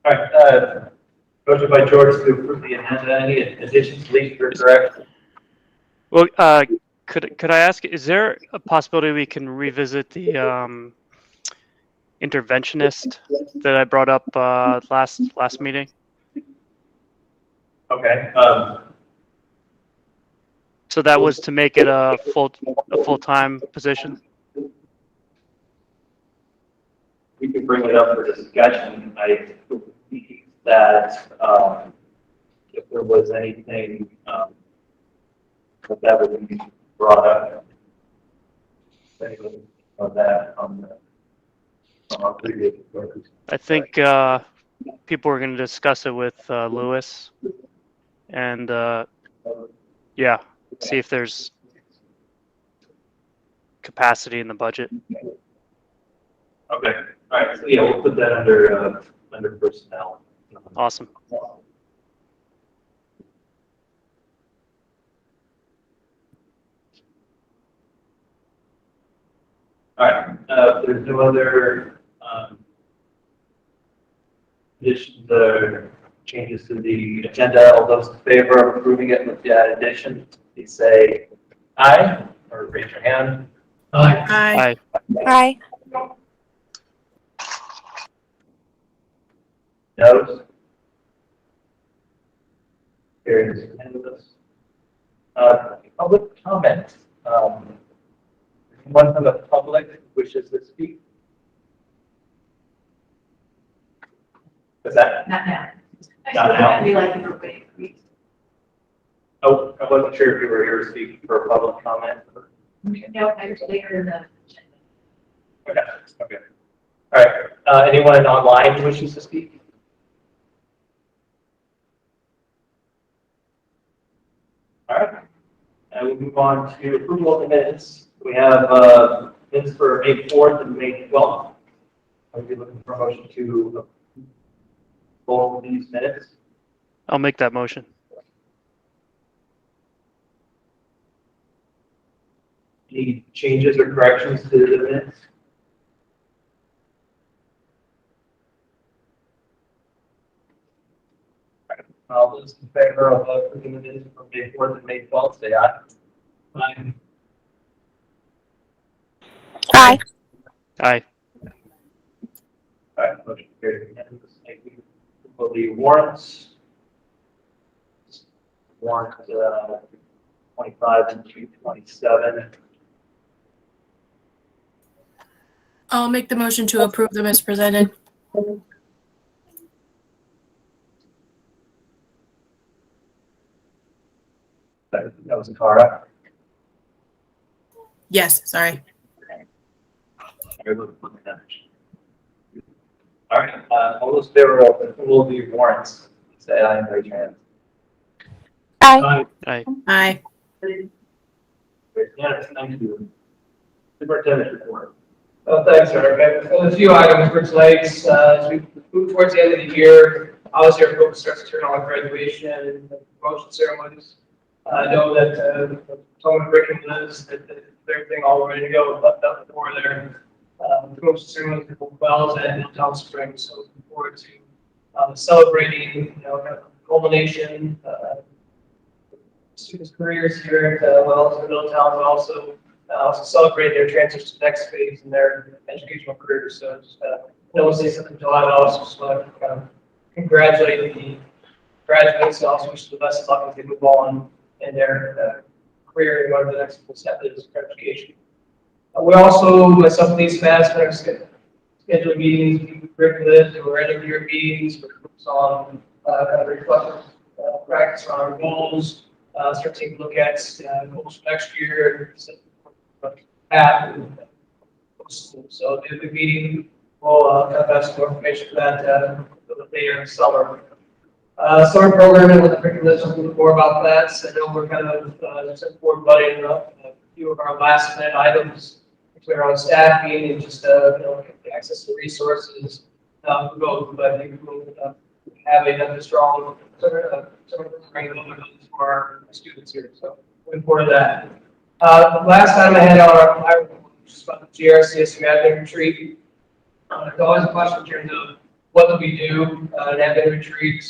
All right, motion by George to approve the agenda. Any additions, least or correct? Well, could I ask, is there a possibility we can revisit the interventionist that I brought up last meeting? Okay. So that was to make it a full-time position. We can bring it up for discussion. I believe that if there was anything that would be brought up, anything of that on our previous workers. I think people were going to discuss it with Lewis, and yeah, see if there's capacity in the budget. Okay. All right. So yeah, we'll put that under personnel. Awesome. All right. If there's no other additions or changes to the agenda, all those in favor of approving it with that addition, please say aye or raise your hand. Aye. Aye. Aye. Noes? Carries unanimous. Public comment. Anyone from the public wishes to speak? What's that? Not now. Not now. We like to wait. Oh, I wasn't sure if you were here to speak for public comment. No, I was later in the. Okay. Okay. All right. Anyone online who wishes to speak? All right. We'll move on to approval of the minutes. We have minutes for May 4th and May 12th. I'll be looking for a motion to approve both of these minutes. I'll make that motion. Any changes or corrections to the minutes? All those in favor of approving the minutes from May 4th and May 12th, say aye. Aye. Aye. Aye. All right, motion carried unanimous. Thank you. For the warrants. Warrant 25 and 227. I'll make the motion to approve them as presented. That was Cara. Yes, sorry. All right, all those in favor of approval of the warrants, say aye and raise your hand. Aye. Aye. Aye. Yes, thank you. Superintendent report. Thanks, Eric. I have a few items for tonight. As we move towards the end of the year, obviously our focus starts to turn on graduation and promotion ceremonies. I know that someone breaking this, that everything all ready to go, left out the door there. Promotion ceremonies for both Wells and Town Springs, so looking forward to celebrating, kind of culmination, students' careers here at Wells and Middletown, but also celebrate their transition to the next phase in their educational careers. So just we'll say something July, but also just want to kind of congratulate the graduates. Also wish them the best of luck as they move on in their career and go to the next step is education. We also, myself and Lisa Madison, are scheduling meetings with Preparedness, and we're ending year meetings with groups on kind of reflective practice on our goals, start taking a look at goals for next year, so the meeting will kind of have some more information for that later in the summer. Summer programming with the curriculum, a little more about that. So I know we're kind of forward budgeting up a few of our last minute items, particularly around staffing and just access to resources. Both, but I think we'll have a strong summer programming for our students here. So looking forward to that. The last time I had our just about the GRCSU admin retreat. It's always a question in terms of what do we do, an admin retreat,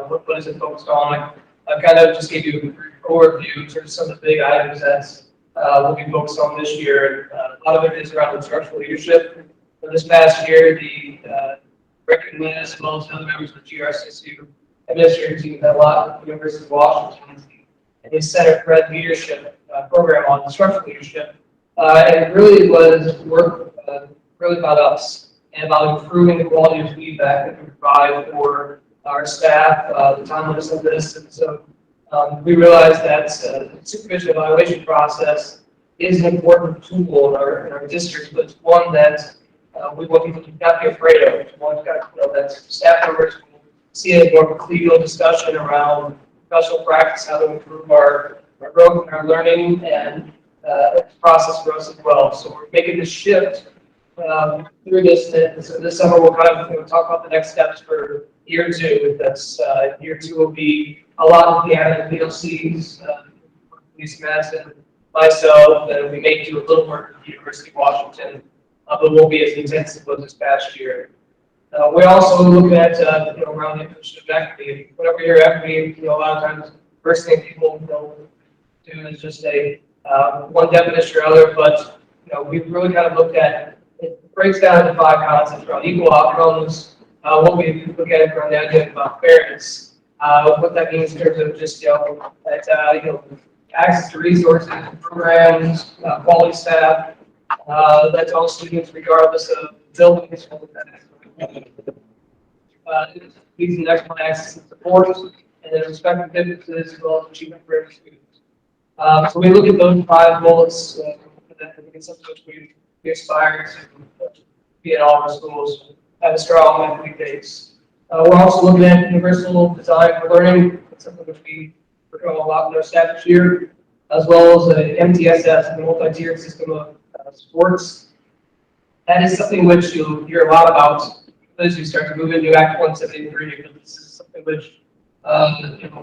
what is it focused on? I kind of just gave you a brief overview in terms of some of the big items that we'll be focused on this year. A lot of it is around instructional leadership. For this past year, the Rick and Liz, as well as other members of the GRCSU administrative team, had a lot of University of Washington and his Center for Ed Leadership program on instructional leadership. And it really was work really about us and about improving the quality of feedback that we provide for our staff, the timeliness of this. And so we realized that the supervision evaluation process is an important tool in our district, but it's one that we want people to not be afraid of. We want that staff members will see it as more of a collegial discussion around professional practice, how to improve our growth and our learning, and process for us as well. So we're making this shift through this. So this summer we'll kind of talk about the next steps for year 2. That's year 2 will be a lot of the admin PLCs, Lisa Madison, myself, and we may do a little work at the University of Washington, but won't be as intensive as this past year. We also look at around the inclusion of equity. Whenever you're equity, a lot of times first thing people do is just a one definition or other, but we've really kind of looked at it. Breaks down into 5 concepts around equal outcomes. What we look at it from the idea about fairness, what that means in terms of just access to resources, programs, quality staff. That's all students regardless of buildings. These the next one, access and support, and then respective differences as well as achievement for every student. So we look at those 5 bullets. I think it's something which we aspire to be in all our schools, have a strong equity base. We're also looking at universal design for learning. It's something which we work on a lot with our staff this year, as well as a MTSS, the multi-tiered system of sports. That is something which you'll hear a lot about as you start to move into Act 173, because this is something which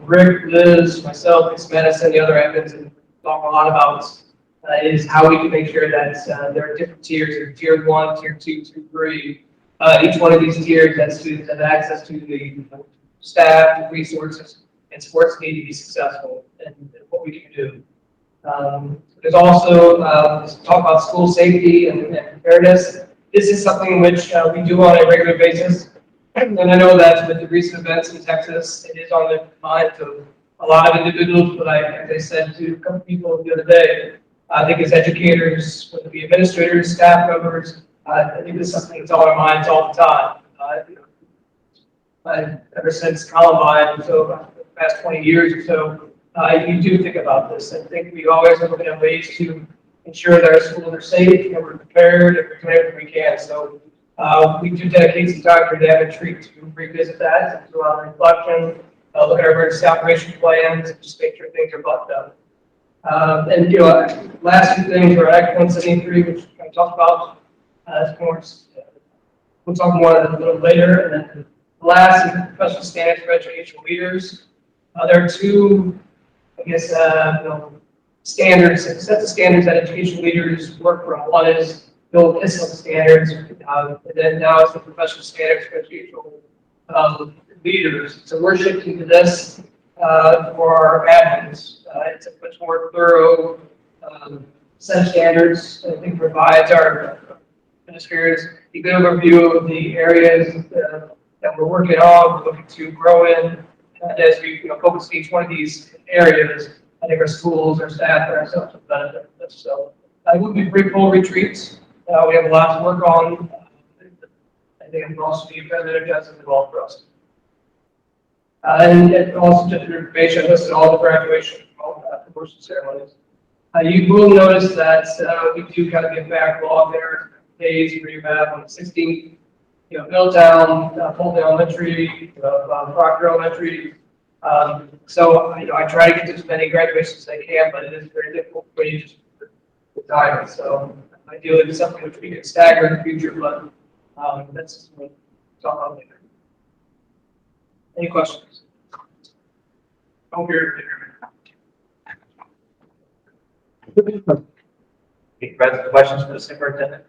Rick, Liz, myself, Ms. Madison, the other admins talk a lot about, is how we can make sure that there are different tiers, tier 1, tier 2, tier 3. Each one of these tiers that students have access to the staff, resources, and supports need to be successful, and what we can do. There's also talk about school safety and preparedness. This is something which we do on a regular basis. And I know that with the recent events in Texas, it is on the minds of a lot of individuals, but as I said to a couple people the other day, I think as educators, whether it be administrators, staff members, I think this is something that's on our minds all the time. Ever since Columbine, so the past 20 years or so, you do think about this. I think we always are looking at ways to ensure that our schools are safe and we're prepared and we're doing everything we can. So we do dedicate some time for the admin treat to revisit that, and do a lot of reflection, look at our emergency operation plans, and just make sure things are buttoned up. And last 2 things are Act 173, which I talked about. Of course, we'll talk more a little later. And then the last is professional standards for educational leaders. There are 2, I guess, standards, sets of standards that education leaders work from. One is build ISLA standards, and then now it's the professional standards for educational leaders. So we're shifting to this for our admins. It's a much more thorough set of standards. I think provides our administrators a good overview of the areas that we're working on, we're looking to grow in. And as we focus on each one of these areas, I think our schools, our staff, and ourselves will benefit from this. So it would be pretty full retreats. We have a lot to work on. I think it will also be very energizing involved for us. And also just for information, I listed all the graduation promotion ceremonies. You will notice that we do kind of get backlog there. Days where you have on the 16th, Middletown, Fulton Elementary, Proctor Elementary. So I try to get to as many graduations as I can, but it is very difficult for you just the time. So ideally, it's something which we can stagger in the future, but that's what we'll talk about later. Any questions? Don't hear Any questions for the superintendent?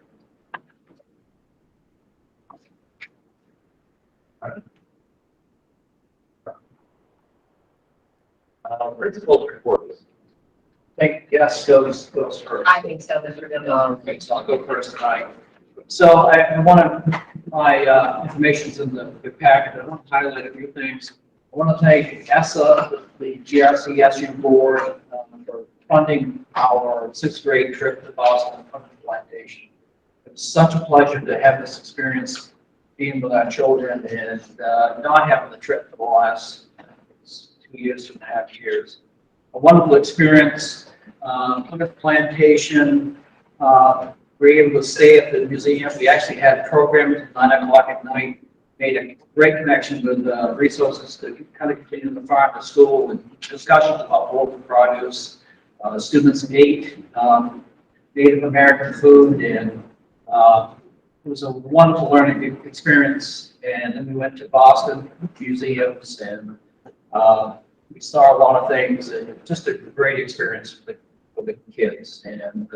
Principal reports. I think yes goes first. I think so, Mr. Goodall. Okay, so I'll go first tonight. So one of my information's in the packet. I want to highlight a few things. I want to thank ESSA, the GRCSU board, for funding our sixth grade trip to Boston from the plantation. It was such a pleasure to have this experience being with our children and not having the trip for the last 2.5 years. A wonderful experience. Plymouth Plantation, we were able to stay at the museum. We actually had programs at 9 o'clock at night. Made a great connection with resources to kind of continue the farm to school and discussions about local produce. Students ate Native American food, and it was a wonderful learning experience. And then we went to Boston museums, and we saw a lot of things, and just a great experience for the kids. And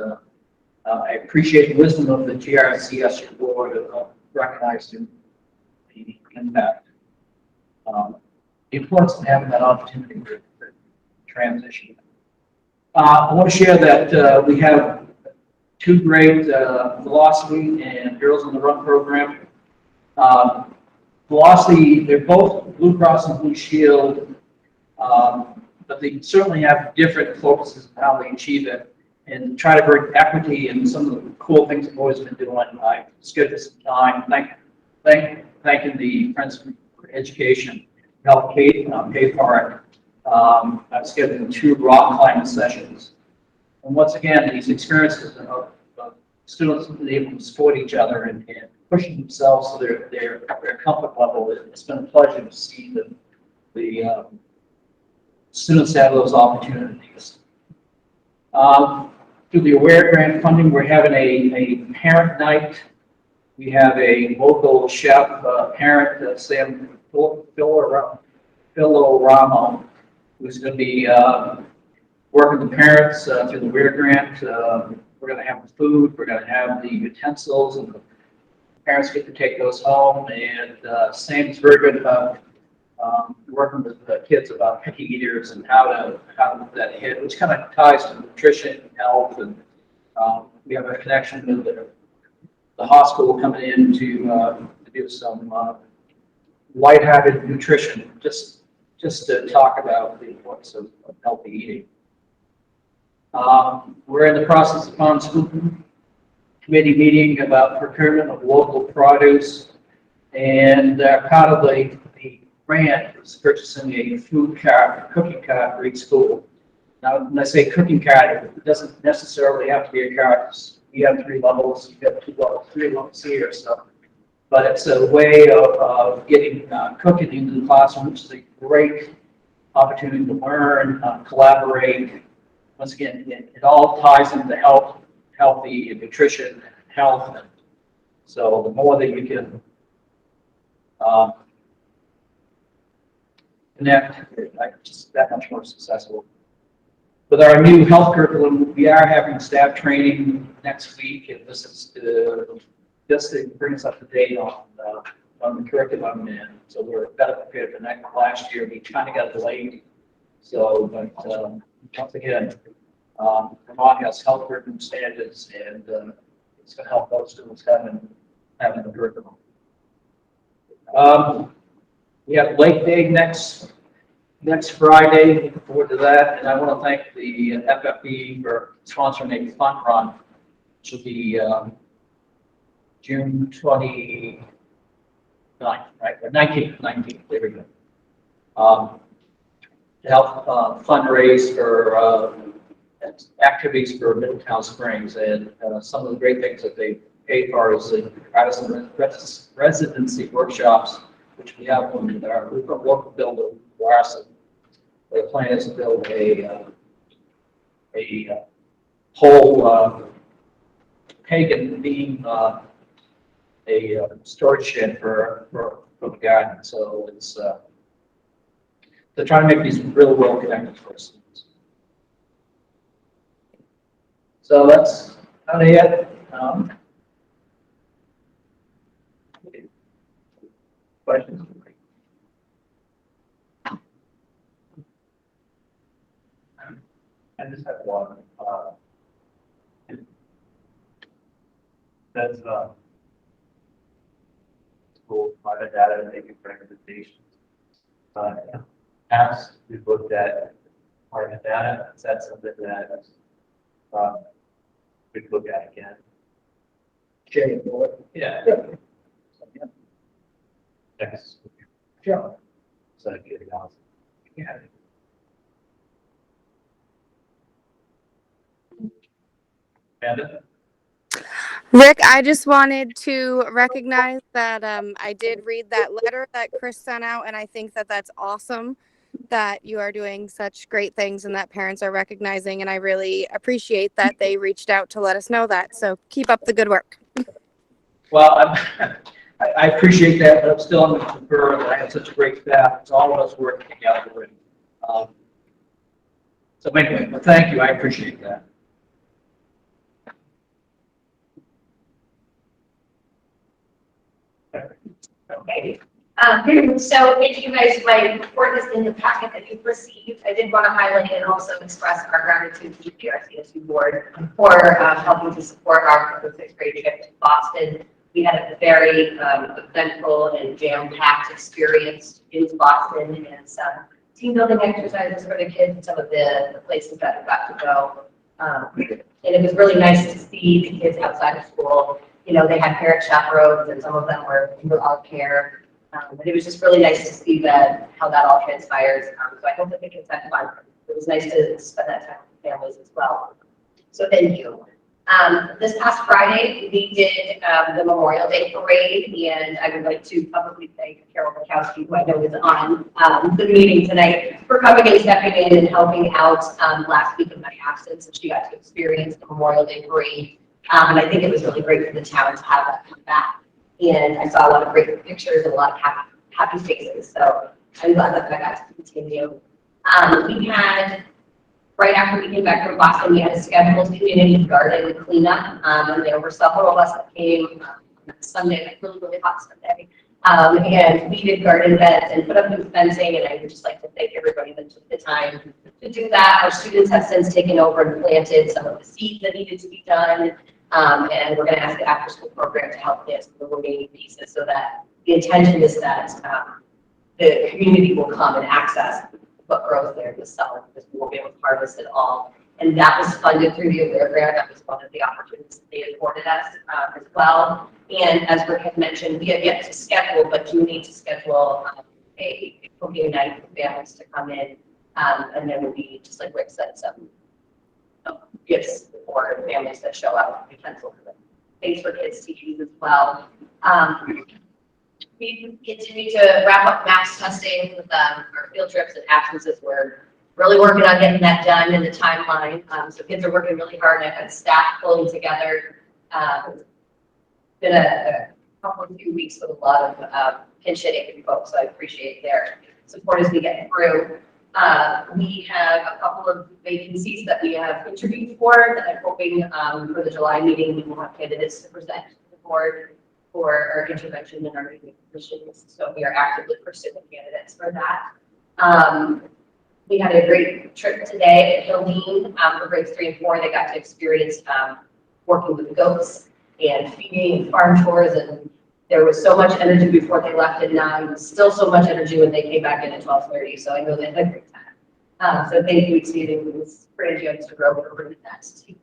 I appreciate the wisdom of the GRCSU board of recognizing the impact, the importance of having that opportunity for transition. I want to share that we have 2 great Velocity and Girls on the Run program. Velocity, they're both Blue Cross and Blue Shield, but they certainly have different focuses on how they achieve it and try to bring equity and some of the cool things I've always been doing. I scheduled some time, thanking the Friends for Education, help pay for it. I've scheduled 2 rock climbing sessions. And once again, these experiences of students being able to support each other and pushing themselves to their comfort level. It's been a pleasure to see the students have those opportunities. Through the AWARE grant funding, we're having a parent night. We have a local chef, parent, Sam Philoramo, who's going to be working with parents through the AWARE grant. We're going to have the food, we're going to have the utensils, and the parents get to take those home. And Sam's very good about working with the kids about picky eaters and how that hit, which kind of ties to nutrition and health. And we have a connection with the hospital coming in to do some lighthearted nutrition, just to talk about the importance of healthy eating. We're in the process of on school committee meeting about procurement of local produce, and part of the grant is purchasing a food cart, cooking cart for each school. Now, when I say cooking cart, it doesn't necessarily have to be a cart. We have 3 levels, you have 2 levels, 3 levels here, so. But it's a way of getting cooking into the classroom, which is a great opportunity to learn, collaborate. Once again, it all ties into healthy nutrition, health. And so the more that you can connect, just that much more successful. With our new health curriculum, we are having staff training next week, and this is just to bring us up to date on the curriculum, and so we're better prepared for next. Last year, we kind of got delayed. So, but once again, Vermont has health curriculum standards, and it's going to help those students having the curriculum. We have Lake Day next Friday. Looking forward to that, and I want to thank the FFE for sponsoring a fun run, which will be June 29th, right? Or 19th. There we go. To help fundraise for activities for Middletown Springs, and some of the great things that they pay for is the artisan residency workshops, which we have one in our local builder, Larson. Their plan is to build a whole pagan being a storage shed for the garden. So it's they're trying to make these really well connected for students. So that's kind of it. Questions? just have one. That's school private data and making recommendations. Apps we've looked at private data. Is that something that we could look at again? Yeah. Yes. Sure. So curiosity. Yeah. Amanda? Rick, I just wanted to recognize that I did read that letter that Chris sent out, and I think that that's awesome that you are doing such great things and that parents are recognizing, and I really appreciate that they reached out to let us know that. So keep up the good work. Well, I appreciate that, but I'm still on the confer, and I have such a great staff. It's all of us working together. And, so anyway, well, thank you. I appreciate that. Okay. So if you guys, my report is in the packet that you've received. I did want to highlight and also express our gratitude to the PRCSU board for helping to support our 6th grade trip to Boston. We had a very eventful and jam-packed experience in Boston, and some team building exercises for the kids, some of the places that we got to go. And it was really nice to see the kids outside of school. You know, they had parent chaperones, and some of them were under our care. But it was just really nice to see that how that all transpires. So I hope that the kids had fun. It was nice to spend that time with families as well. So thank you. This past Friday, we did the Memorial Day Parade, and I would like to publicly thank Carol Bukowski, who I know is on the meeting tonight, for coming and stepping in and helping out last week of my absence, and she got to experience the Memorial Day Parade. And I think it was really great for the town to have that come back. And I saw a lot of great pictures and a lot of happy faces, so I'm glad that got to continue. We had, right after we came back from Boston, we had a scheduled community garden cleanup, and there were several of us that came Sunday, like really hot Sunday, and we did garden beds and put up new fencing, and I would just like to thank everybody that took the time to do that. Our students have since taken over and planted some of the seeds that needed to be done. And we're going to ask the after-school program to help get the remaining pieces, so that the intention is that the community will come and access what grows there this summer, because we won't be able to harvest it all. And that was funded through the Aware Grant. That was one of the opportunities that they afforded us as well. And as Rick had mentioned, we have yet to schedule, but do need to schedule a cooking night for families to come in, and then we'll be, just like Rick said, some gifts for families that show up, utensils, things for kids to use as well. We continue to wrap up max testing with our field trips and absences. We're really working on getting that done in the timeline. So kids are working really hard at staff pulling together. It's been a couple of few weeks with a lot of pinch hitting from folks, so I appreciate their support as we get through. We have a couple of vacancies that we have interviewed for that I'm hoping for the July meeting we will have candidates to present to the board for our intervention in our new positions. So we are actively pursuing candidates for that. We had a great trip today at Hildene for grades 3 and 4. They got to experience working with goats and feeding and farm tours, and there was so much energy before they left at 9, still so much energy when they came back in at 12:30. So I know they had a great time. So thank you, Stephen. It was great to grow over bringing that to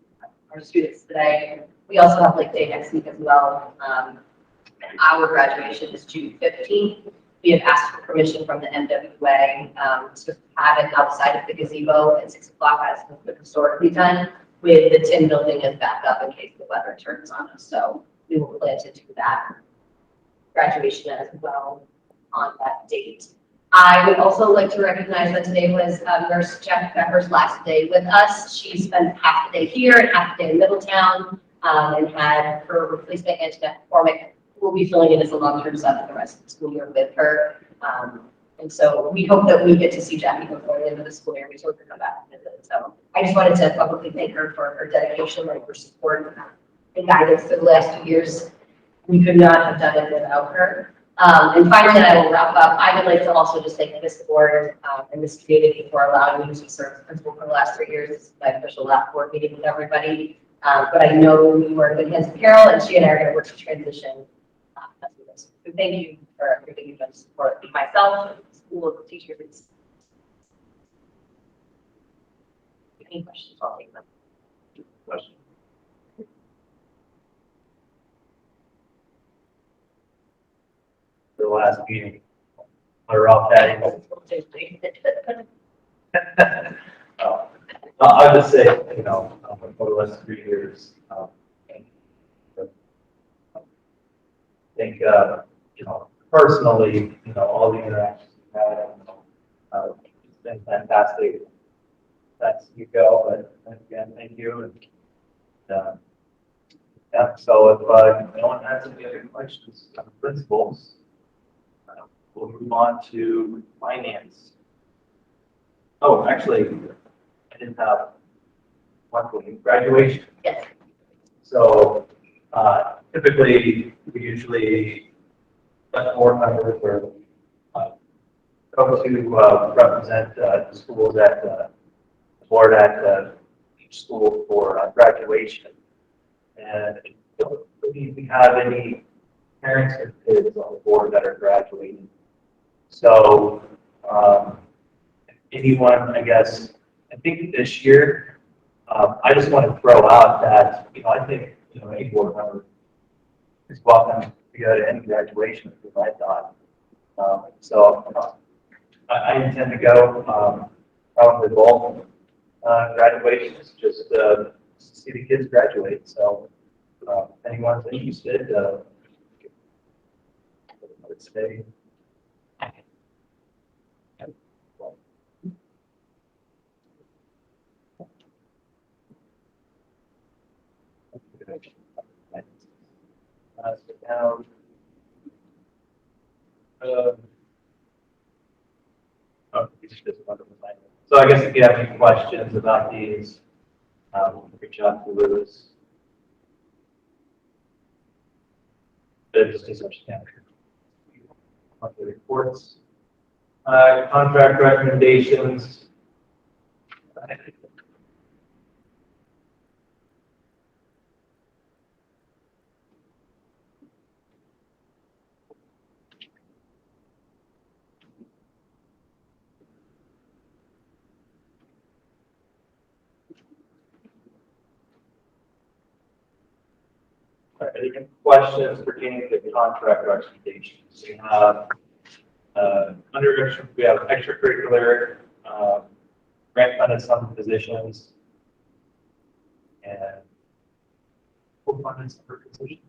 our students today. We also have Lake Day next week as well. And our graduation is June 15th. We have asked for permission from the NWA to have it outside of the gazebo at 6 o'clock, as has been historically done, with the tin building as backup in case the weather turns on us. So we will plan to do that graduation as well on that date. I would also like to recognize that today was Nurse Jack Becker's last day with us. She spent half the day here and half the day in Middletown, and had her replacement, Antoinette McCormick, who will be filling in as a long-term sub for the rest of the school year with her. And so we hope that we get to see Jackie before the end of the school year. We sort of come back and visit. So I just wanted to publicly thank her for her dedication and her support and guidance for the last 2 years. We could not have done it without her. And finally, I will wrap up. I would like to also just thank this board and this community for allowing me to serve as principal for the last 3 years. This is my official last board meeting with everybody. But I know we were in good hands with Carol, and she and I are going to work to transition. So thank you for everything you've done to support myself, the school, the teachers. Any questions? I'll take them. Question. The last meeting, we're all chatting. I'll just say, you know, for the last 3 years, I think, you know, personally, you know, all the interactions we've had, it's been fantastic. That's you go, but again, thank you. And, yeah, so if no one has any other questions on principles, we'll move on to finance. Oh, actually, I didn't have one thing, graduation. Yes. So typically, we usually let board members or go to represent the schools at the board at each school for graduation. And don't believe we have any parents or kids on the board that are graduating. So anyone, I guess, I think this year, I just want to throw out that, you know, I think, you know, any board member is welcome to go to any graduation, is what I thought. So I intend to go, probably both graduations, just to see the kids graduate. So if anyone's interested, I would say. Sit down. It's just wonderful. So I guess if you have any questions about these, reach out to Lewis. Just do such standard. Monthly reports. Contract recommendations. All right, any questions pertaining to contract recommendations? We have we have extracurricular, grant funded some positions, and full funded some positions.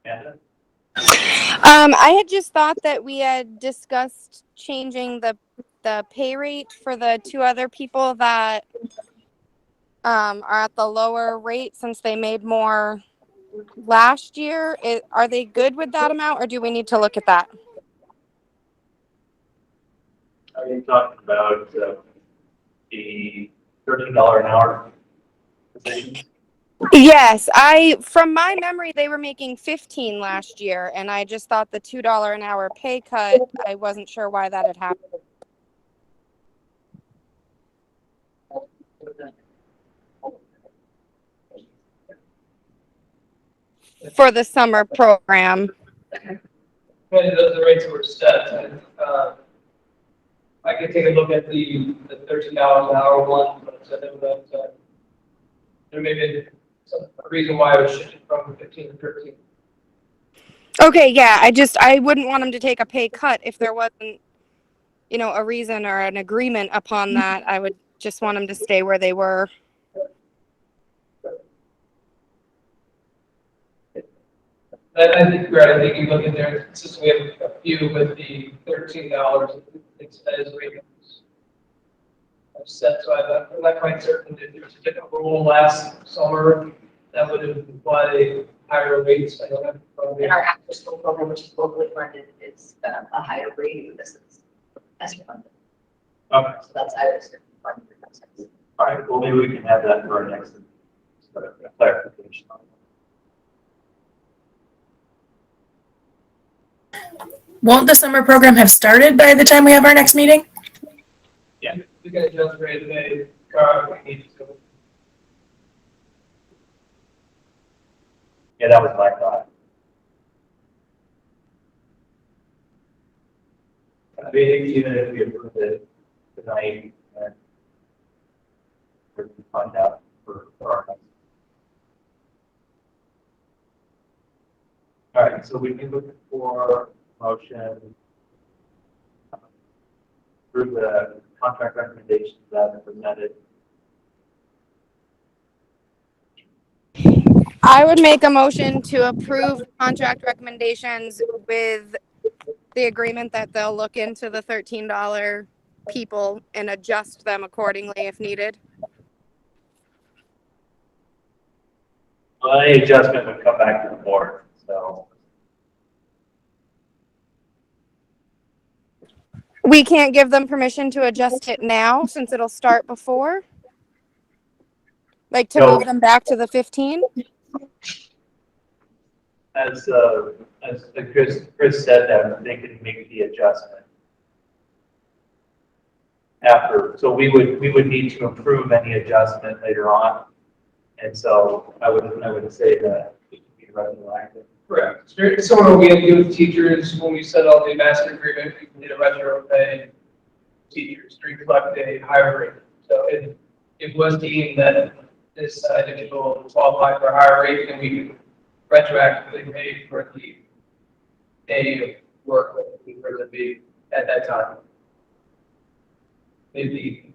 And I had just thought that we had discussed changing the pay rate for the 2 other people that are at the lower rate since they made more last year. Are they good with that amount, or do we need to look at that? are you talking about the $13 an hour positions? Yes, from my memory, they were making 15 last year, and I just thought the $2 an hour pay cut, I wasn't sure why that had happened. For the summer program. And the rates were set, and I could take a look at the $13 an hour one, but I know that there may be a reason why it was shifted from 15 to 13. Okay, yeah, I wouldn't want them to take a pay cut if there wasn't, you know, a reason or an agreement upon that. I would just want them to stay where they were. I think you're right. I think you look at there, since we have a few with the $13, it's as rates set. So I'm not quite certain if there's a different rule last summer that would have implied higher rates. I don't have. In our after school program, which is locally funded, is a higher rate. This is ESSER funded. Okay. So that's how it's funded. All right. Well, maybe we can have that for our next clarification on it. Won't the summer program have started by the time we have our next meeting? We can adjust rate today, car, we need to go. Yeah, that was my thought. I mean, even if we approve it tonight, then we can find out for our next. All right, so we can look for motion through the contract recommendations that are presented. I would make a motion to approve contract recommendations with the agreement that they'll look into the $13 people and adjust them accordingly if needed. Well, any adjustment would come back to the board, so. We can't give them permission to adjust it now since it'll start before? Like to No. move them back to the 15? As Chris said, that they can make the adjustment after. So we would need to approve any adjustment later on, and so I would say that it could be retroactive. Correct. It's similar to what we had to do with teachers when we set up the master agreement, we did a retro pay teachers to reflect a higher rate. So it was deemed that this individual qualified for a higher rate, and we could retroactively pay for the day of work that we were to be at that time. Maybe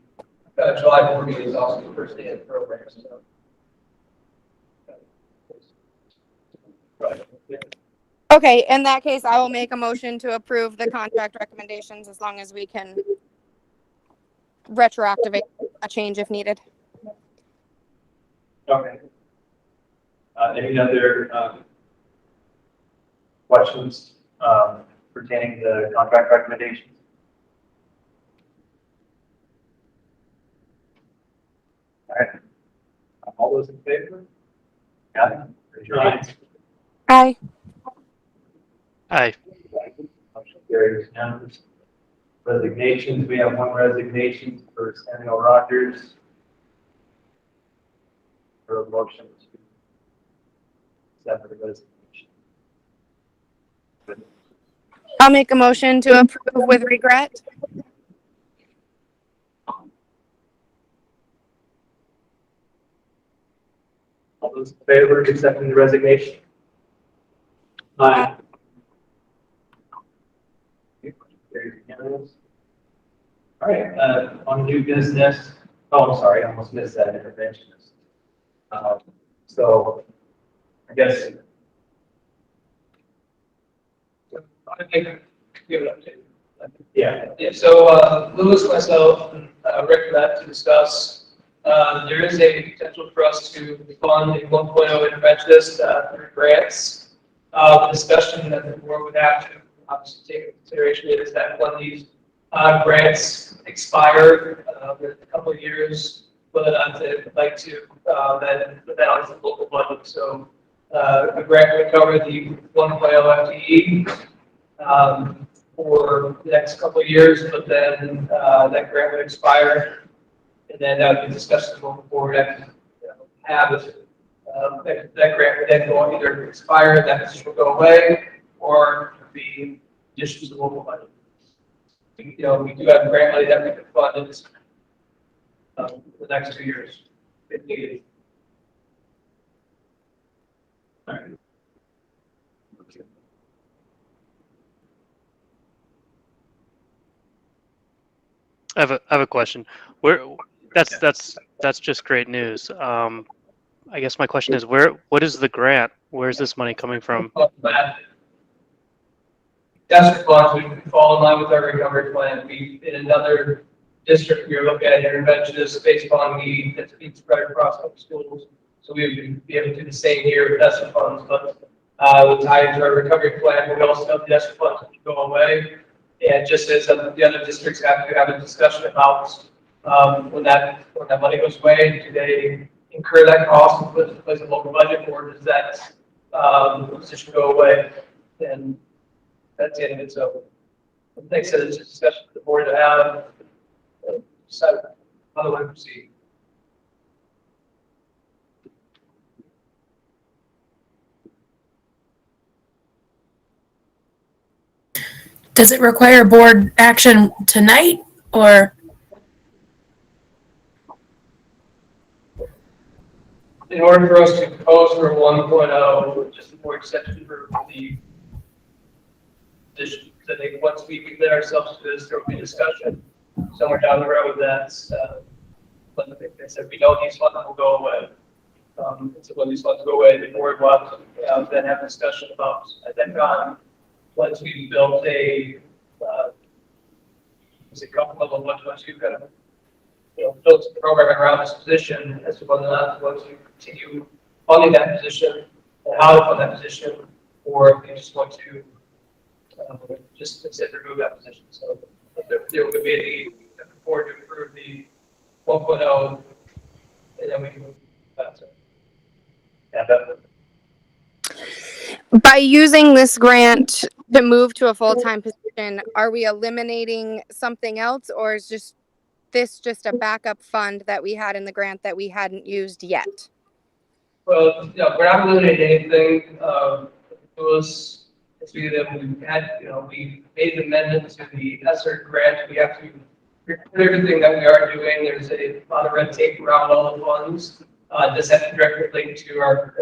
July 4th is also the first day of the program, so. Right. Okay, in that case, I will make a motion to approve the contract recommendations as long as we can retroactivate a change if needed. Okay. Any other questions pertaining to the contract recommendations? All right. All those in favor? Got it. Raise your hands. Aye. Aye. Motion carries unanimous. Resignations, we have one resignation for Samuel Rogers. For a motion to accept the resignation. I'll make a motion to approve with regret. All those in favor of accepting the resignation? Aye. All right, on new business. Oh, I'm sorry, I almost missed that interventionist. So I guess. I think give it up to. Yeah. Yeah, so Lewis, myself, and Rick met to discuss. There is a potential for us to fund a 1.0 interventionist through grants. The discussion that the board would have to obviously take into consideration is that when these grants expire in a couple of years, whether or not they'd like to then put that on the local budget. So the grant would cover the 1.0 FTE for the next couple of years, but then that grant would expire. And then that would be discussed going forward and have that grant would then go either expire, that position will go away, or be additions to local budget. We do have grant money that we can fund in this, the next 2 years if needed. All right. I have a question. That's just great news. I guess my question is what is the grant? Where's this money coming from? That's response. We fall in line with our recovery plan. We, in another district, we are looking at interventionists based on need that's being spread across other schools. So we would be able to do the same here with ESSER funds, but we tie into our recovery plan. We also have the ESSER funds that go away. And just as the other districts have to have a discussion about when that money goes away, do they incur that cost and put it in place of local budget, or does that position go away? And that's the end of it. So, like I said, it's a discussion for the board to have. Decide how they want to proceed. Does it require board action tonight or? In order for us to propose for 1.0, just a board exception for the addition, I think once we commit ourselves to this, there will be discussion somewhere down the road that's, but I think they said we know these funds will go away. So when these funds go away, the board will have to then have a discussion about, at that time, once we built a, couple level 1.2 kind of, built a program around this position as to whether or not we want to continue funding that position and how to fund that position, or if we just want to just instead remove that position. So there would be a need for the board to approve the 1.0, and then we can move faster. Yeah, that, By using this grant to move to a full-time position, are we eliminating something else, or is this just a backup fund that we had in the grant that we hadn't used yet? Well, yeah, we're not eliminating anything. It was, it's really that we had, we made an amendment to the ESSER grant. We have to record everything that we are doing. There's a lot of red tape around all the funds. This has to directly link to our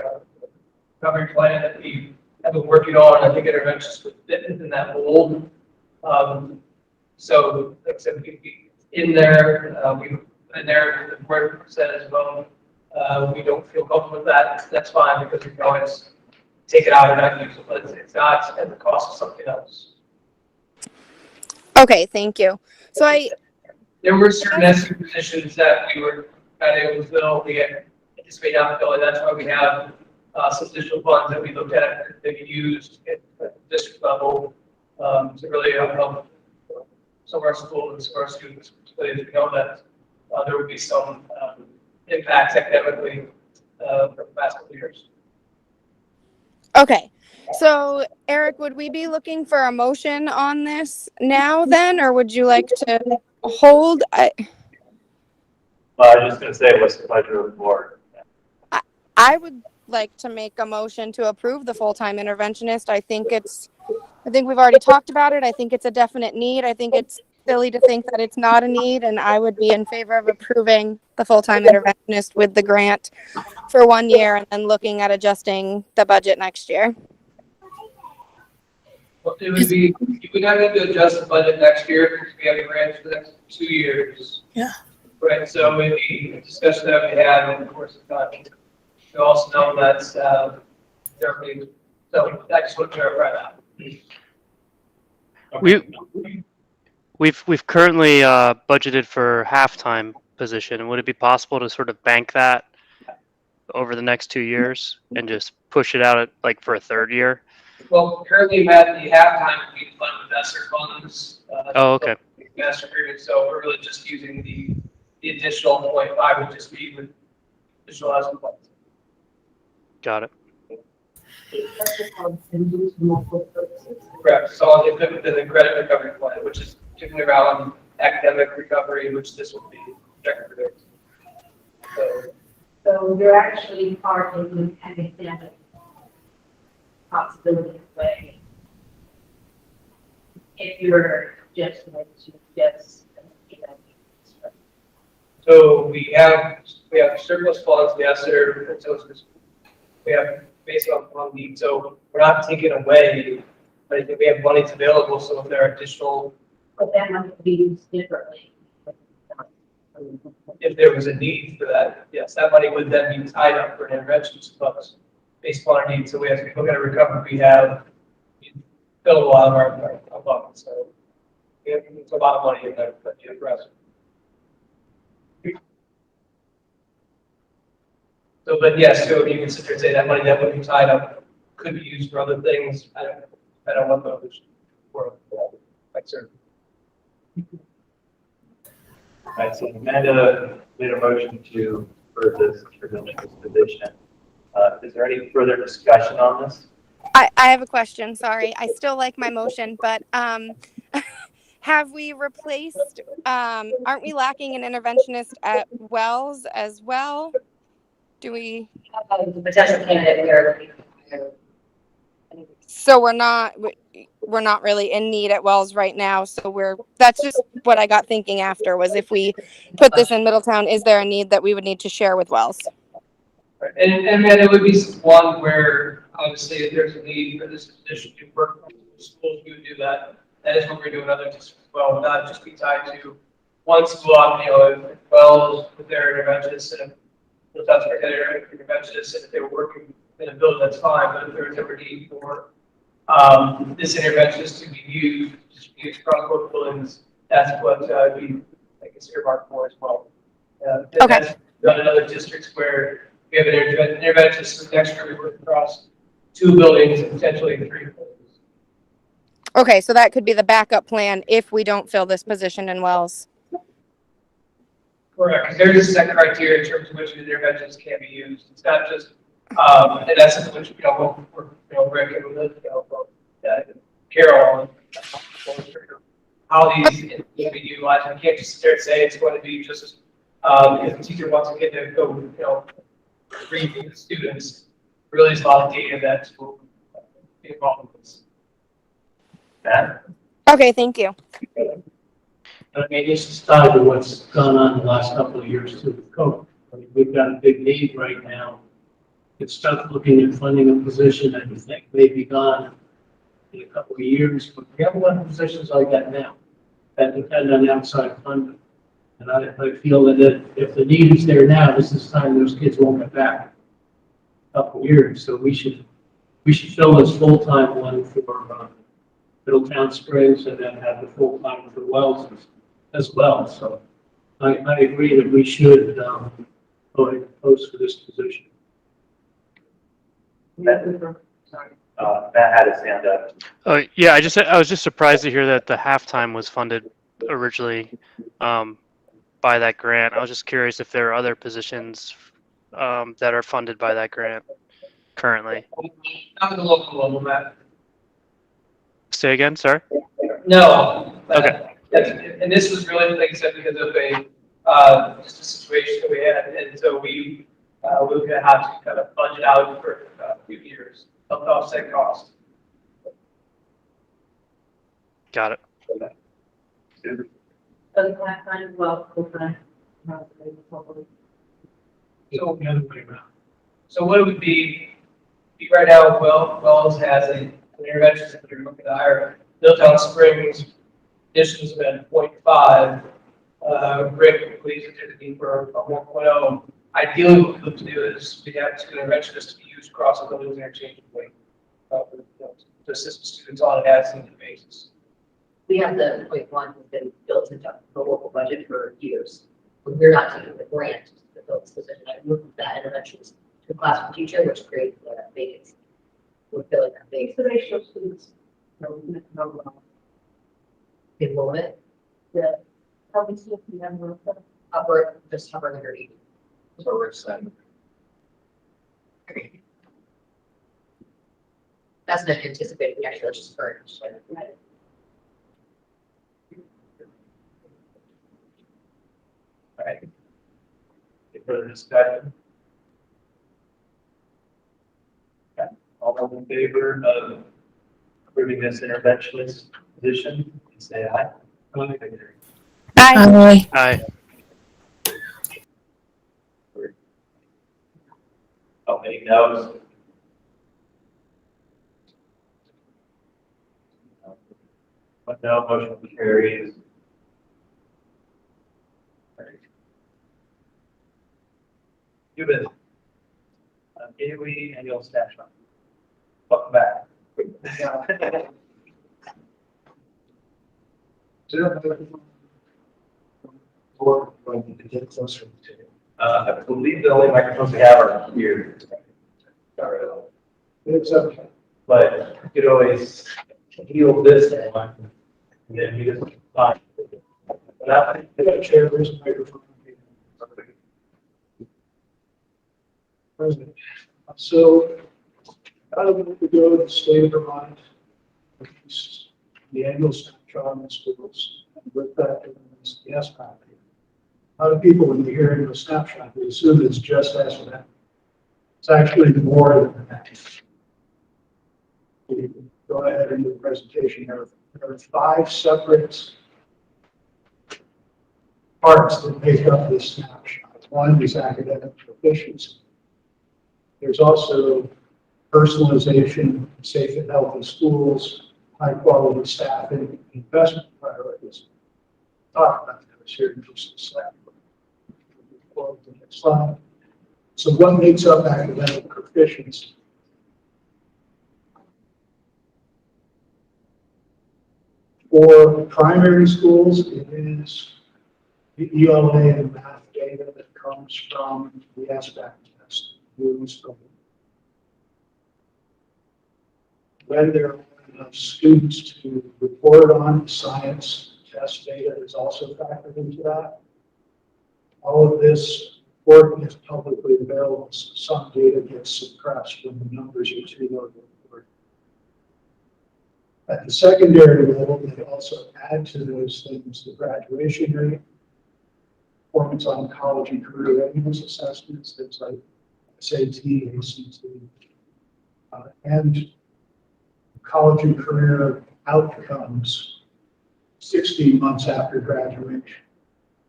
recovery plan that we have been working on. I think interventions would fit within that mold. So, like I said, we in there, the board said as well, we don't feel comfortable with that. That's fine, because we can always take it out and not use it, but it's not at the cost of something else. Okay, thank you. So There were certain ESSER positions that we were not able to fill. We anticipate not filling. That's why we have some additional funds that we looked at that we used at the district level to really help some of our schools and some of our students, particularly if we know that there would be some impacts academically for the past couple of years. okay. So Eric, would we be looking for a motion on this now then, or would you like to hold? well, I was just going to say, what's the pleasure of the board? I would like to make a motion to approve the full-time interventionist. I think we've already talked about it. I think it's a definite need. I think it's silly to think that it's not a need, and I would be in favor of approving the full-time interventionist with the grant for 1 year and then looking at adjusting the budget next year. Well, it would be, you would not need to adjust the budget next year because we have grants for the next 2 years. Yeah. Right, so it would be a discussion that we had over the course of time. You also know that there will be, so I just want to clarify that. We've currently budgeted for half-time position. Would it be possible to sort of bank that over the next 2 years and just push it out at, for a third year? Well, currently we have the halftime being funded with ESSER funds. Oh, okay. Master agreement, so we're really just using the additional 0.5 would just be with additional housing funds. Got it. Correct. So all the equipment within the credit recovery plan, which is particularly around academic recovery, which this will be projected for. So you're actually part of the academic possibility way. If you're just like to just, So we have surplus funds, yes, sir. So we have based on need. So we're not taking away, but I think we have money available. So if there are additional, but that might be used differently. if there was a need for that, yes, that money would then be tied up for an intervention funds based on our needs. So we have to look at a recovery. We filled a lot of our buckets. So it's a lot of money in there that you address. So, but yes, so you can sit there and say that money that would be tied up could be used for other things. I don't want those for like sir. Right, so Amanda made a motion to for this position. Is there any further discussion on this? I have a question. Sorry. I still like my motion, but have we replaced, aren't we lacking an interventionist at Wells as well? Do we? The potential candidate we are looking to hire. So we're not really in need at Wells right now. So that's just what I got thinking after was if we put this in Middletown, is there a need that we would need to share with Wells? Right. And then it would be one where obviously if there's a need for this position to work with schools, we would do that. That is what we're doing other districts as well, not just be tied to one school. If Wells with their interventionists and if that's for their interventionists, and if they were working in a building, that's fine. But if there was ever need for this interventionist to be used across both buildings, that's what we earmarked for as well. Okay. That's done in other districts where we have an interventionist with next year we work across 2 buildings and potentially 3 buildings. Okay, so that could be the backup plan if we don't fill this position in Wells. Correct, because there's a set criteria in terms of which interventions can be used. It's not just, and that's something which Rick and Carol how these can be utilized. I can't just sit there and say it's going to be just because the teacher wants a kid to go, read with the students. Really, is a lot of data that will be involved in this. Matt? Okay, thank you. I mean, this is tied to what's gone on the last couple of years too with COVID. I mean, we've got a big need right now. It's tough looking at funding a position that you think may be gone in a couple of years, but we have a lot of positions like that now that depend on outside funding. And I feel that if the need is there now, this is time those kids won't get back a couple of years. So we should fill this full-time one for Middletown Springs and then have the full-time for Wells as well. So I agree that we should go ahead and post for this position. Matt had his hand up. Oh, yeah, I was just surprised to hear that the halftime was funded originally by that grant. I was just curious if there are other positions that are funded by that grant currently. Not at the local level, Matt. Say again, sorry? No. Okay. And this was really, like I said, because of just a situation that we had, and so we were going to have to kind of budget out for a few years, help to offset costs. Got it. So what it would be right now, Wells has an intervention that they're looking to hire. Middletown Springs additions have been 0.5. Rick believes that there's a need for a 1.0. Ideally, what we look to do is we have 2 interventionists to be used across the buildings interchangeably to assist students on an as-needed basis. We have the 0.1 that's been built into the local budget for years. We're not taking the grant to fill this position. I moved that interventions to a classroom teacher, which creates a vacancy. We're filling that vacancy. So they show students enrollment. The how we see if we have just hovering underneath. So we're excited. That's not anticipated. We actually just furnished. Right. All right. Any further discussion? Okay. All those in favor of approving this interventionist position, please say aye. Bye. Aye. Oh, any no's? But no, motion carries. Cuban, Gateway annual snapshot. Welcome back. I believe the only microphones we have are here. It's okay. But you could always heal this one, and then you just fine. Chair, there's a microphone. President. So, out of the go to the state of Vermont, the annual snapshot in schools, and with that, it's the S package. A lot of people, when they hear annual snapshot, they assume it's just S&M. It's actually more than that. Go ahead and do the presentation. There are 5 separate parts that make up this snapshot. One is academic proficiency. There's also personalization, safe and healthy schools, high quality staffing, investment priorities. Talk about those here in just a second. The next slide. So what makes up academic proficiency? For primary schools, it is the ELA and math data that comes from the SBAC test. When there are enough students to report on, science test data is also factored into that. All of this work is publicly available, so some data gets suppressed when the numbers are too low to report. At the secondary level, they also add to those things the graduation rate, performance on college and career readiness assessments, things like SAT, ACT, and college and career outcomes 16 months after graduation.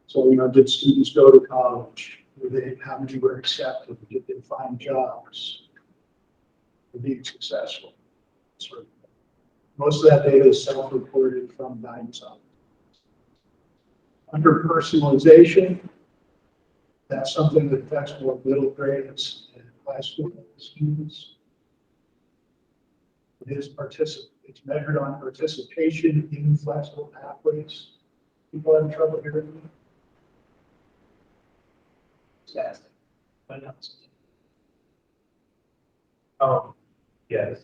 So, did students go to college? How many were accepted? Did they find jobs? Were being successful? Sort of. Most of that data is self-reported from guidance office. Under personalization, that's something that affects more middle grades and high school students. It's measured on participation in flexible pathways. People having trouble hearing me? Yes. Oh, yes.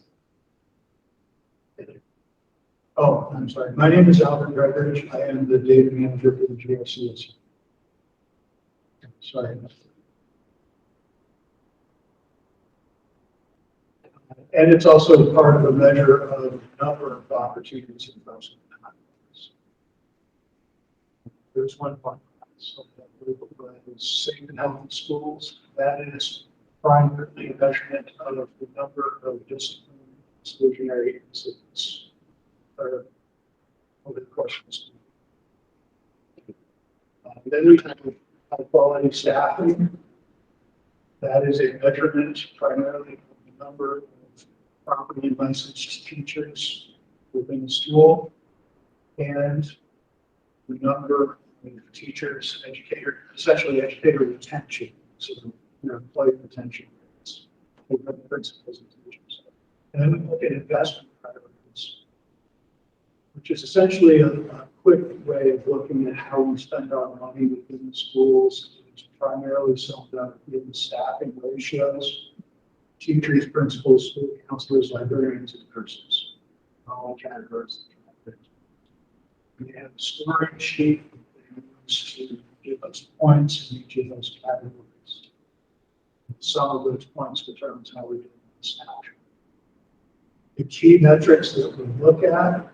Oh, I'm sorry. My name is Albert Gregorich. I am the data manager for the GRCS. Sorry. And it's also part of a measure of the number of opportunities in those. There's one point. So that is safe and healthy schools. That is primarily a measurement of the number of disciplinary exclusionary incidents over the course of the school. Then we have high quality staffing. That is a measurement primarily of the number of properly licensed teachers within the school and the number of teachers, essentially educator retention, so employee retention rates, principals and teachers. And then we look at investment priorities, which is essentially a quick way of looking at how we spend our money within the schools. It's primarily summed up in staffing ratios, teachers, principals, school counselors, librarians, and nurses, all categories. We have a scoring sheet that we use to give us points in each of those categories. Some of those points determines how we do the snapshot. The key metrics that we look at,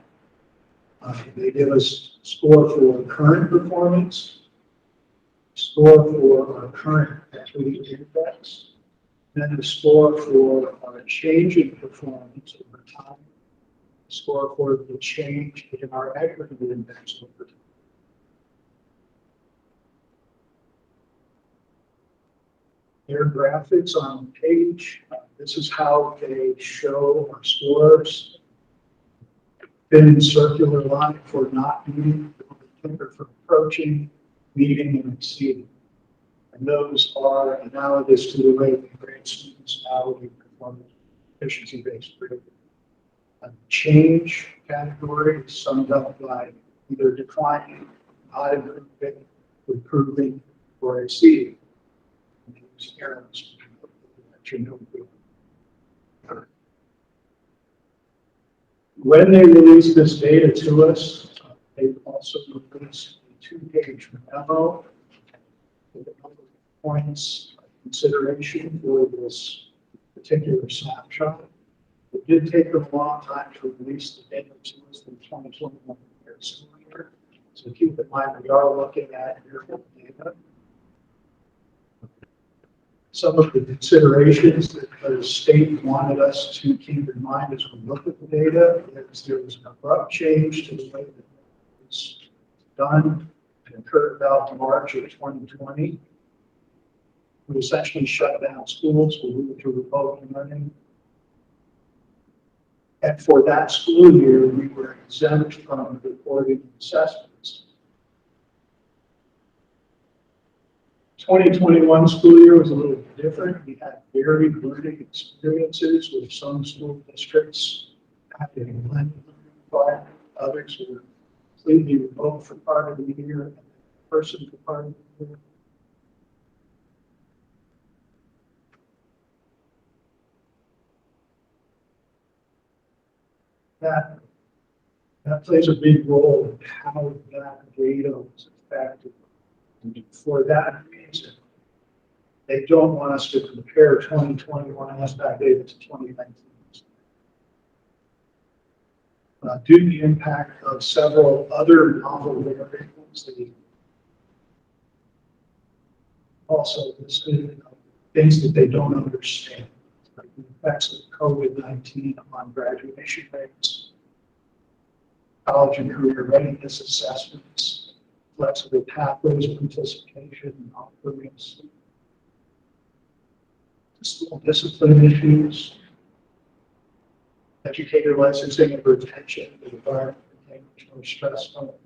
they give us score for current performance, score for our current equity index, then a score for our change in performance over time, score for the change in our equity index over time. Their graphics on the page, this is how they show our scores. Thin circular line for not meeting, or for approaching, meeting, and exceeding. And those are analogous to the way we grade students now in performance efficiency-based grading. A change category is summed up by either declining, not improving, improving, or exceeding. And these arrows let you know. When they release this data to us, they also release a 2-page memo with a number of points consideration for this particular snapshot. It did take them a long time to release the data to us in 2021 school year. So keep in mind, we are looking at yearly data. Some of the considerations that the state wanted us to keep in mind as we look at the data is there was an abrupt change to the way that it's done. It occurred about March of 2020. We essentially shut down schools. We moved to remote learning. And for that school year, we were exempt from reporting assessments. 2021 school year was a little bit different. We had varied learning experiences with some school districts having a blended learning environment. Others were completely remote for part of the year and in person for part of the year. That plays a big role in how that data was affected. And for that reason, they don't want us to compare 2021 SBAC data to 2019. Due to the impact of several other novel variables, they also listed things that they don't understand, like the effects of COVID-19 on graduation rates, college and career readiness assessments, flexible pathways of participation in offerings, school discipline issues, educator licensing and retention, the environment became much more stressful.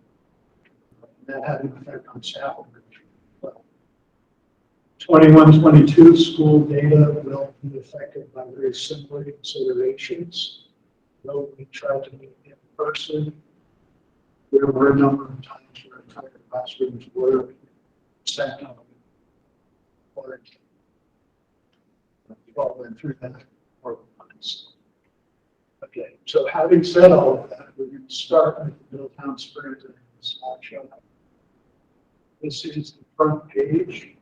And that had an effect on staff engagement as well. 21-22 school data will be affected by very similar considerations. Though we tried to meet in person, there were a number of times where entire classrooms were sent on quarantine. We've all went through that more than once. Okay, so having said all of that, we're going to start with the Middletown Springs and Snapshot. This is the front page.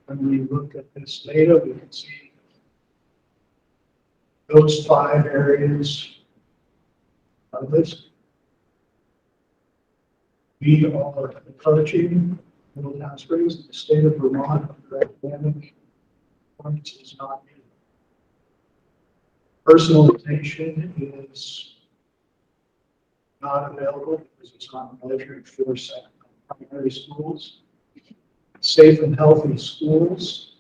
When we look at this data, we can see those 5 areas are listed. We are approaching Middletown Springs in the state of Vermont under academic performance is not needed. Personalization is not available because it's not measured for primary schools. Safe and healthy schools,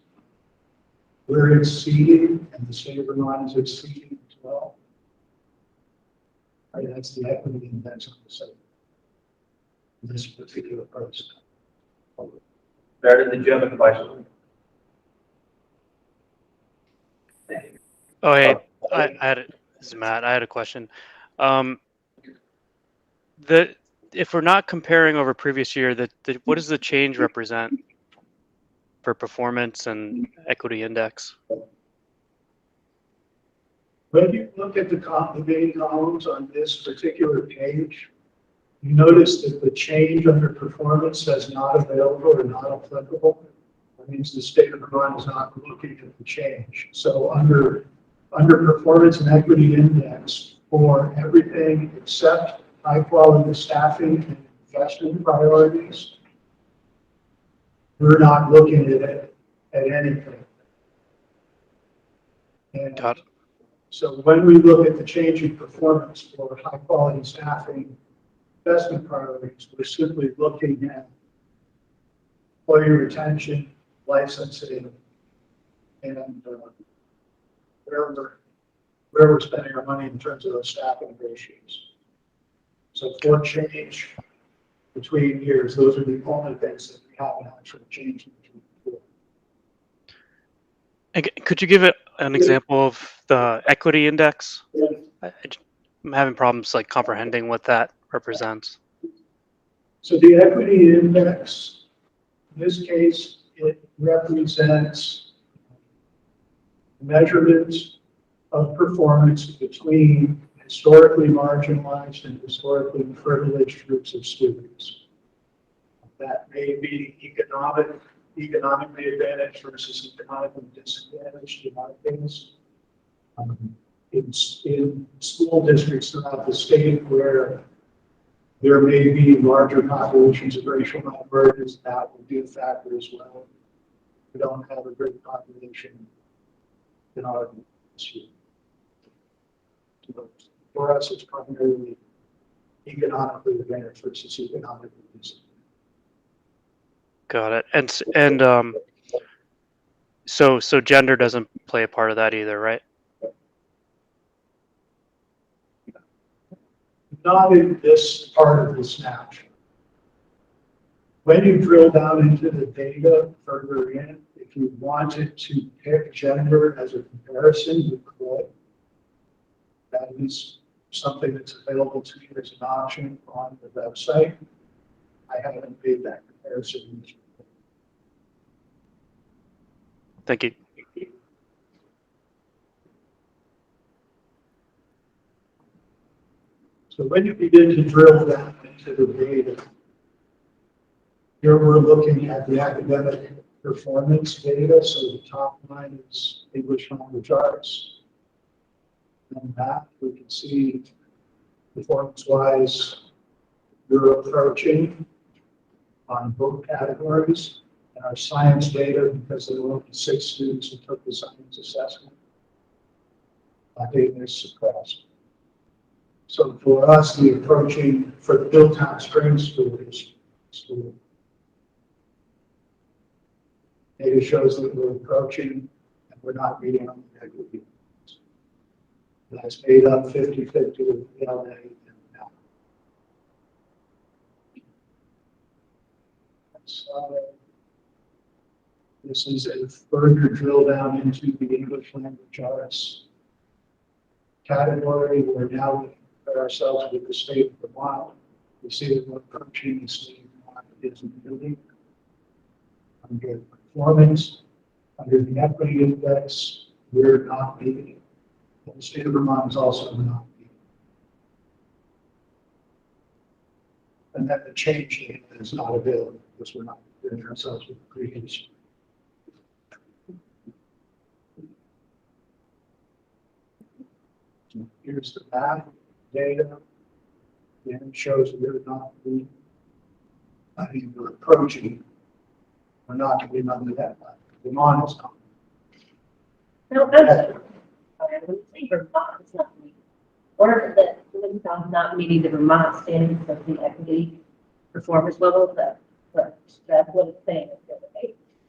we're exceeding, and the state of Vermont is exceeding as well. Right, that's the equity index on the site. This particular process. Better than German question. Oh, hey, I had it. This is Matt. I had a question. If we're not comparing over previous year, what does the change represent for performance and equity index? When you look at the main columns on this particular page, you notice that the change under performance says not available or not applicable. That means the state of Vermont is not looking at the change. So under performance and equity index, for everything except high quality staffing and investment priorities, we're not looking at it at anything. And Got it. so when we look at the change in performance for high quality staffing, investment priorities, we're simply looking at employee retention, licensing, and where we're spending our money in terms of those staffing ratios. So for change between years, those are the only things that we have an actual change between. Could you give an example of the equity index? I'm having problems like comprehending what that represents. So the equity index, in this case, it represents measurements of performance between historically marginalized and historically privileged groups of students. That may be economic economically advantaged versus economically disadvantaged in our case. In school districts throughout the state where there may be larger populations of racial minorities, that will be a factor as well. We don't have a great population in our district. So for us, it's primarily economically advantaged versus economically disadvantaged. Got it. So gender doesn't play a part of that either, right? Not in this part of the snapshot. When you drill down into the data further in, if you wanted to pick gender as a comparison, you could. That is something that's available to you as an option on the website. I haven't made that comparison. Thank you. So when you begin to drill down into the data, here we're looking at the academic performance data. So the top line is English language arts. And that we can see performance-wise, you're approaching on both categories. And our science data, because there were only 6 students who took the science assessment, data is suppressed. So for us, the approaching for the Milltown Springs school, data shows that we're approaching and we're not meeting on the equity. That's made up 50-50 with LA and now. So this is a further drill down into the English language arts category. We're now looking at ourselves with the state of Vermont. We see that we're approaching the state of Vermont is building. Under performance, under the equity index, we're not meeting. The state of Vermont is also not meeting. And that the change data is not available because we're not doing ourselves with the previous. So here's the math data. And it shows that we're not meeting. I mean, we're approaching. We're not getting under that line. Vermont is not. No, that's, I would say Vermont is not meeting. Or that Lincoln not meeting the Vermont standards of the equity performance level, that's what it's saying.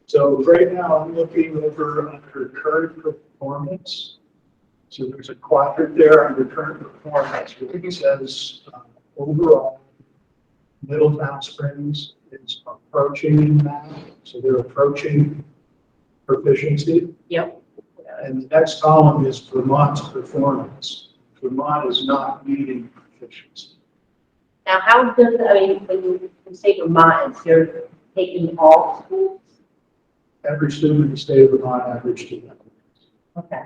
So right now I'm looking over under current performance. So there's a quadrant there under current performance, which says overall, Middletown Springs is approaching that. So they're approaching proficiency. Yep. And the next column is Vermont's performance. Vermont is not meeting proficiency. Now, how does, I mean, when you say Vermont, you're taking all schools? Every student in the state of Vermont averaged 2 levels. Okay.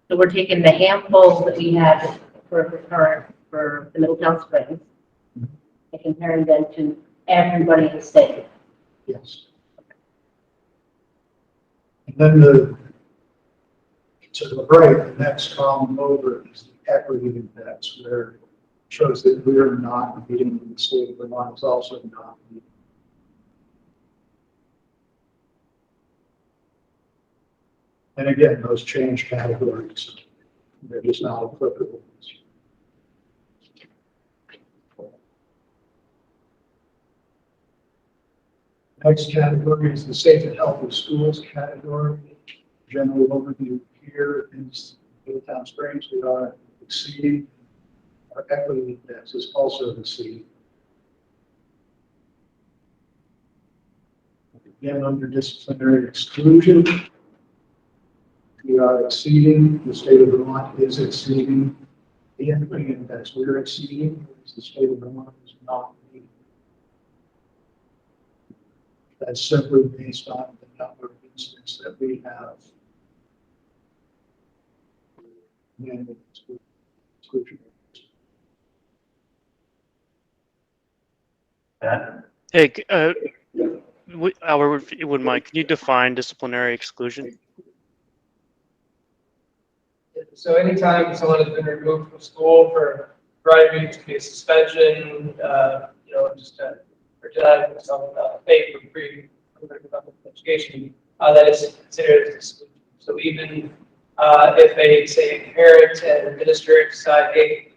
So we're taking the handfuls that we had for the Middletown Springs and comparing them to everybody in the state. Yes. And then to the right, the next column over is the equity index, where it shows that we are not meeting the state of Vermont is also not meeting. And again, those change categories, they're just not applicable. Next category is the safe and healthy schools category. General overview here is Middletown Springs. We are exceeding. Our equity index is also exceeding. Again, under disciplinary exclusion, we are exceeding. The state of Vermont is exceeding. The equity index we are exceeding, whereas the state of Vermont is not meeting. That's simply based on the number of incidents that we have. And exclusion. Hey, Albert, if you wouldn't mind, can you define disciplinary exclusion? So anytime someone has been removed from school for driving, it could be a suspension, just or denied some faith or free education, that is considered exclusion. So even if a, say, parent and administrator decide, hey,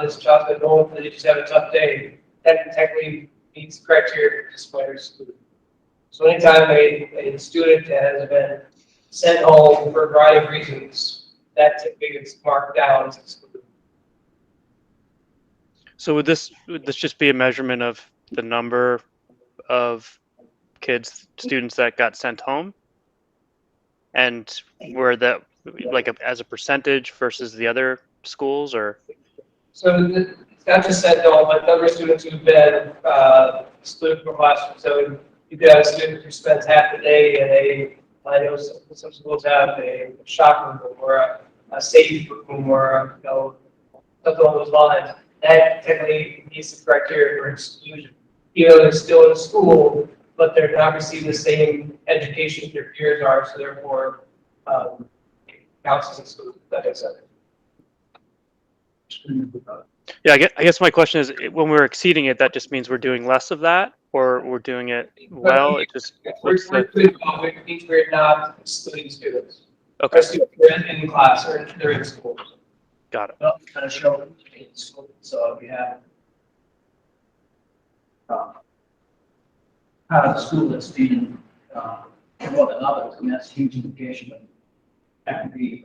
this child's been home, they just have a tough day, that technically meets criteria for disciplinary exclusion. So anytime a student has been sent home for a variety of reasons, that typically gets marked down as excluded. So would this just be a measurement of the number of students that got sent home? And were that as a percentage versus the other schools, or? So it's not just sent home, but number of students who've been excluded from classroom. So you could have a student who spends half the day in I know some schools have a shock room or a safe room or something along those lines. That technically meets the criteria for exclusion. Even though they're still in school, but they're not receiving the same education their peers are, so therefore counts as excluded. That makes sense. Yeah, I guess my question is, when we're exceeding it, that just means we're doing less of that, or we're doing it well? It just We're doing well, which means we're not excluding students. okay. Our students are in class or they're in school. Got it. Well, kind of show in school. So we have part of the school that's being more than others, and that's huge implication. But that could be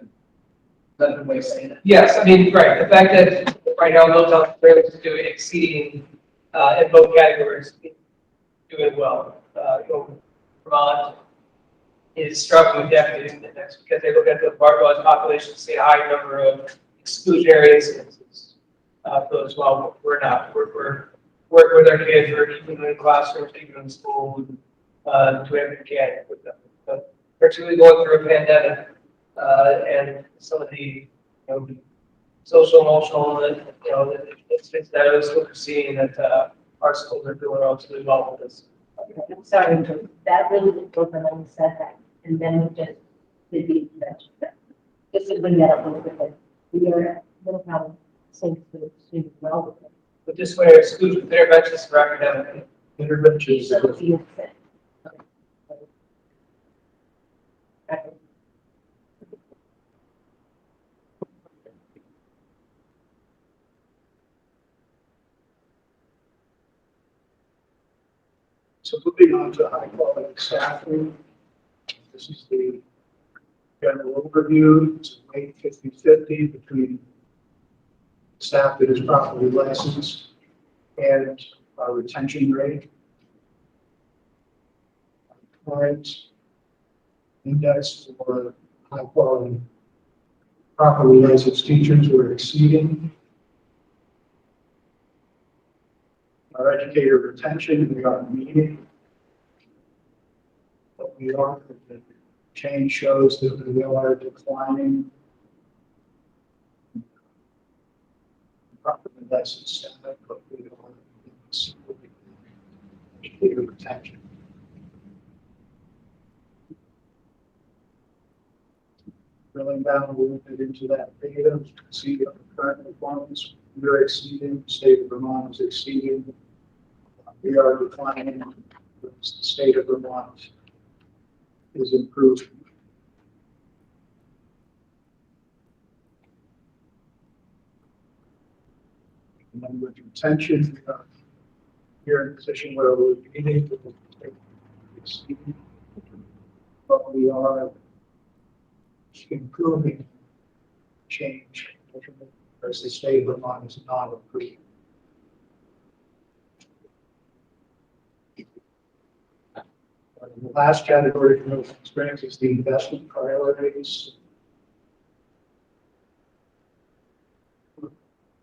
another way of saying it. Yes, I mean, right. The fact that right now Middletown is doing exceeding in both categories, doing well. Vermont is struggling definitely in the next because they look at the marginalized population, see a high number of exclusionary incidences for those. Well, we're not. We're working with our kids. We're keeping them in classrooms, keeping them in school, doing everything we can with them. But particularly going through a pandemic and some of the social, emotional, it's that I was still seeing that our schools are doing relatively well with this. I'm sorry, but that really was on the setback, and then we just did the intervention. Just to bring that up a little bit, we are little how things to do well with it. But this way, exclusion, interventions for academic Interventions. So it's the effect. Okay. So moving on to high quality staffing. This is the general overview. It's a rate 50-50 between staff that is properly licensed and our retention rate. Current index for high quality properly licensed teachers we're exceeding. Our educator retention, we are meeting. But we are, the change shows that we are declining. Properly licensed staff, but we are educator retention. Drilling down a little bit into that data, you can see the current performance, we're exceeding, the state of Vermont is exceeding. We are declining, the state of Vermont is improving. And then with retention, here in a position where we're beginning to exceed, but we are improving change, whereas the state of Vermont is not improving. The last category for most experience is the investment priorities.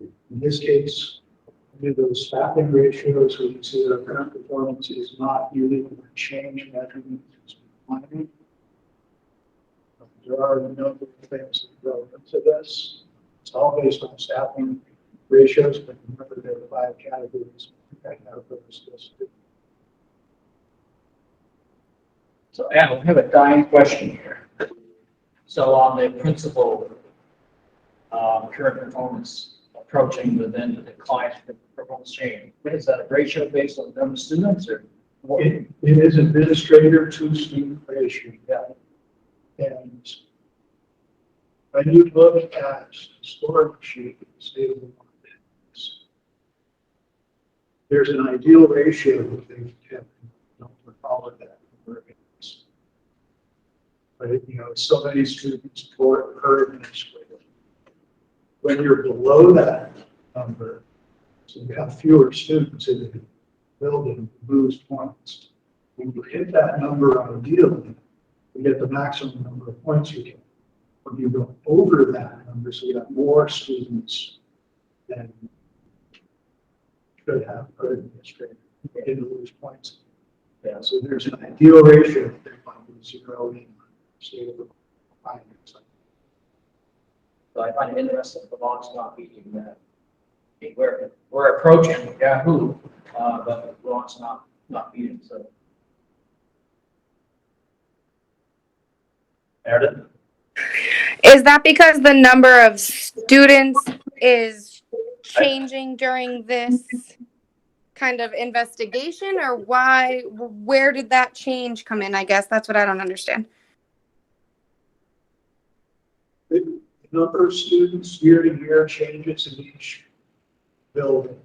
In this case, due to those staffing ratios, we can see that our current performance is not using the change measurement is declining. There are a number of things relevant to this. It's all based on staffing ratios, but remember there are 5 categories that have those listed. So I have a dying question here. So on the principal, current performance approaching within the client's performance chain, what is that, a ratio based on the number of students or? what? It is administrator to student ratio. Yeah. And when you look at scoring sheet, there's an ideal ratio that they have, don't recall it that number is. But you know, so many students per administrator. When you're below that number, so you have fewer students in the building, you lose points. When you hit that number ideally, you get the maximum number of points you get. When you go over that number, so you have more students than should have per administrator, you get to lose points. Yeah, so there's an ideal ratio that they want to zero in state of finance. So I find it interesting the law's not beating that. I mean, we're approaching Yahoo, but the law's not beating, so. Meredith? Is that because the number of students is changing during this kind of investigation, or why, where did that change come in? I guess that's what I don't understand. The number of students year to year changes in each building.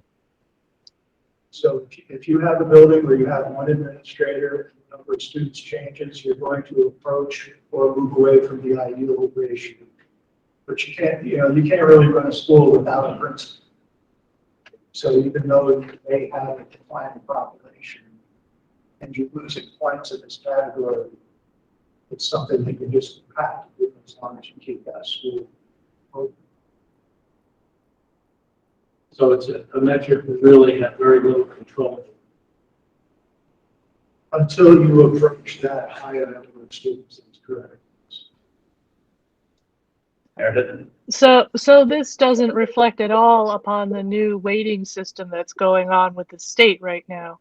So if you have a building where you have one administrator, the number of students changes, you're going to approach or move away from the ideal ratio. But you can't really run a school without a principal. So even though you may have a declining population and you're losing points in this category, it's something that you just have to do as long as you keep that school open. So it's a metric we really have very little control. Until you approach that higher number of students, that's correct. Meredith? So this doesn't reflect at all upon the new weighting system that's going on with the state right now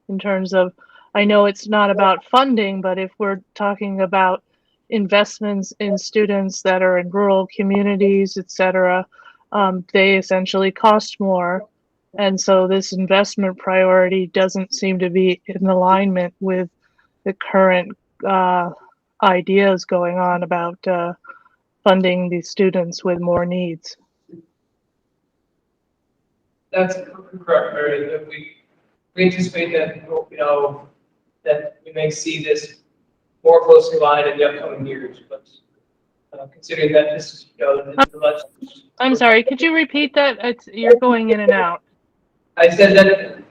in terms of, I know it's not about funding, but if we're talking about investments in students that are in rural communities, et cetera, they essentially cost more. And so this investment priority doesn't seem to be in alignment with the current ideas going on about funding these students with more needs. That's correct, Mary. That we anticipate that, that we may see this more closely aligned in the upcoming years, but considering that this is, the much. I'm sorry, could you repeat that? You're going in and out. I said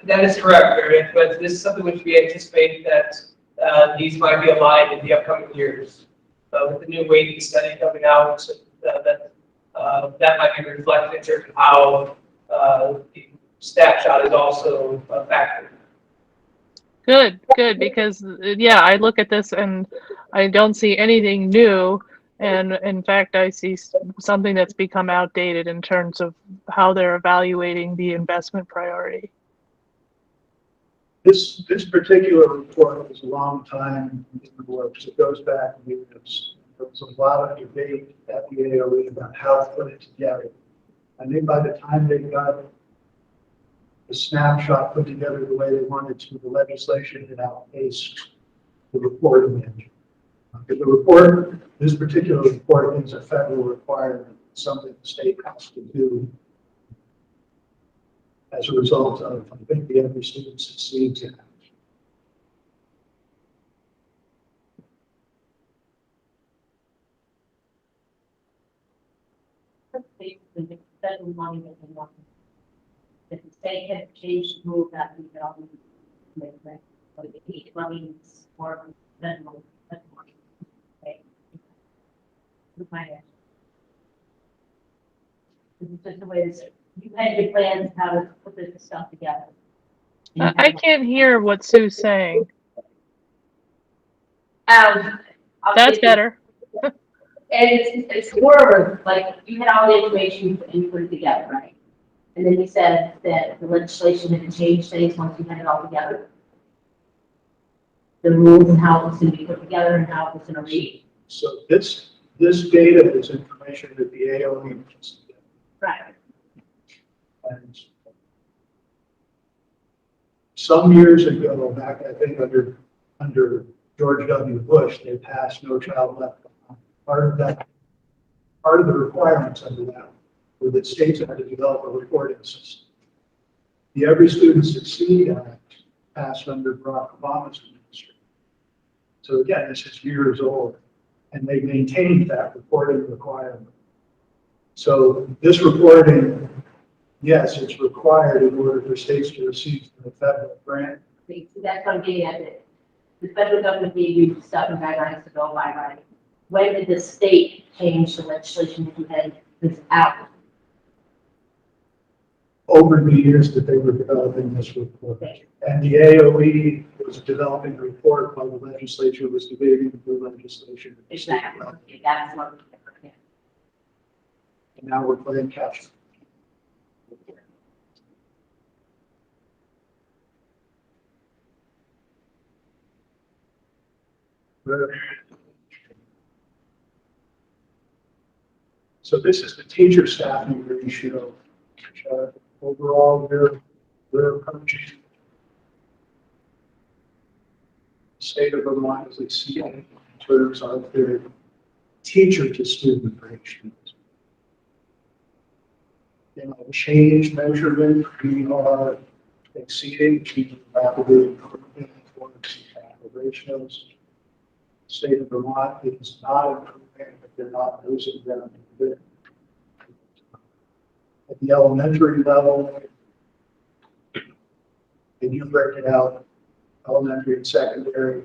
that is correct, Mary, but this is something which we anticipate that these might be aligned in the upcoming years. With the new weighting study coming out, so that might be reflected in terms of how the snapshot is also factored. Good, because yeah, I look at this and I don't see anything new, and in fact, I see something that's become outdated in terms of how they're evaluating the investment priority. This particular report was a long time in the works. It goes back years. There was a lot of debate at the AOE about how to put it together. I think by the time they got the snapshot put together the way they wanted to, the legislation had outpaced the reporting engine. The report, this particular report, is a federal requirement, something the state has to do as a result of, I think, the Every Student Succeeds Act. The federal money that they want. If the state had changed the rule that we could all make that, but the heat money is more federal money. Okay. The finance. This is just the way this, you had your plans how to put this stuff together. I can't hear what Sue's saying. That's better. And it's more like you had all the information and you put it together, right? And then you said that the legislation had changed things once you had it all together. the rules and how it's going to be put together and how it's going to read. So this data is information that the AOE puts together. Right. And some years ago, back I think under George W. Bush, they passed No Child Left Behind. Part of the requirements under that were that states had to develop a reporting system. The Every Student Succeed Act passed under Barack Obama's administration. So again, this is years old, and they maintained that reporting requirement. So this reporting, yes, it's required in order for states to receive the federal grant. See, that's what I'm getting at. It. The federal government gave you stuff and guidelines to go by, right? When did the state change the legislation to head this out? Over the years that they were developing this report. And the AOE was developing a report while the legislature was debating the legislation. Exactly. That's what. Yeah. And now we're playing catch up. So this is the teacher staffing ratio, which overall we're approaching. The state of Vermont is exceeding in terms of their teacher to student ratios. In a change measurement, we are exceeding, rapidly improving towards the ratios. The state of Vermont is not improving, but they're not losing ground. At the elementary level, and you break it out, elementary and secondary,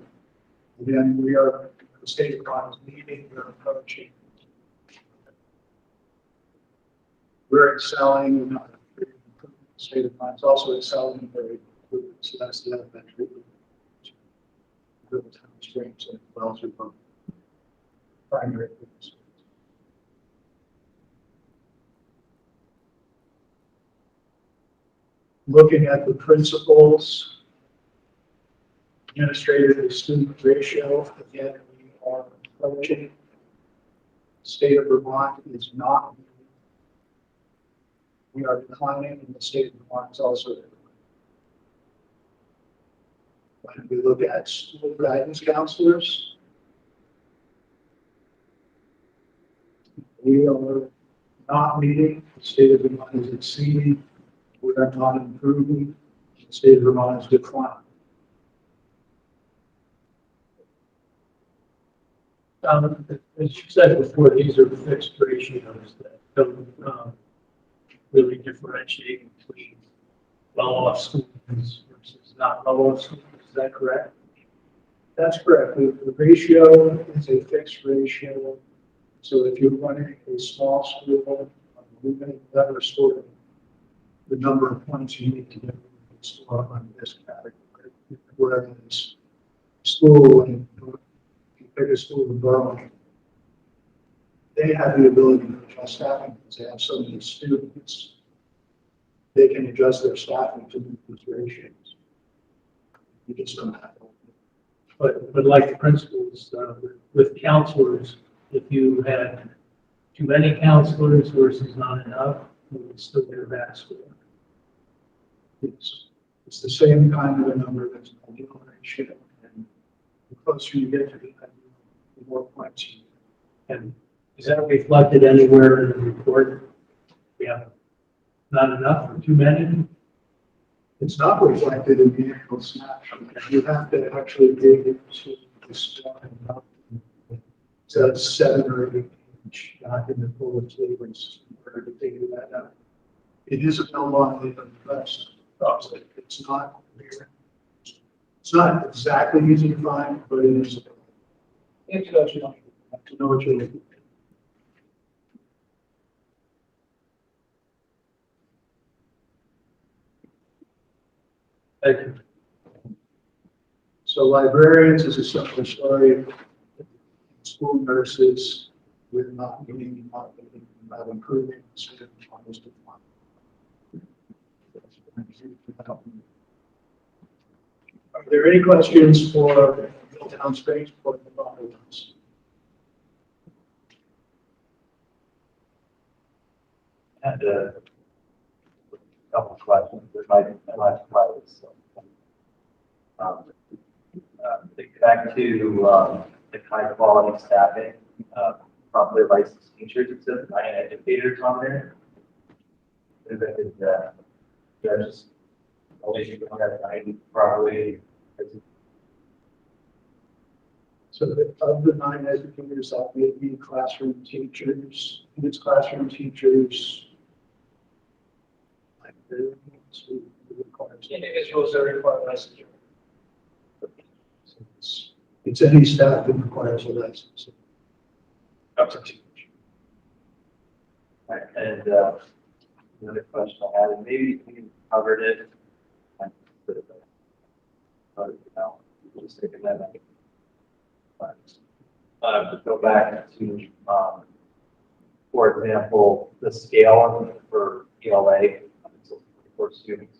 and then the state of Vermont is leading, we're approaching. We're excelling, the state of Vermont is also excelling very quickly, so that's the elementary. Good streams and wells are both primary. Looking at the principals, administrative to student ratio, again, we are approaching. The state of Vermont is not. We are declining, and the state of Vermont is also declining. When we look at school guidance counselors, we are not meeting. The state of Vermont is exceeding. We are not improving. The state of Vermont is declining. As you said before, these are fixed ratios that don't really differentiate between well-off schools versus not well-off schools. Is that correct? That's correct. The ratio is a fixed ratio. So if you're running a small school, we may never store the number of points you need to get to store on this category. Whereas school, and you pick a school in Berlin, they have the ability to adjust staffing because they have so many students. They can adjust their staffing to meet these ratios. You just don't have to. But like the principals, with counselors, if you had too many counselors versus not enough, you would still get a bad score. It's the same kind of a number that's an ideal ratio. And the closer you get to the ideal, the more points you get. And is that reflected anywhere in the report? We have not enough or too many? It's not reflected in the annual snapshot. You have to actually dig into this document. It's a 7 or 8 page document full of tables in order to figure that out. It is available on the press. It's not exactly easy to find, but it is available. You have to know what you're looking for. Thank you. So librarians is a similar story. School nurses with not meeting, not improving, student almost decline. Are there any questions for Middletown Springs for the properties? And a couple of questions that might apply this. Back to the high quality staffing, properly licensed teachers, it says 9 educators on there. Just always you don't have 9 properly. So of the 9 educators that may be classroom teachers, and it's classroom teachers. Like the Individuals that require licensure. So it's any staff that requires a license. Up to 2. Right, and another question I had, and maybe we covered it. Just thinking that. To go back to, for example, the scale for ELA for students.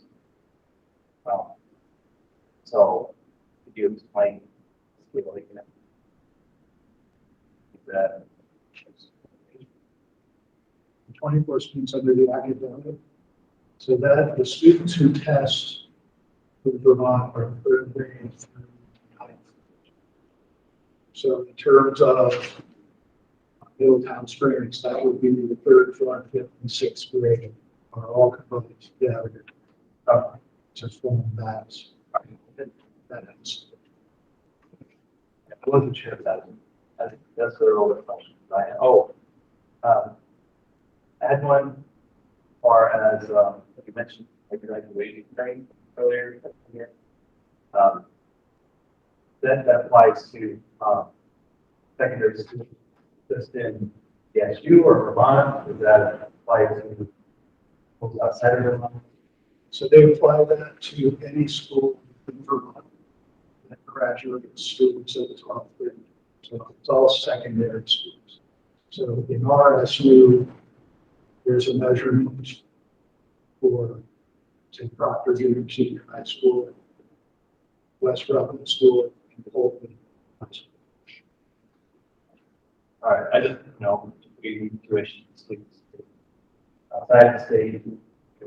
So, could you explain scaling that? 24 students under the academic. So that the students who test for Vermont are 3rd grade through 9th. So in terms of Middletown Springs, that would be the 3rd, 4th, 5th, and 6th grade are all combined together to form that. Is. I wasn't sure if that. I think that's the older question. I had one as far as like you mentioned, like graduating training earlier here. That applies to secondary students just in the SU or Vermont. Does that apply to schools outside of Vermont? So they apply that to any school in Vermont that graduates students of the 12th grade. So it's all secondary schools. So in RSU, there's a measurement for, say, Proctor Junior High School, West Rutland School, and Bolton High School. All right, I just know we tuition students outside the state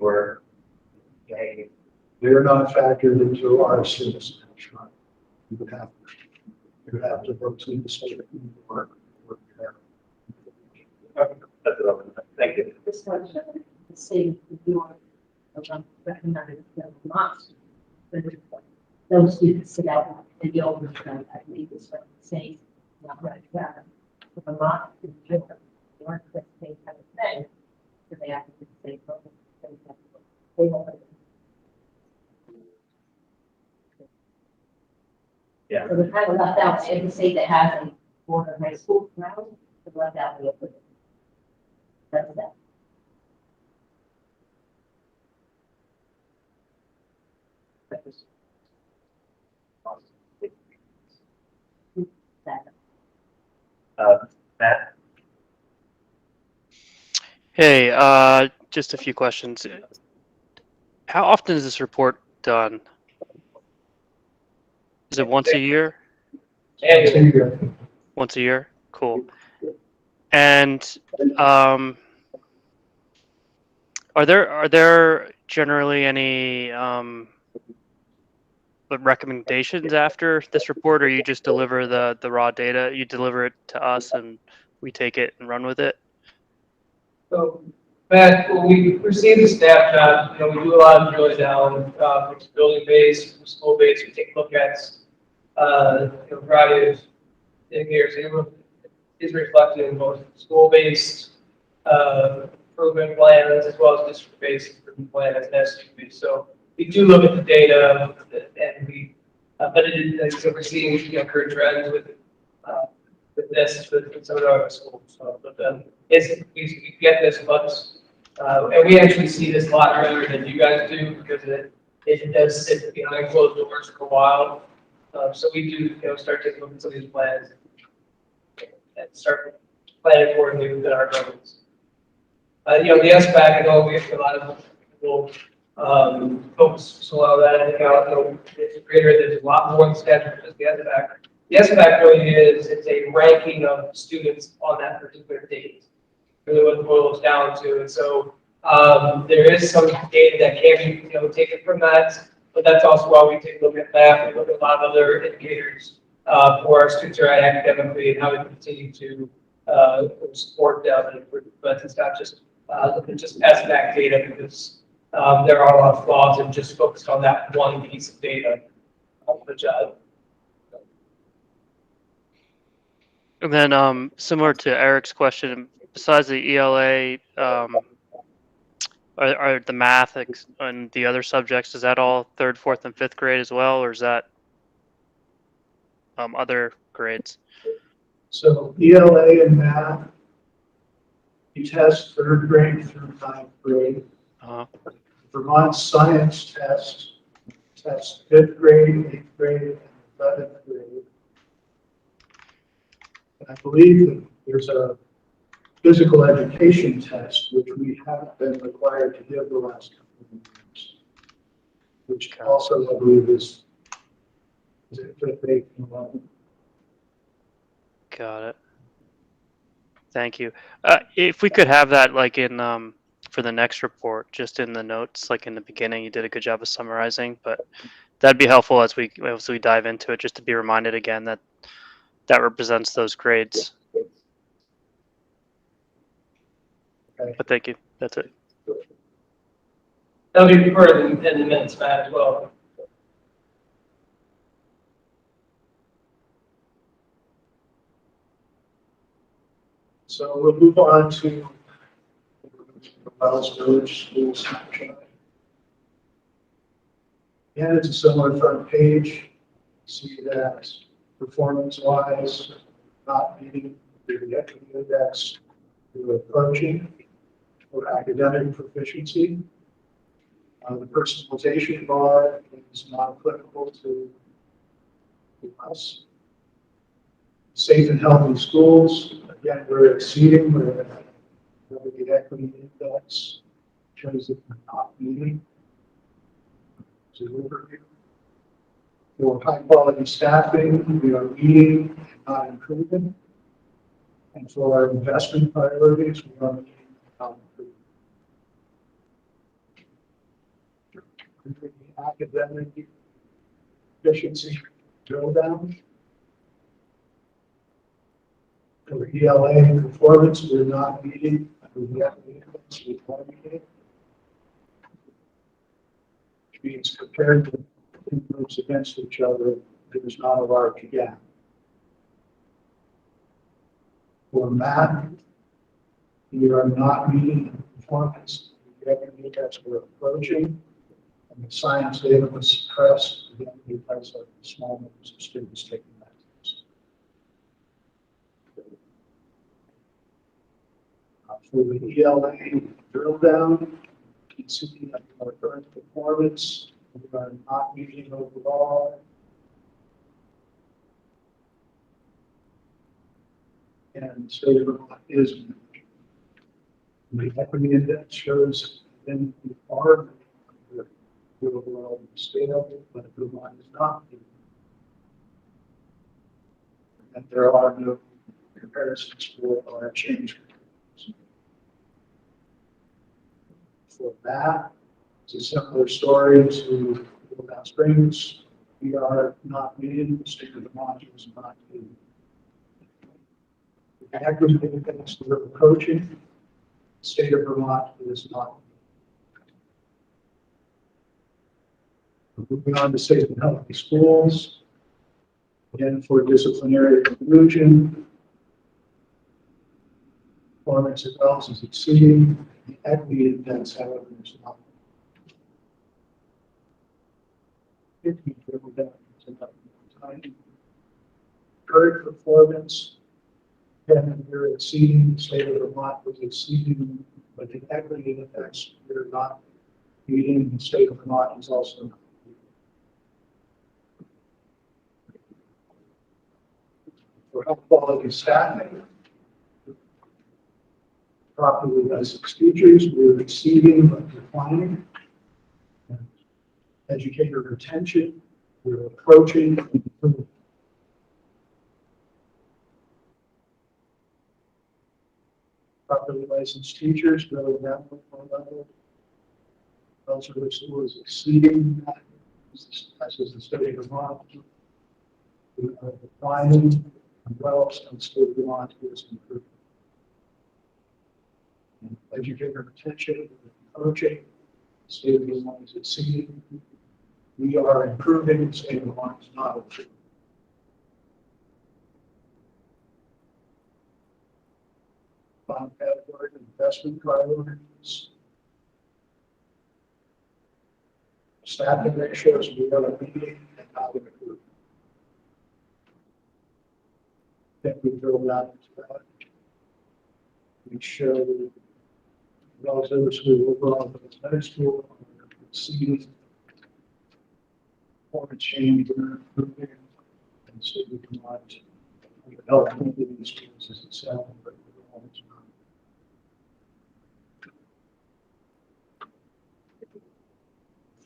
or They're not factored into our students. You would have to go to the state of New York. that's it. Thank you. This one, the state of New York, recognized that Vermont, those students sit out and the overtime, I believe is what the state, not right, Vermont, New York, the state have a thing, so they have to do the same program. They won't. Yeah. So the kind of left out, every state that has a border high school now, the left out the open. That's that. Matt? Hey, just a few questions. How often is this report done? Is it once a year? And Once a year? Cool. And are there generally any recommendations after this report, or you just deliver the raw data? You deliver it to us and we take it and run with it? so, Matt, when we receive the snapshot, we do a lot of drilling down from building based, from school based. We take a look at a variety of indicators. It is reflected in both school based improvement plans as well as district based improvement plans and SU based. So we do look at the data, and we, but it is, so we're seeing current trends with this with some of our schools. So, but we get this, but and we actually see this a lot earlier than you guys do because it does sit behind closed doors for a while. So we do start taking a look at some of these plans and start planning accordingly within our governments. The SBAC, I know we have a lot of people Focus a lot of that, I think, out, it's greater, there's a lot more in the statute than just the SBAC. The SBAC really is, it's a ranking of students on that particular date, really what it boils down to, and so, there is some data that can be, taken from that, but that's also why we take a look at that, we look at a lot of other indicators, for our students are at academically and how we continue to, support them, but it's not just, looking just SBAC data, because there are a lot of flaws and just focused on that one piece of data. Which, And then, similar to Eric's question, besides the ELA, are the math and the other subjects, is that all third, fourth, and fifth grade as well, or is that other grades? So ELA and math, you test third grade through ninth grade. Uh-huh. Vermont science test fifth grade, eighth grade, and 11th grade. And I believe that there's a physical education test, which we have been required to give the last couple of years, which also I believe is it fifth, eighth, and 11th. Got it. Thank you. If we could have that like in for the next report, just in the notes, like in the beginning, you did a good job of summarizing, but that'd be helpful as we dive into it, just to be reminded again that that represents those grades. Okay. But thank you. That's it. that'll be part of the minutes, Matt, as well. So we'll move on to Wells Village School Snapshot. And it's a similar front page. See that performance-wise, not meeting the equity index, we're approaching for academic proficiency. The personalization bar is not applicable to us. Safe and healthy schools, again, we're exceeding the equity index, shows that we're not meeting. So overview. For high quality staffing, we are meeting and not improving. And for our investment priorities, we are meeting and not improving. Academic efficiency drill down. For ELA performance, we're not meeting. We are meeting. Which means compared to groups against each other, there's not a large gap. For math, we are not meeting performance. The equity index we're approaching, and the science data was suppressed again because of small numbers of students taking that test. For the ELA drill down, you can see that our current performance, we are not meeting overall. And state of Vermont is meeting. The equity index shows that we are the overall scale, but Vermont is not meeting. And there are no comparisons for our change. For that, it's a similar story to Willtown Springs. We are not meeting, the state of Vermont is not meeting. The equity index we're approaching, the state of Vermont is not. Moving on to safe and healthy schools. Again, for disciplinary exclusion, performance at Wells is exceeding. The equity index, however, is not. Current performance, again, we're exceeding, the state of Vermont was exceeding, but the equity index, we're not meeting, the state of Vermont is also not. For health quality staffing, properly licensed teachers, we're exceeding but declining. Educator retention, we're approaching improvement. Properly licensed teachers, really down to one level. Those are the schools exceeding that, as is the state of Vermont. We are declining, and well, some state of Vermont is improving. And educator retention, coaching, state of Vermont is exceeding. We are improving, the state of Vermont is not improving. Final category, investment priorities. Staffing ratios, we are meeting and not improving. Then we drill down into that. We show relative to overall middle school, exceeding performance change, we're improving, and so we can watch the development of these schools as itself, but we're always not.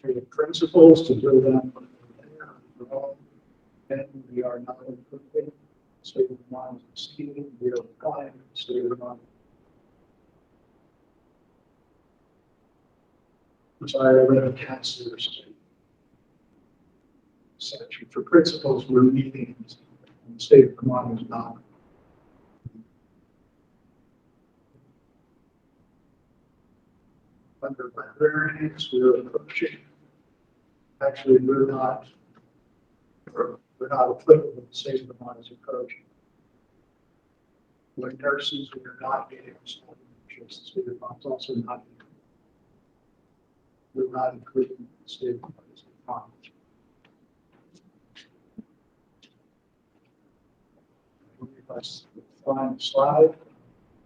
For the principals to build on overall, and we are not improving. State of Vermont is exceeding, we are applying, state of Vermont. Sorry, I read a counselor's section. For principals, we're meeting, and the state of Vermont is not. Under librarians, we're approaching. Actually, we're not applicable to the state of Vermont is approaching. With nurses, we are not getting the state of Vermont is also not. We're not including the state of Vermont. Let's find the slide.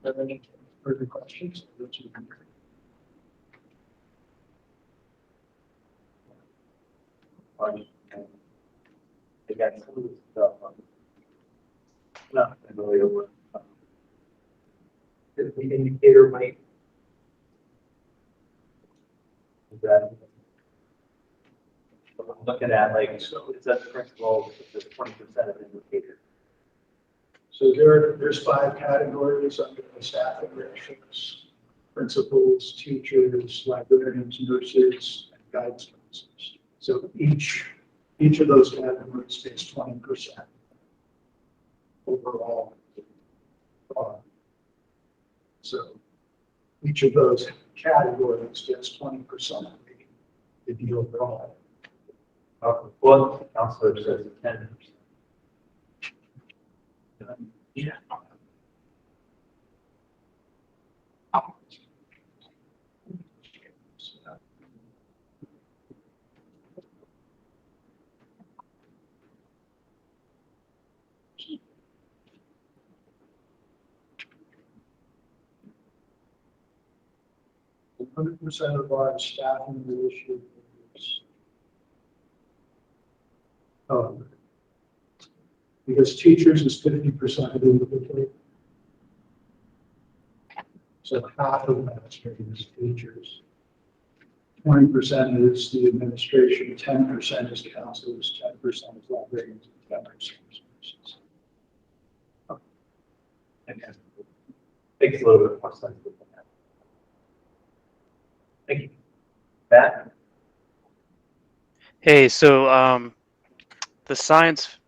Are there any further questions? They got some of the stuff on. No, I believe the indicator might. Is that? I'm looking at like, so is that the principal, it's 20% of indicator. So there's 5 categories under the staffing ratios: principals, teachers, librarians, nurses, and guidance counselors. So each of those categories gets 20% overall. So each of those categories gets 20% of the overall. Well, counselor says 10%. Yeah. Hundred percent of our staffing ratio is because teachers is 50% of the individual. So half of administrators is teachers. 20% is the administration, 10% is counselors, 10% is librarians, and 10% is nurses. Okay. Makes a little bit more sense. Thank you. Matt? Hey, so the science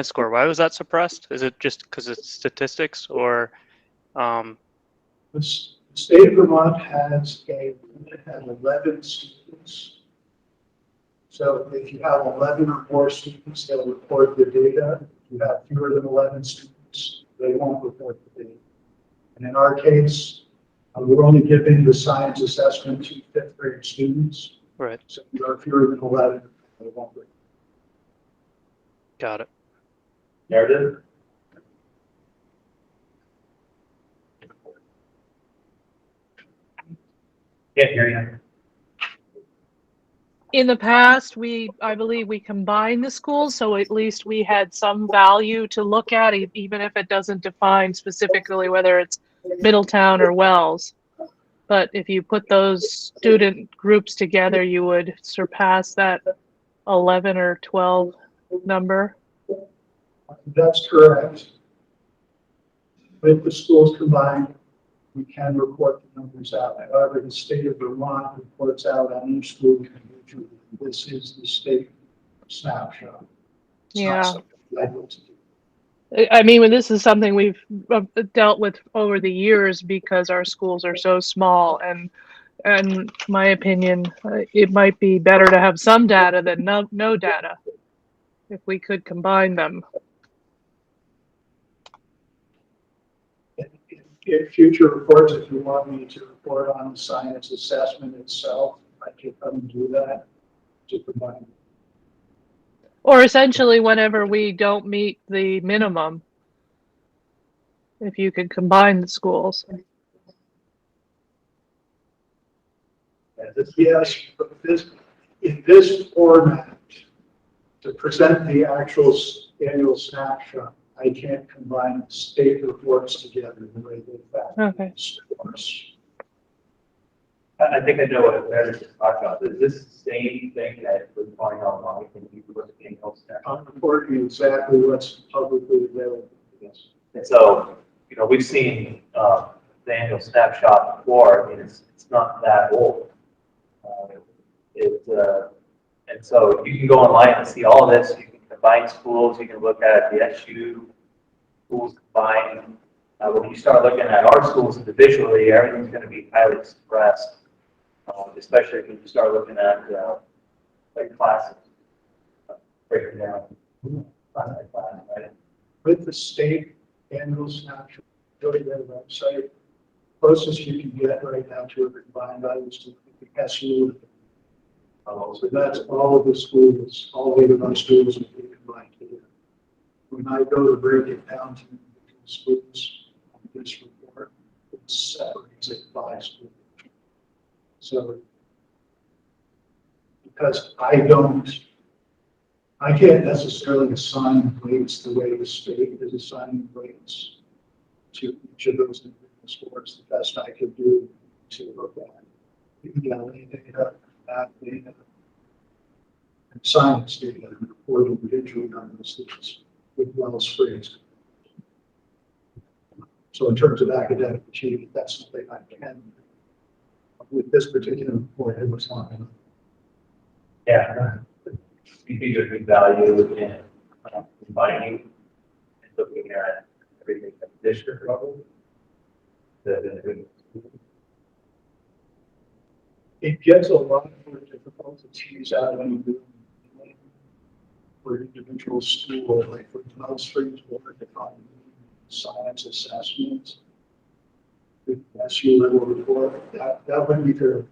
score, why was that suppressed? Is it just because it's statistics, or The state of Vermont has 11 students. So if you have 11 or more students, they'll report the data. If you have fewer than 11 students, they won't report the data. And in our case, we're only giving the science assessment to 5th grade students. right? So if you are fewer than 11, they won't report. Got it. Narrative? Can't hear you. In the past, I believe we combined the schools, so at least we had some value to look at, even if it doesn't define specifically whether it's Middletown or Wells. But if you put those student groups together, you would surpass that 11 or 12 number. That's correct. With the schools combined, we can report the numbers out. However, the state of Vermont reports out on each school individually. This is the state snapshot. It's not Yeah. something we're able to do. I mean, this is something we've dealt with over the years because our schools are so small, and my opinion, it might be better to have some data than no data if we could combine them. In future reports, if you want me to report on the science assessment itself, I can come and do that to provide. Or essentially, whenever we don't meet the minimum, if you could combine the schools. Yes, but in this format, to present the actual annual snapshot, I can't combine state reports together the way they factor. Okay. I think I know what that is talking about. Is this the same thing that we're calling online? Can you look at the emails there? I'm reporting exactly what's publicly available. Yes. And so, we've seen the annual snapshot before. I mean, it's not that old. And so you can go online and see all of this. You can combine schools. You can look at the SU schools combined. When you start looking at our schools individually, everything's going to be highly expressed, especially when you start looking at like classes, breaking down class by class, right? With the state annual snapshot, go to their website. Closest you can get right now to a combined value is to the SU. So that's all of the schools, all 8 of our schools will be combined together. When I go to break it down to individual schools on this report, it separates it by school. So, because I can't necessarily assign weights the way the state is assigning weights to each of those individual scores. The best I could do to look at ELA data, math data, and science data, and report individually on those things with well phrased. So in terms of academic achievement, that's something I can do. With this particular report, it was not enough. Yeah. You think there's good value in combining and looking at everything at the district level? It gets a lot more difficult to tease out when you do for individual school, like for most streams, work on science assessments. The SU level report, that would be fair.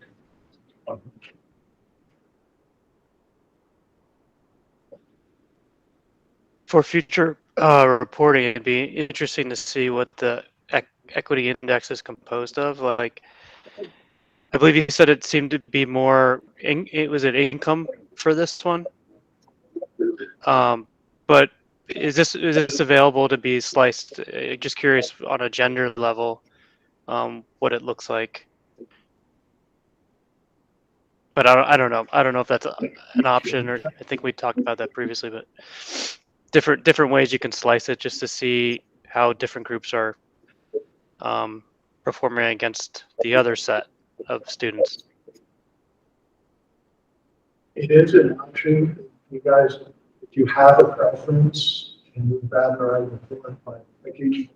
For future reporting, it'd be interesting to see what the equity index is composed of. Like, I believe you said it seemed to be more, was it income for this one? But is this available to be sliced? Just curious on a gender level, what it looks like. But I don't know. I don't know if that's an option, or I think we talked about that previously. But different ways you can slice it just to see how different groups are performing against the other set of students. It is an option. You guys, if you have a preference and you'd rather I report by picking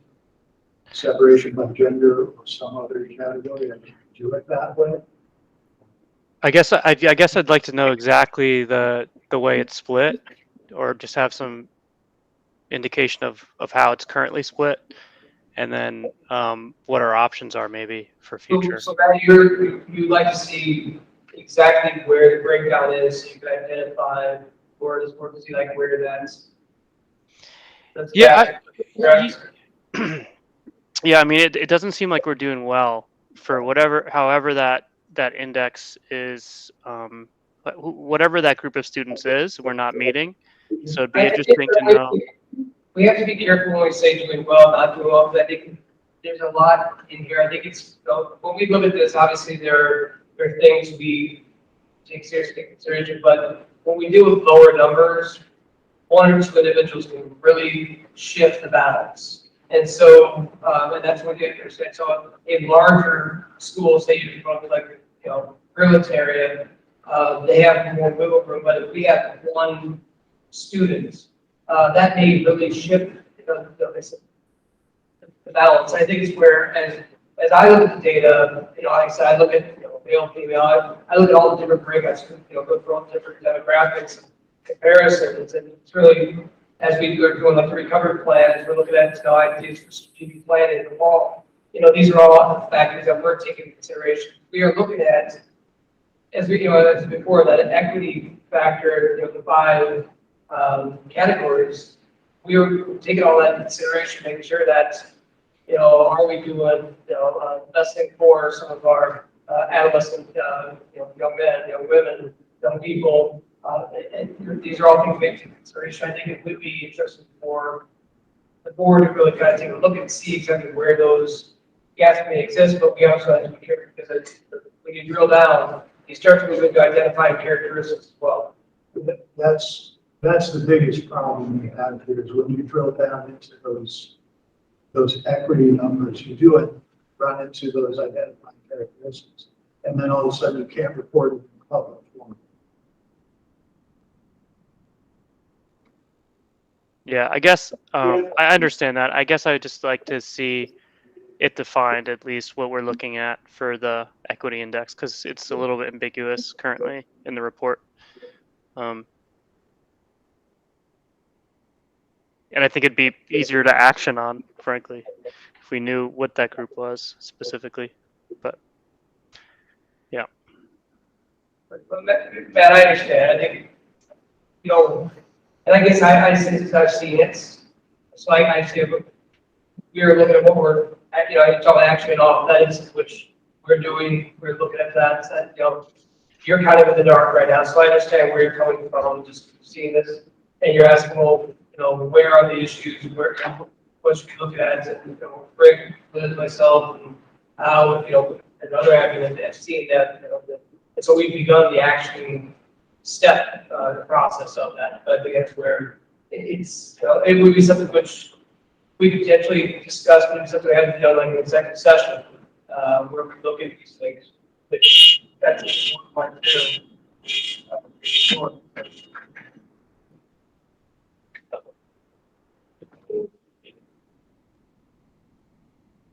separation by gender or some other category, I can do it that way. I guess I'd like to know exactly the way it's split, or just have some indication of how it's currently split, and then what our options are maybe for future. So Matt, you'd like to see exactly where the breakdown is, so you can identify where it is, or to see like where that's. Yeah, yeah. I mean, it doesn't seem like we're doing well for however that index is, whatever that group of students is, we're not meeting. So it'd be interesting to know. We have to be careful when we say doing well, not doing well, because I think there's a lot in here. I think it's, when we look at this, obviously there are things we take seriously into consideration, but when we deal with lower numbers, one or two individuals can really shift the balance. And so, and that's what you understand. So in larger schools, say you go to like, Greenwich area, they have more wiggle room, but if we have one student, that may really shift the balance. I think it's where, as I look at the data, like I said, I look at, male, female, I look at all the different breakouts, go through all the different demographics and comparisons, and it's really, as we are doing like the recovery plan, as we're looking at ideas for strategic planning in the fall, these are all factors that we're taking into consideration. We are looking at, as we, as before, that equity factor, the 5 categories, we are taking all that into consideration, making sure that, are we doing, best thing for some of our adolescent, young men, young women, young people, and these are all things we take into consideration. I think it would be interesting for the board to really kind of take a look and see exactly where those gaps may exist, but we also have to be careful because when you drill down, you start to move into identifying characteristics as well. That's the biggest problem we have here is when you drill down into those equity numbers, you do it, run into those identifying characteristics, and then all of a sudden you can't report it in public form. Yeah, I guess I understand that. I guess I would just like to see it defined, at least what we're looking at for the equity index, because it's a little bit ambiguous currently in the report. And I think it'd be easier to action on, frankly, if we knew what that group was specifically. But yeah. But Matt, I understand. I think, and I guess since I've seen it, so I see it, we are looking at what we're, I talk about action off that is, which we're doing, we're looking at that, you're kind of in the dark right now, so I understand where you're coming from, just seeing this, and you're asking, well, where are the issues, what should we look at, and, Rick, Liz, myself, and how, and other admins have seen that, and so we've begun the action step, the process of that, but I think that's where it's, it would be something which we could potentially discuss, maybe something we haven't done like an executive session, where we look at these things, which that's one point two. Sure.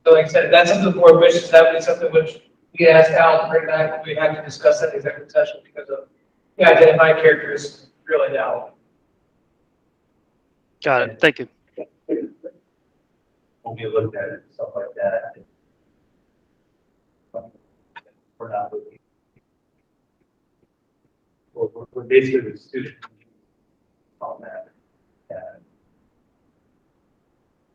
So like I said, that's something the board wishes, that would be something which we could ask Al to bring back, we have to discuss that in executive session because of the identifying characters really now. Got it. Thank you. When we looked at it, stuff like that, we're not looking. We're basically the student on that. And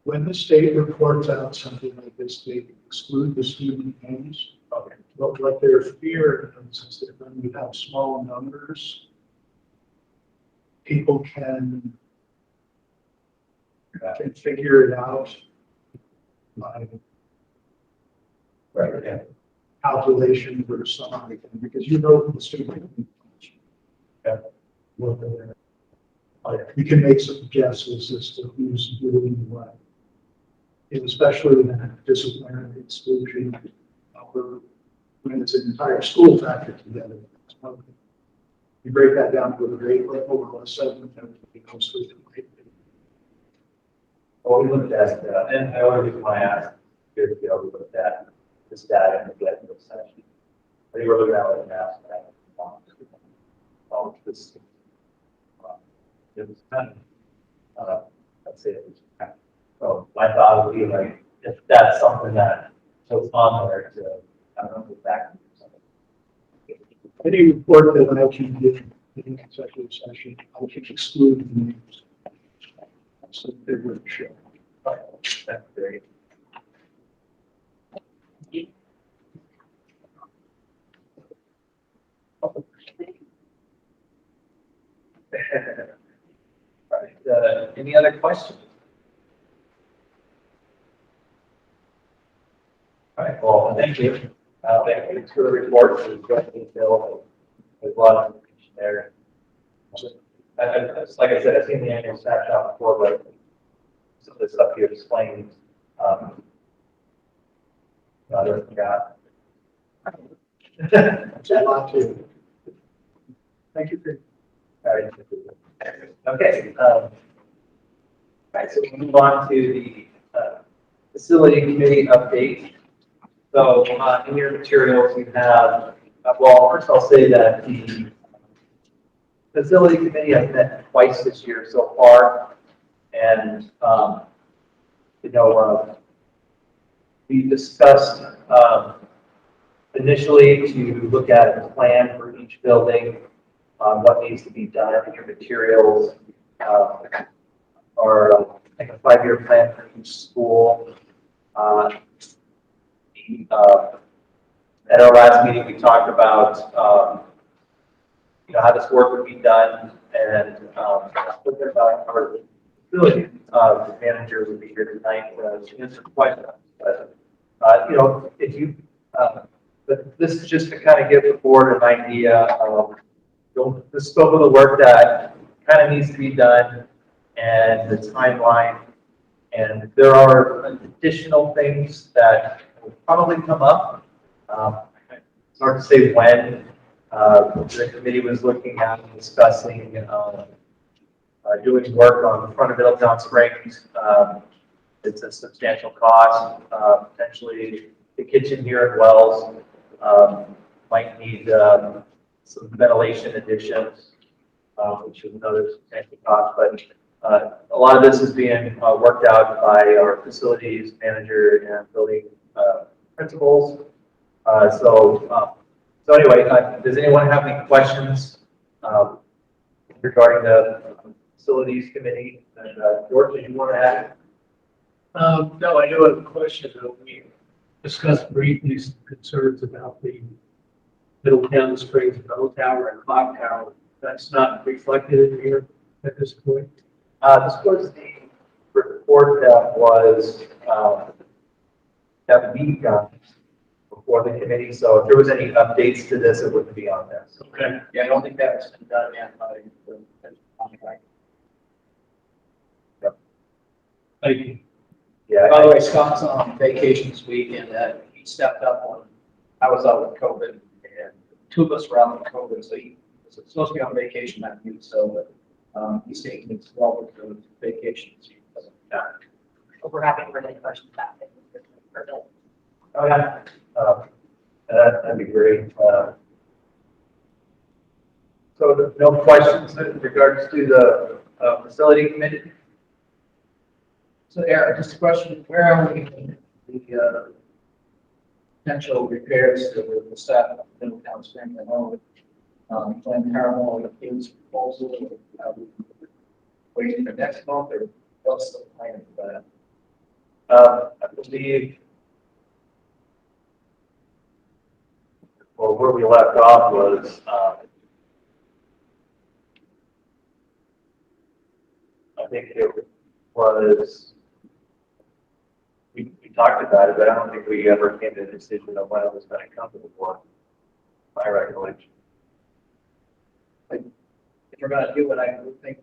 When the state reports out something like this, they exclude the student names. okay. But what their fear is that when we have small numbers, people can figure it out by Right, yeah. calculation or something, because the student. Yeah. You can make some guesses as to who's doing what. And especially in disciplinary exclusion, when it's an entire school factor together. You break that down to a grade level or a segment, and it becomes through the grade. Well, we looked at, and I already want to ask, here to be able to look at this data in the executive session. I think we're looking at it now. This, it was kind of, let's say it was kind of, so my thought would be like, if that's something that was on there to, I don't know, go back to something. Any report that I can give in executive session, I can exclude the names. So they wouldn't show. That's great. All right, any other questions? Thank you. Thanks for the report. It was great detail. There's a lot of information there. Like I said, I've seen the annual snapshot before, but some of the stuff you explained, I don't forgot. Thank you for. All right. Okay. All right, so we move on to the facility committee update. So in your materials, you have, well, first I'll say that the facility committee has met twice this year so far. And, we discussed initially to look at a plan for each building, what needs to be done in your materials, or like a 5-year plan for each school. At our last meeting, we talked about how this work would be done, and our facility manager would be here tonight to answer questions. But if you, but this is just to kind of give the board an idea of the scope of the work that kind of needs to be done and the timeline. And there are additional things that will probably come up. It's hard to say when. The committee was looking at and discussing doing work on the front of Middletown Springs. It's a substantial cost. Potentially the kitchen here at Wells might need some ventilation additions, which is another substantial cost. But a lot of this is being worked out by our facilities manager and building principals. So anyway, does anyone have any questions regarding the facilities committee? And George, did you want to add? No, I do have a question though. We discussed briefly some concerns about the Middletown Springs bell tower and clock tower. That's not reflected in here at this point. This was the report that was that we got before the committee. So if there was any updates to this, it wouldn't be on this. Okay. Yeah, I don't think that's been done yet by the contract. Thank you. Yeah. By the way, Scott's on vacation this week, and he stepped up on, I was out with COVID, and 2 of us were out with COVID, so he was supposed to be on vacation that week, so he's taking his well with the vacation. So he doesn't. We're happy for any questions about it. Oh, yeah. That'd be great. So no questions in regards to the facility committee? So Eric, just a question, where are we in the potential repairs to the staff of Middletown Springs? I know Glenn Paramore his proposal, waiting for next month, or what's the plan for that? I believe, well, where we left off was, I think it was, we talked about it, but I don't think we ever came to a decision on when it was going to come to the board, my recollection. If we're gonna do it, I would think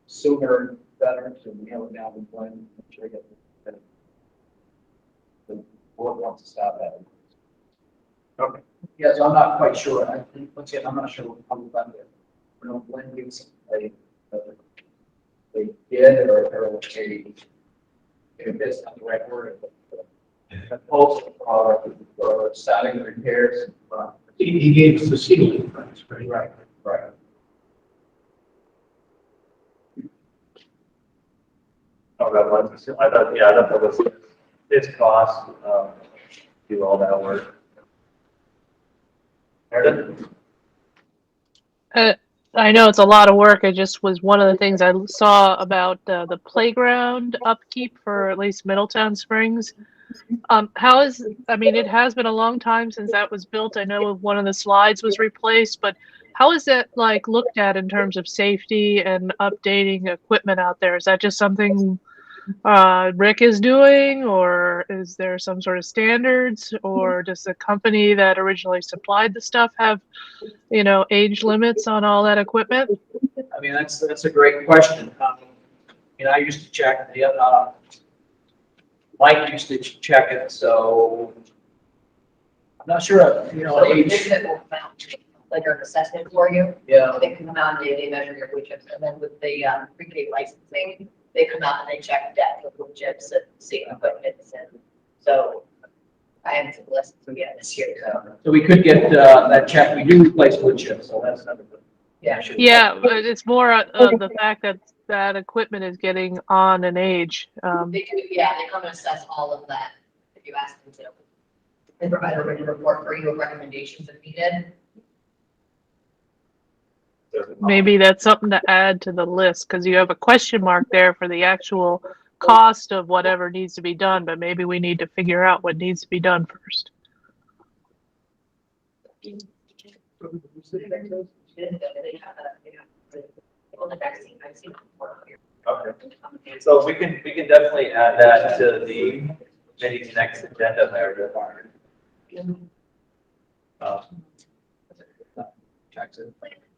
sooner better to nail it down with Glenn, make sure that the board wants to stop that. Okay. Yeah, so I'm not quite sure. I think, once again, I'm not sure what comes about it. You know, Glenn gives they did or if it's not the right word. Proposal for starting the repairs. He gave us the ceiling price, right? Right. Oh, that was, I thought that was its cost, do all that work. Meredith? I know it's a lot of work. It just was one of the things I saw about the playground upkeep for at least Middletown Springs. How is, I mean, it has been a long time since that was built. I know one of the slides was replaced, but how is that like looked at in terms of safety and updating equipment out there? Is that just something Rick is doing, or is there some sort of standards, or does the company that originally supplied the stuff have, age limits on all that equipment? I mean, that's a great question. I used to check Mike used to check it, so I'm not sure, So age. it will mount like our assessment for you. Yeah, They come out and they measure your wood chips, and then with the pre-K licensing, they come out and they check depth of wood chips and see equipment. And so I have some lessons again this year, so we could get that check. We do replace wood chips, so that's another good. yeah. Yeah, but it's more of the fact that that equipment is getting on in age. They do, yeah, they come and assess all of that if you ask them to. They provide a written report for you with recommendations if needed. Maybe that's something to add to the list, because you have a question mark there for the actual cost of whatever needs to be done, but maybe we need to figure out what needs to be done first. Okay. So we can definitely add that to the maybe next agenda there.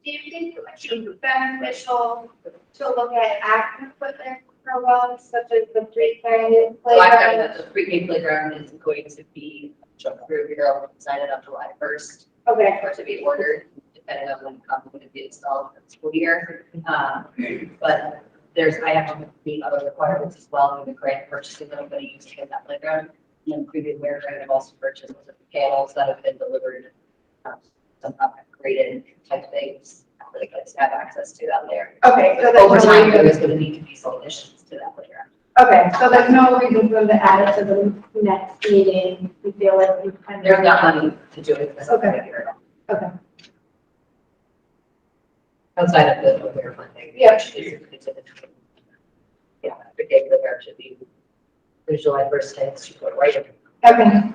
Do you think it would be beneficial to look at active equipment for wells, such as the pre-K playground? The pre-K playground is going to be approved here, decided on July 1st. Okay. For it to be ordered, depending on when it will be installed for the school year. But I have to meet other requirements as well with the grant purchasing that I'm going to use to get that playground. And previous where grant I've also purchased the panels that have been delivered, some upgraded type things for the kids to have access to out there. Okay, so over time, there is going to need to be some additions to that playground. Okay, so there's no reason for them to add it to the next meeting. We feel like we've kind of. There's not money to do it. Okay. Okay. Outside of the aware funding. Yeah. Yeah, the big playground should be. There's July 1st tanks should go right in. Okay.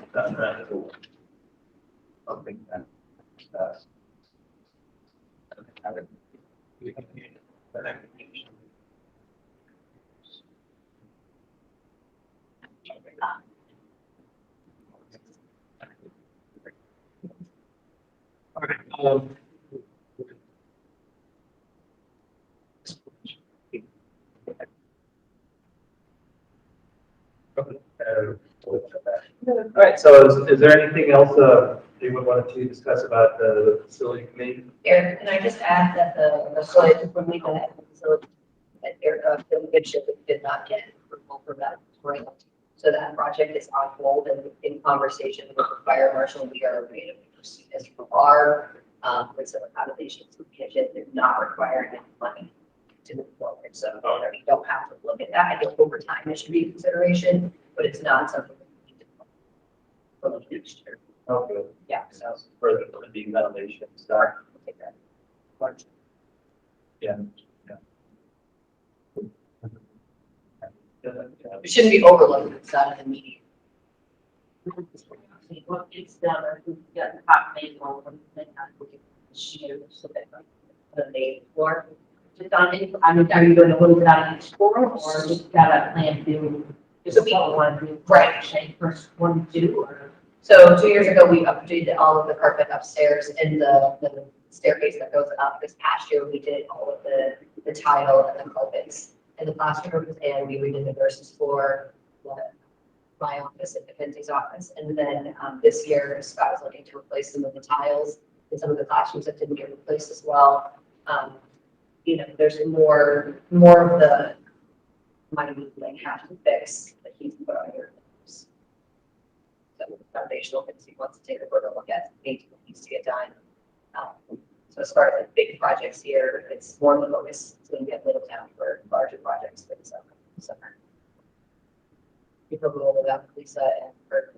Something that. All right, so is there anything else you would want to discuss about the facility committee? Eric, can I just add that the facility, when we had the facility, that the good ship did not get approval for that grant. So that project is on hold and in conversation with the fire marshal, we are ready to proceed as far with some accommodations. They're not requiring any money to move forward. So we don't have to look at that. I think over time it should be a consideration, but it's not something that we need to for the next year. Oh, good. Yeah, so. For the ventilation stuff. Take that. Yeah. It shouldn't be overlooked, it's not an immediate. What gets done, we've got the hot manual, and then we can shoot so that the main floor. Just on it, I mean, are you going to move it out each floor, or just got a plan to just one do? Right. Say first one, two, or? So 2 years ago, we updated all of the carpet upstairs and the staircase that goes up. This past year, we did all of the tile and the carpets in the classrooms, and we redid the nurse's floor, my office and Mackenzie's office. And then this year, Scott was looking to replace some of the tiles in some of the classrooms that didn't get replaced as well. There's more of the money they have to fix that he's put on your. So foundational things he wants to take a further look at, maybe needs to get done. So as far as the big projects here, it's more of the focus. It's going to get little down for larger projects for the summer. You can go over that with Lisa and for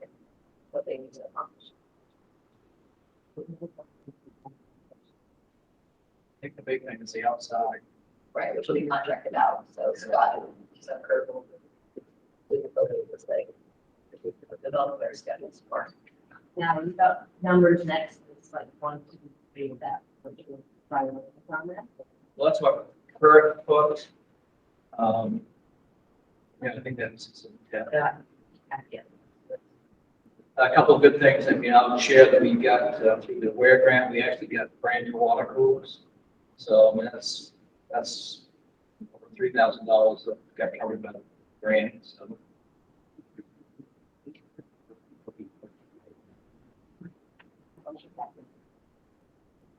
what they need to accomplish. I think the big thing is the outside. Right, which will be contracted out. So Scott and Lisa Kirk will do the photo of this thing. Develop their schedules for. Now, you've got numbers next, it's like 1, 2, 3 of that. On that. Well, that's what current books. Yeah, I think that's, yeah. Yeah. A couple of good things. I mean, I'll share that we got through the WARE grant, we actually got brand new water coolers. So I mean, that's over $3,000 that got covered by the grant. So.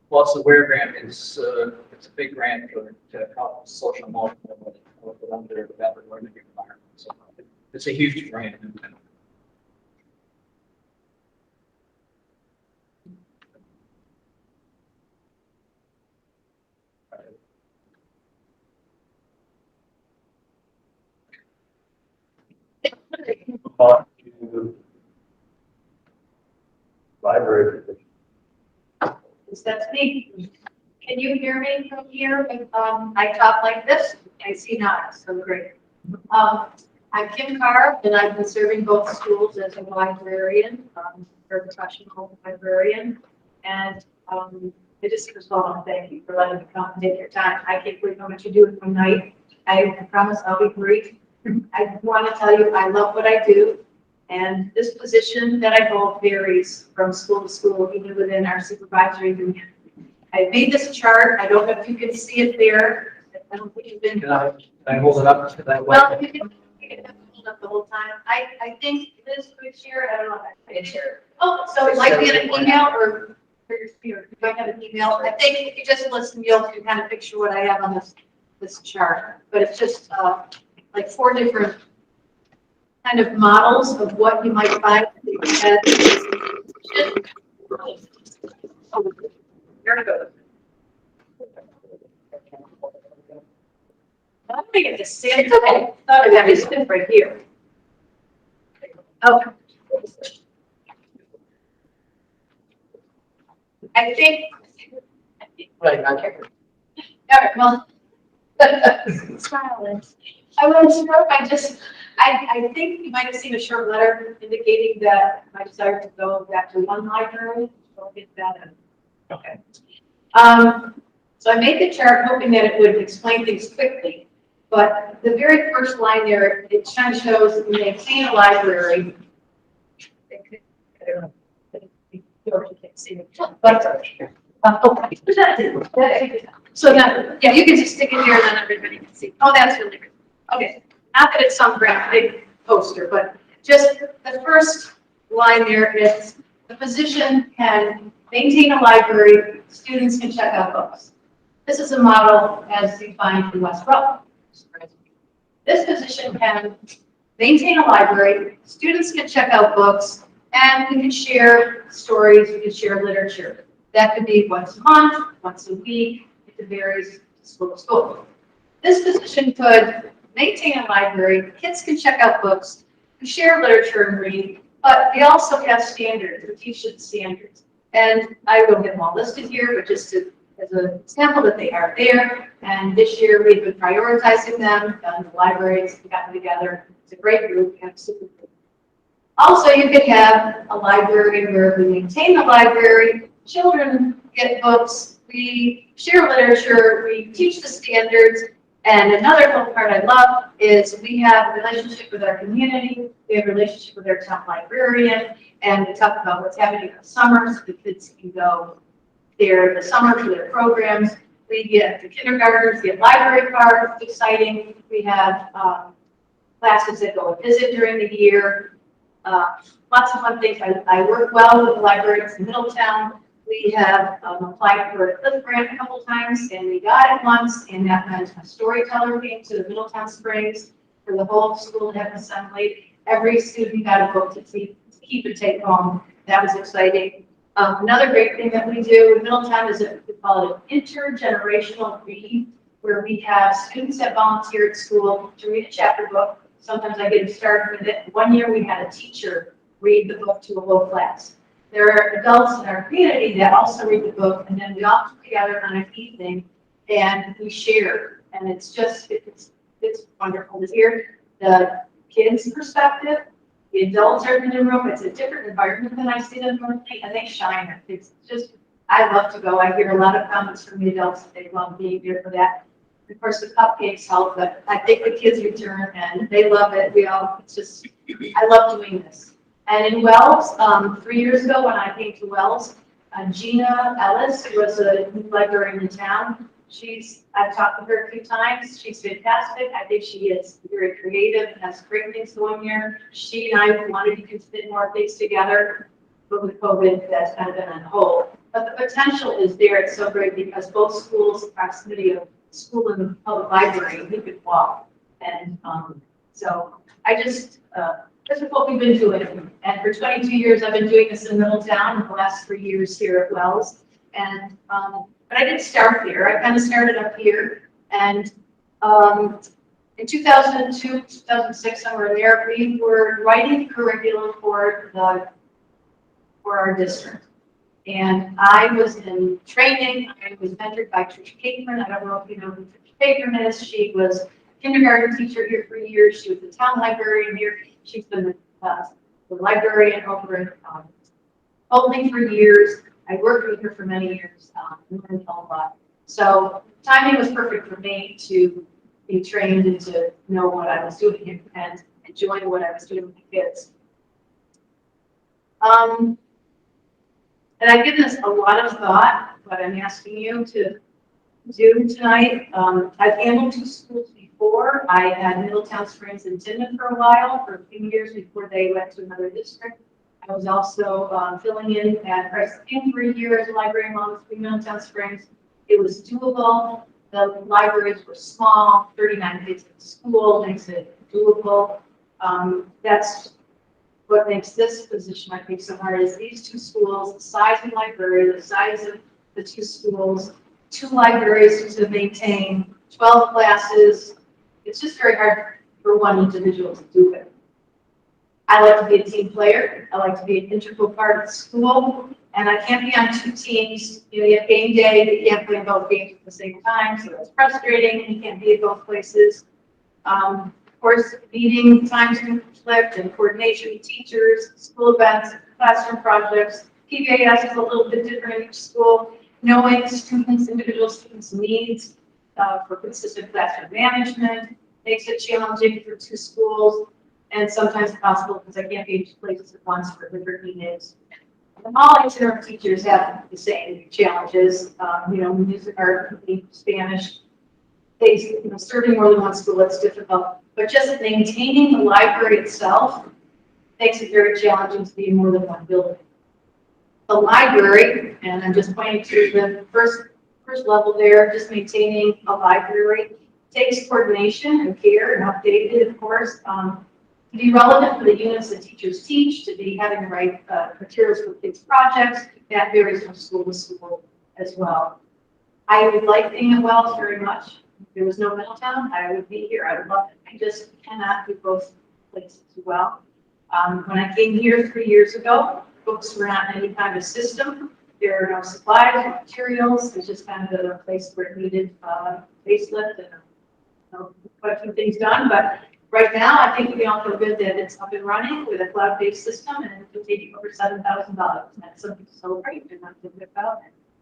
Plus, the WARE grant is it's a big grant to help social emotional with under that learning environment. So it's a huge grant. Move on to library position. That's me. Can you hear me from here? If I talk like this, I see nods, so great. I'm Kim Carr, and I've been serving both schools as a librarian, or professional librarian. And I just first of all want to thank you for letting me come and take your time. I can't believe how much you do in one night. I promise I'll be brief. I want to tell you I love what I do. And this position that I hold varies from school to school, even within our supervisory union. I made this chart. I don't know if you can see it there. I don't think you've been. Can I hold it up to that way? Well, you can hold up the whole time. I think this could share. I don't know if I can share. Oh, so it might be in an email or your spirit. You might have an email. I think if you just listen, you'll kind of picture what I have on this chart. But it's just like 4 different kind of models of what you might find. There it goes. I'm gonna get this. It's okay. I thought I had it right here. Okay. I think. Right, okay. All right, well. Silence. I wasn't sure if I think you might have seen a short letter indicating that my desire to go back to one library. So I'll get that in. Okay. So I made the chart hoping that it would explain things quickly, but the very first line there, it kind of shows we maintain a library. I don't know. You can't see it, but okay. So that, yeah, you can just stick it here and then everybody can see. Oh, that's really good. Okay, not that it's some big poster, but just the first line there is the position can maintain a library, students can check out books. This is a model as defined in West Rutland. This position can maintain a library, students can check out books, and we can share stories, we can share literature. That could be once a month, once a week, it varies school to school. This position could maintain a library, kids can check out books, we share literature and read, but we also have standards, we teach the standards. And I will get them all listed here, but just as an example that they are there. And this year we've been prioritizing them, the libraries, we got them together. It's a great group, we have a super group. Also, you could have a library where we maintain the library, children get books, we share literature, we teach the standards. And another cool part I love is we have a relationship with our community, we have a relationship with our town librarian, and we talk about what's happening in the summer, so the kids can go there in the summer for their programs. We get the kindergartners, get library cards, exciting. We have classes that go and visit during the year. Lots of fun things. I work well with the libraries in Middletown. We have applied for a Cliff grant a couple times, and we got it once, and that meant a storyteller came to the Middletown Springs for the whole school to have an assembly. Every student got a book to keep and take home. That was exciting. Another great thing that we do in Middletown is we call it an intergenerational read, where we have students that volunteer at school to read a chapter book. Sometimes I get them started with it. One year we had a teacher read the book to a whole class. There are adults in our community that also read the book, and then we all come together on an evening and we share. And it's just, it's wonderful to hear the kids' perspective. The adults are in the room. It's a different environment than I see them normally, and they shine. It's just, I love to go. I hear a lot of comments from the adults that they love being here for that. Of course, the cupcakes help, but I think the kids return and they love it. It's just, I love doing this. And in Wells, 3 years ago when I came to Wells, Gina Ellis was a new librarian in town. I've talked to her a few times. She's fantastic. I think she is very creative and has great things going here. She and I wanted to fit more things together, but with COVID, that's kind of been on hold. But the potential is there. It's so great because both schools, proximity of school and the public library, we could walk. And so I just, this is what we've been doing. And for 22 years, I've been doing this in Middletown, the last 3 years here at Wells. And, but I didn't start there. I kind of started up here. And in 2002, 2006, somewhere there, we were writing curriculum for our district. And I was in training. I was mentored by Tricia Capeman. I don't know if you know who Tricia Capeman is. She was a kindergarten teacher here for years. She was the town librarian here. She's been the librarian over in Olding for years. I worked with her for many years. Learned a lot. So timing was perfect for me to be trained and to know what I was doing and enjoy what I was doing with the kids. And I've given this a lot of thought, what I'm asking you to do tonight. I've handled 2 schools before. I had Middletown Springs and Timmins for a while, for a few years before they went to another district. I was also filling in at Christ King for a year as a library mom in Middletown Springs. It was doable. The libraries were small, 39 kids in school, makes it doable. That's what makes this position, I think, so hard is these 2 schools, the size of the library, the size of the 2 schools, 2 libraries to maintain, 12 classes. It's just very hard for one individual to do it. I like to be a team player. I like to be an integral part of the school. And I can't be on 2 teams. You have game day, but you can't play both games at the same time. So that's frustrating, and you can't be at both places. Of course, meeting times conflict and coordination with teachers, school events, classroom projects. PBAS is a little bit different in each school. Knowing individual students' needs for consistent classroom management makes it challenging for 2 schools, and sometimes impossible because I can't be in 2 places at once for different meetings. And all itinerant teachers have the same challenges. Music, art, Spanish. Serving more than 1 school, it's difficult. But just maintaining the library itself makes it very challenging to be in more than 1 building. The library, and I'm just pointing to the first level there, just maintaining a library takes coordination and care and updated, of course, to be relevant for the units that teachers teach, to be having the right materials for kids' projects. That varies from school to school as well. I would like being at Wells very much. If there was no Middletown, I would be here. I would love it. I just cannot do both places well. When I came here 3 years ago, books were not in any kind of system. There are no supplies, no materials. It's just kind of a place where it needed facelift and quite a few things done. But right now, I think we all feel good that it's up and running with a cloud-based system, and it's taking over $7,000. That's something to celebrate and not to whip out.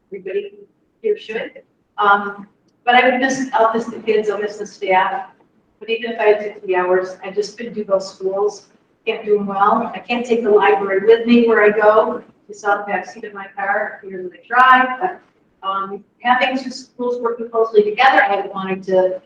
Everybody here should. But I'll miss the kids, I'll miss the staff. But even if I had 50 hours, I just couldn't do those schools. Can't do them well. I can't take the library with me where I go. It's on the back seat of my car. Here's where they drive. But having 2 schools working closely together, I wanted to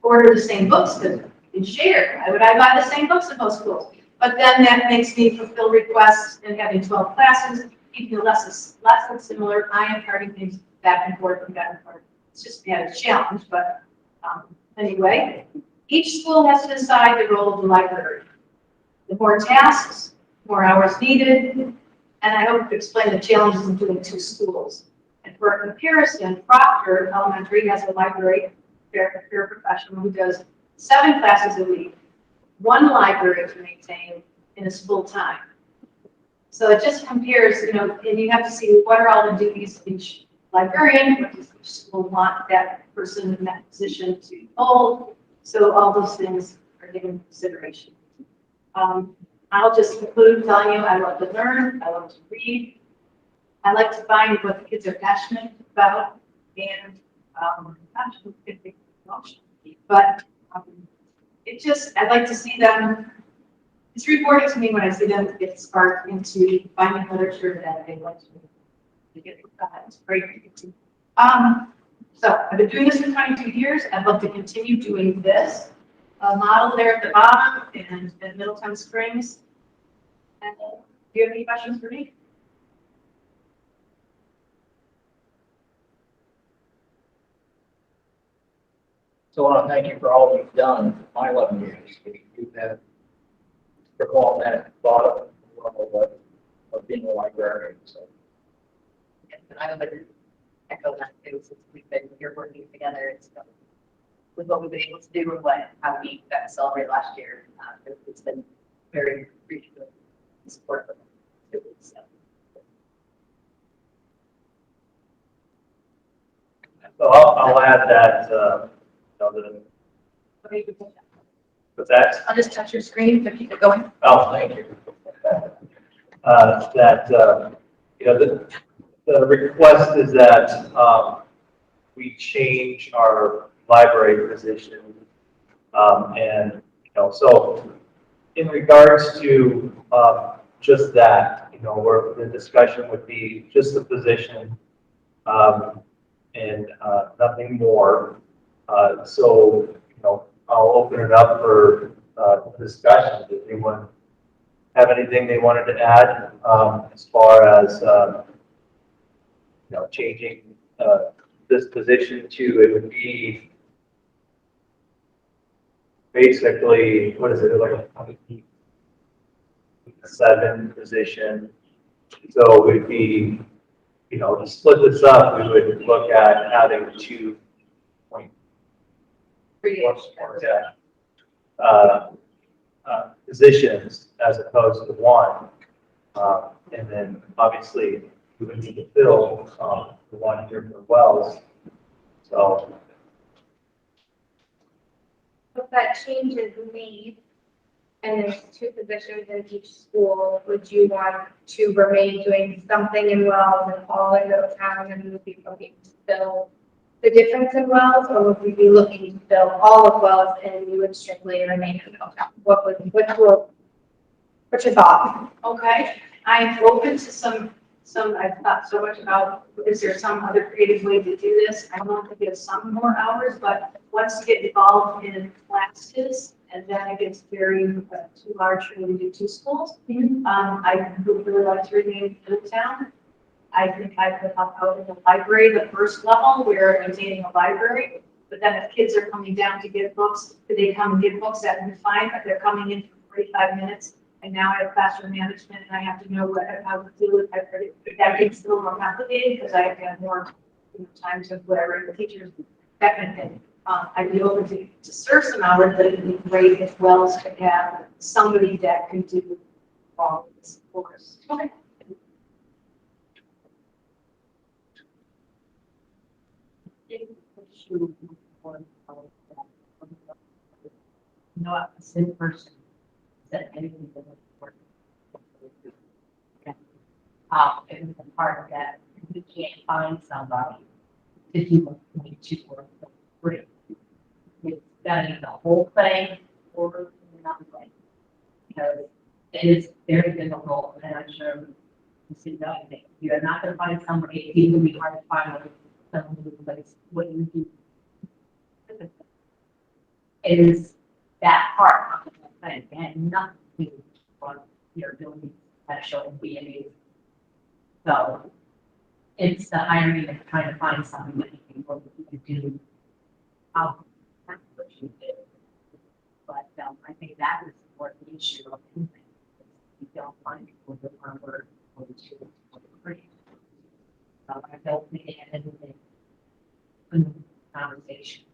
order the same books and share. I buy the same books in both schools. But then that makes me fulfill requests and having 12 classes, keeping the lessons similar. I am carting things back and forth and back and forth. It's just a challenge, but anyway, each school has to decide the role of the library. The more tasks, more hours needed, and I hope to explain the challenges of doing 2 schools. And for a comparison, Proctor Elementary has a library paraprofessional who does 7 classes a week, 1 library to maintain, and is full time. So it just compares, and you have to see what are all the duties of each librarian, what does each school want that person in that position to hold. So all those things are given consideration. I'll just conclude telling you I love to learn, I love to read. I like to find what the kids are passionate about, and motion. But it just, I'd like to see them, it's rewarding to me when I see them get sparked into finding literature that they like to get. It's great. So I've been doing this for 22 years. I'd love to continue doing this model there at the bottom and at Middletown Springs. And do you have any questions for me? So I want to thank you for all you've done my 11 years. You've had recall that thought of being a librarian. So And I would echo that too, since we've been here working together, it's with what we've been able to do and how we got to celebrate last year. It's been very appreciative and supportive. So. So I'll add that, what's that? I'll just touch your screen to keep it going. Oh, thank you. The request is that we change our library position. So in regards to just that, where the discussion would be just the position and nothing more. So, I'll open it up for discussion. Does anyone have anything they wanted to add as far as changing this position to, it would be basically, what is it, like a 7 position. So it would be, to split this up, we would look at having 2 positions as opposed to 1. And then obviously we would need to fill the one here for Wells. So If that change is made and there's 2 positions in each school, would you want to remain doing something in Wells and all in Middletown, and would be looking to fill the difference in Wells, or would we be looking to fill all of Wells and you would strictly remain in Middletown? What's your thought? Okay, I'm open to some, I've thought so much about, is there some other creative way to do this? I want to give some more hours, but once you get involved in classes, and then it gets very too large for me to do 2 schools. I would really like to remain in Middletown. I think I could help out in the library, the first level, where I'm maintaining a library. But then if kids are coming down to get books, do they come and get books? That would be fine, but they're coming in for 45 minutes. And now I have classroom management and I have to know how to do it. That gets a little more complicated because I have to have more time to whatever the teachers, that kind of thing. I'd be open to serve some hours, but it'd be great as well as to have somebody that can do all this for us. Okay. A sin person said anything that was important. It was a part of that. We can't find somebody to do what we do for free. It's studying the whole thing or nothing. Because it is very difficult, and I'm sure you see nothing. You're not going to find somebody, it's even be hard to find someone who plays what you do. It is that part of the whole thing, and nothing to do with your ability special and being. So it's the hiring and trying to find something that you can work with, you can do. That's what you did. But I think that is more the issue of anything. You don't find people that want to work for the two or free. I don't think it had anything in the conversation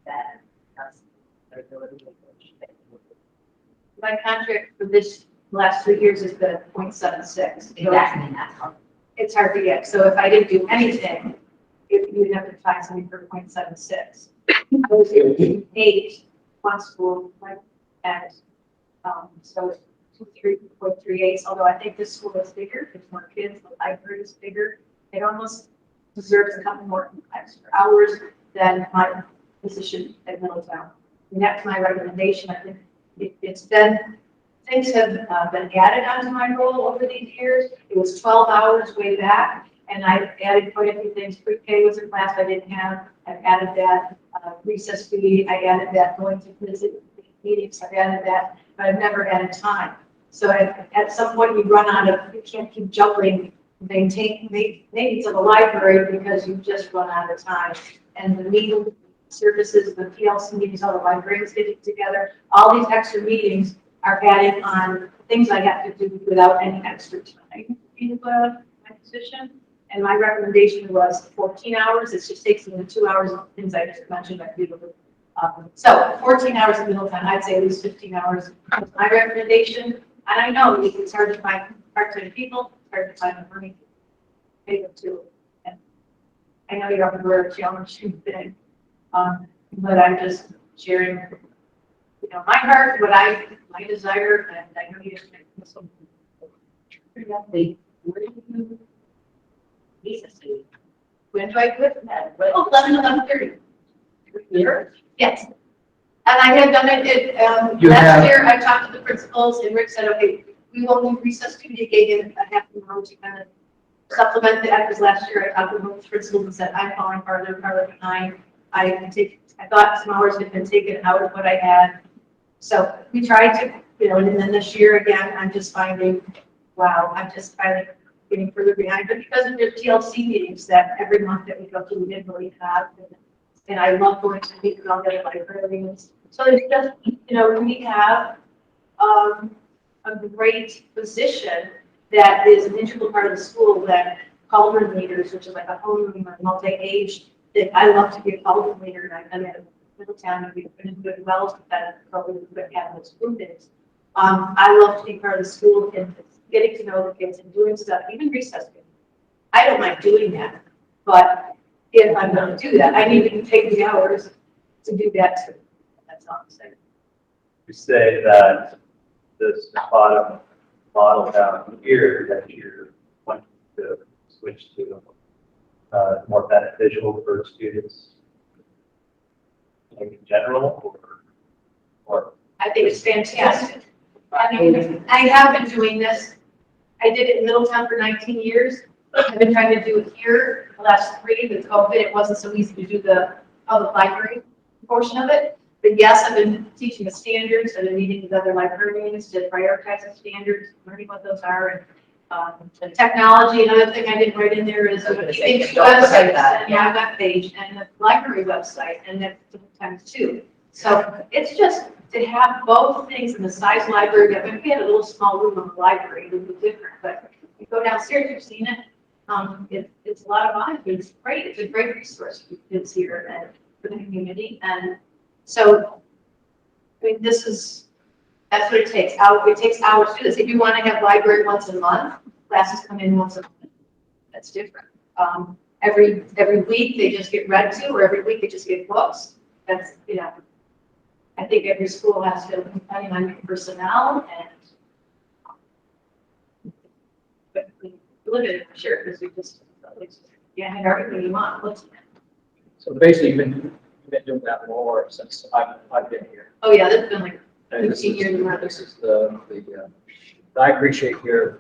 that has their ability to negotiate. My contract for this last 3 years has been 0.76. So Exactly, that's hard. it's hard to get. So if I didn't do anything, you'd have to find something for 0.76. I was able to do 8 one school, like, and so 2.38. Although I think this school is bigger, there's more kids, the library is bigger. It almost deserves a couple more extra hours than my position at Middletown. And that's my recommendation. I think it's been, things have been added onto my role over these years. It was 12 hours way back, and I added quite a few things. Pre-K was a class I didn't have. I've added that. Recess fee, I added that. Going to visit meetings, I've added that, but I've never added time. So at some point you run out of, you can't keep juggling maintenance of a library because you just run out of time. And the meeting services, the PLC meetings, all the librarians getting together, all these extra meetings are added on things I have to do without any extra time in my position. And my recommendation was 14 hours. It just takes me the 2 hours of things I just mentioned. So 14 hours in Middletown, I'd say at least 15 hours was my recommendation. And I know it's hard to find part-time people, it's hard to find the money to pay them too. And I know you're up for a challenging thing, but I'm just sharing, my heart, my desire, and I know you just make some. When do I quit that? 11:30. Yes. And I had done it, last year, I talked to the principals and Rick said, okay, we will do recess duty, gave him a half an hour to kind of supplement that, because last year I talked to the principals and said, I'm falling farther behind. I thought some hours had been taken out of what I had. So we tried to, and then this year again, I'm just finding, wow, I'm just finally getting further behind. But because of the TLC meetings that every month that we go to, we didn't really have. And I love going to meet with all the other librarians. So it's just, we have a great position that is an integral part of the school, that cauldron leaders, which is like a homeroom or multi-age, that I love to be a cauldron leader, and I've done it in Middletown, and we've been in good wells with that, probably with good catalyst group is. I love to be part of the school and getting to know the kids and doing stuff, even recess. I don't mind doing that, but if I'm going to do that, I need to take the hours to do that too. That's all I'm saying. You say that this bottom model down here that you're wanting to switch to more beneficial for students in general, or I think it's fantastic. I mean, I have been doing this. I did it in Middletown for 19 years. I've been trying to do it here the last 3 with COVID. It wasn't so easy to do the public library portion of it. But yes, I've been teaching the standards. I've been meeting with other librarians to prioritize the standards, learning what those are. And the technology, another thing I didn't write in there is websites, yeah, web page and the library website, and that's sometimes too. So it's just to have both things in the size library. If we had a little small room in the library, it would be different. But you go downstairs, you've seen it. It's a lot of fun. It's great. It's a great resource for kids here and for the community. And so, I mean, that's what it takes. It takes hours to do this. If you want to have library once a month, classes come in once a month. That's different. Every week they just get read to, or every week they just get books. That's, I think every school has to, depending on your personnel and but we live in it for sure, because we just, have everything you want. So basically, you've been doing that more since I've been here. Oh yeah, that's been like And 15 years ago. This is I appreciate your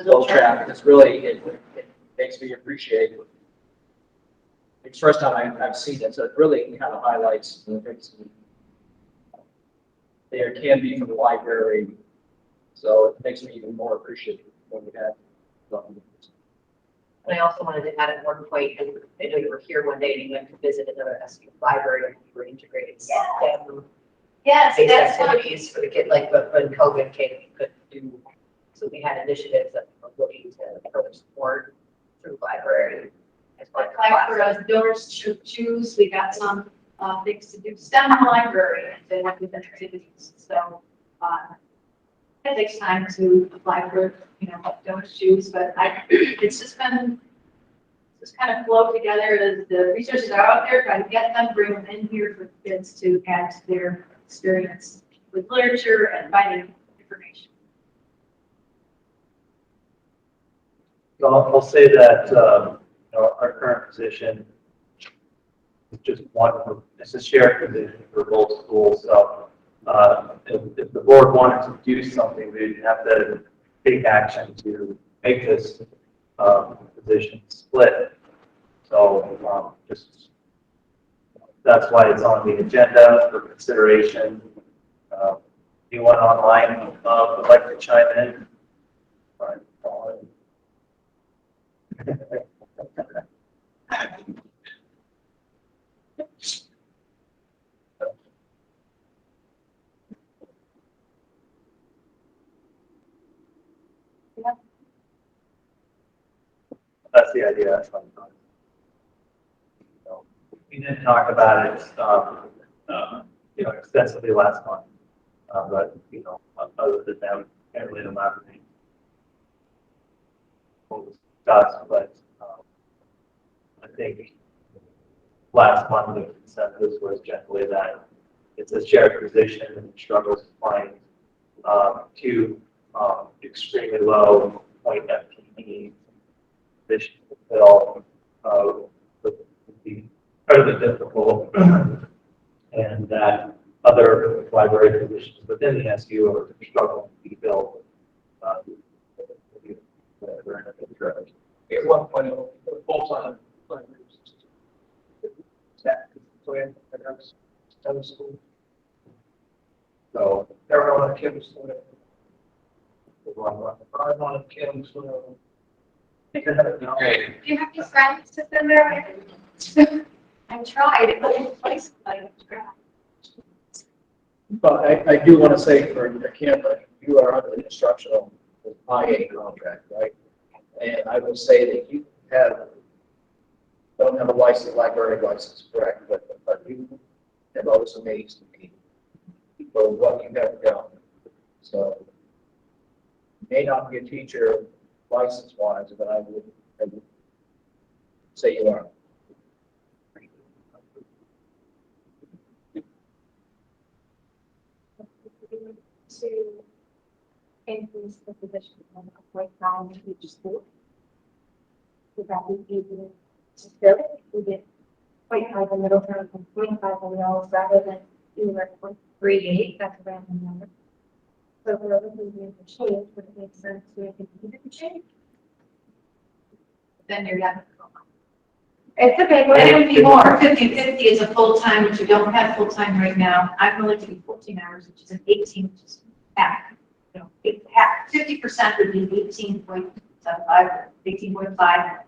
flow chart. It's really, it makes me appreciate. It's the first time I've seen it, so it really kind of highlights the things there can be from the library. So it makes me even more appreciative when we have. And I also wanted to add at one point, and I know you were here one day and you went to visit another SU library and you were integrating STEM Yes, based that's what activities for the kid, like when COVID came, we couldn't do. So we had initiatives that we were looking to further support through library. As part of the like for class. us donors to choose. We got some things to do. STEM in the library and then with activities. So it takes time to apply for donors choose, but it's just been kind of flow together as the resources are out there. Try to get them, bring them in here for kids to add to their experience with literature and finding information. So I'll say that our current position It's just one, it's a shared position for both schools, so, if the board wanted to do something, they'd have to take action to make this, position split. So, just, that's why it's on the agenda for consideration. Anyone online, would like to chime in? Right. That's the idea. That's what I'm talking about. So, we didn't talk about it, extensively last month, but, other than that, can't really elaborate. We'll discuss, but, I think last month the consensus was generally that it's a shared position and struggles to find, two, extremely low point FTE positions to fill, would be incredibly difficult, and that other library positions within the SU are struggling to be filled. At one point, full-time library staff. So we had seven schools. So, Everyone on Kim's. I'm on Kim's. Do you have any friends to send there? I tried, but in place, I tried. But I do want to say for Kim, you are under the instructional IA contract, right? And I will say that you don't have a license, library license, correct? But you have always amazed me for what you have done. So you may not be a teacher license-wise, but I would say you are. To increase the position of right now in each school. Would that be able to fill it? We get 0.5 in middle term and 0.5 in yellow rather than either 0.38, that's a random number. So if we're looking to change, would it make sense to make it a change? Then you're having to go on. It's okay, But it would be more, 50/50 is a full-time, which you don't have full-time right now. I'm willing to be 14 hours, which is an 18, which is half. 50% would be 18.75 or 18.5.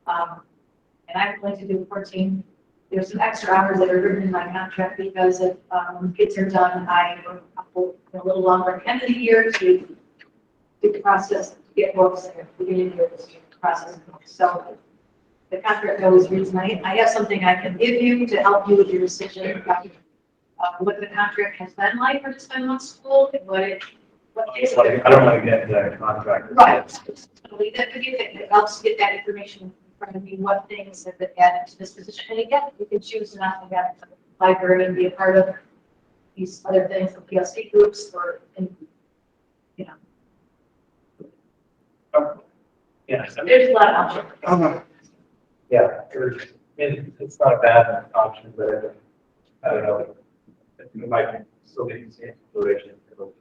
And I'm willing to do 14. There's some extra hours that are written in my contract because if kids are done, I work a little longer at the end of the year to do the process, to get books, and at the beginning of the year to process books. So the contract always reads, I have something I can give you to help you with your decision about what the contract has been like for this one school, and what is it. I don't want to get into that contract. Right. I'll leave that with you. It helps get that information in front of me, what things have been added to this position. And again, you can choose not to have the library and be a part of these other things, the PLC groups, or, Yes. there's a lot of options. Yeah, it's not a bad option, but I don't know. It might still be the same situation for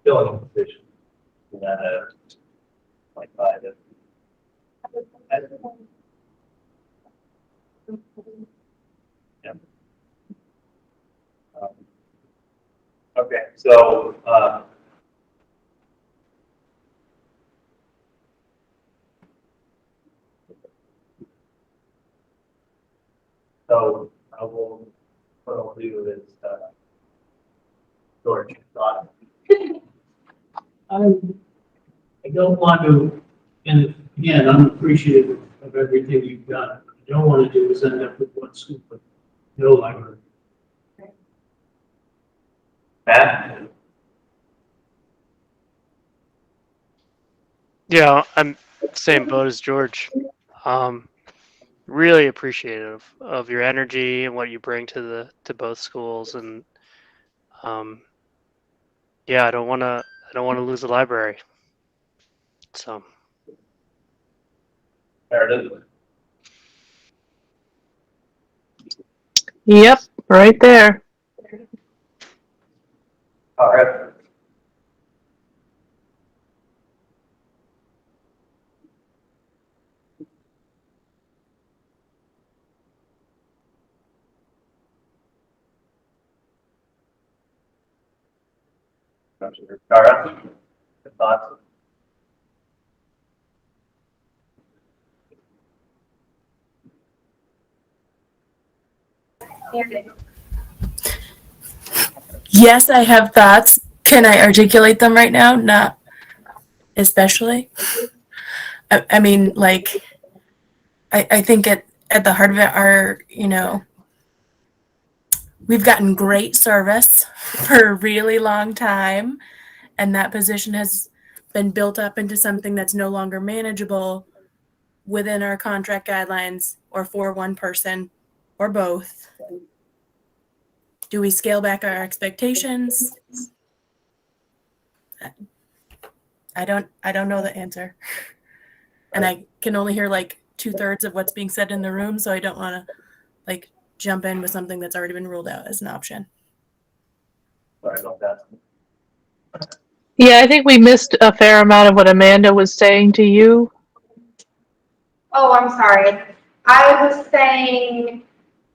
filling a position. And then, like by the. Yeah. Okay, so, what I'll do is, George, thought. I don't want to, and again, I'm appreciative of everything you've done. What I don't want to do is end up with one school with no library. Matt? Yeah, I'm same boat as George. Really appreciative of your energy and what you bring to both schools, and yeah, I don't want to lose the library. So Meredith? Yep, right there. All right. Kara, good thoughts? Yes, I have thoughts. Can I articulate them right now? Not especially. I mean, like, I think at the heart of it are, we've gotten great service for a really long time, and that position has been built up into something that's no longer manageable within our contract guidelines or for one person or both. Do we scale back our expectations? I don't know the answer. And I can only hear like 2/3 of what's being said in the room, so I don't want to like jump in with something that's already been ruled out as an option. Sorry about that. Yeah, I think we missed a fair amount of what Amanda was saying to you. Oh, I'm sorry. I was saying,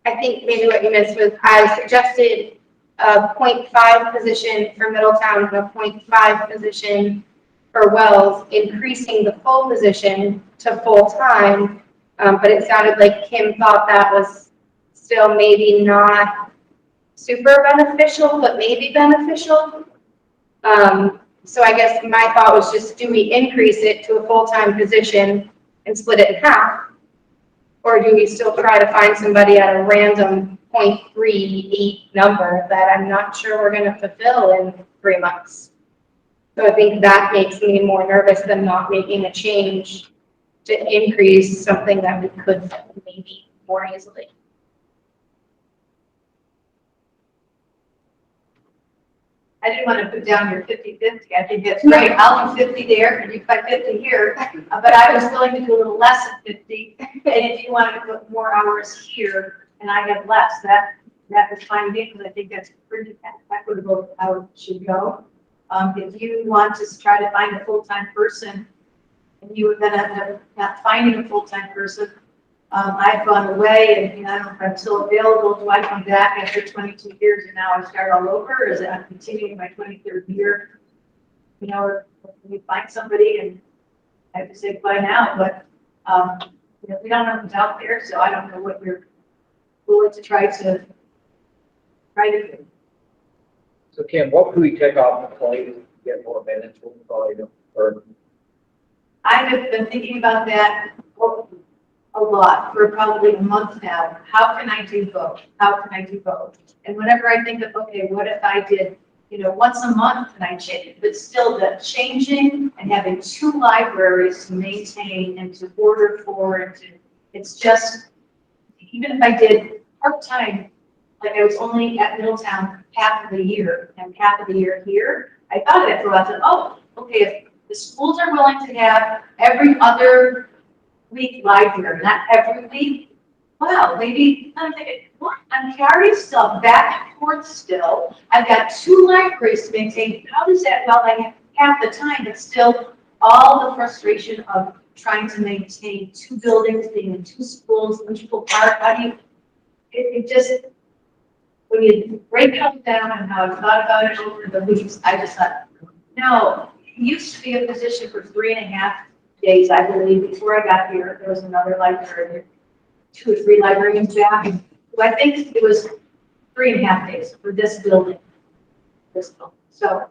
I think maybe what you missed was I suggested a 0.5 position for Middletown and a 0.5 position for Wells, increasing the full position to full-time. But it sounded like Kim thought that was still maybe not super beneficial, but maybe beneficial. So I guess my thought was just, do we increase it to a full-time position and split it in half? Or do we still try to find somebody at a random 0.38 number that I'm not sure we're going to fulfill in 3 months? So I think that makes me more nervous than not making a change to increase something that we could fill maybe more easily. I didn't want to put down your 50-50. I think that's great. I'll do 50 there and you cut 50 here. But I was willing to do a little less than 50. And if you wanted to put more hours here and I have less, that is fine with me because I think that's pretty equitable how it should go. If you want to try to find a full-time person and you were going to end up not finding a full-time person, I've gone away and I don't know if I'm still available. Do I come back after 22 years and now I start all over? Or is it I'm continuing my 23rd year? Or can we find somebody and I have to say goodbye now, but we don't know who's out there, so I don't know what you're willing to try to do. So Kim, what could we take off the plate to get more manageable volume? Or I have been thinking about that a lot for probably a month now. How can I do both? How can I do both? And whenever I think of, okay, what if I did, once a month and I change, but still the changing and having 2 libraries to maintain and to order for and to, it's just, even if I did part-time, like I was only at Middletown half of the year and half of the year here, I thought of it for a while. I said, oh, okay, if the schools are willing to have every other week library, not every week. Wow, maybe I'm thinking, what? I'm carrying stuff back and forth still. I've got 2 libraries to maintain. How does that? Well, I have half the time, but still all the frustration of trying to maintain 2 buildings, being in 2 schools, Lynchville Park. How do you? It just, when you break it down and how I've thought about it over the weeks, I just thought, no. It used to be a position for 3.5 days, I believe. Before I got here, there was another librarian, 2 or 3 librarians back. So I think it was 3.5 days for this building. So,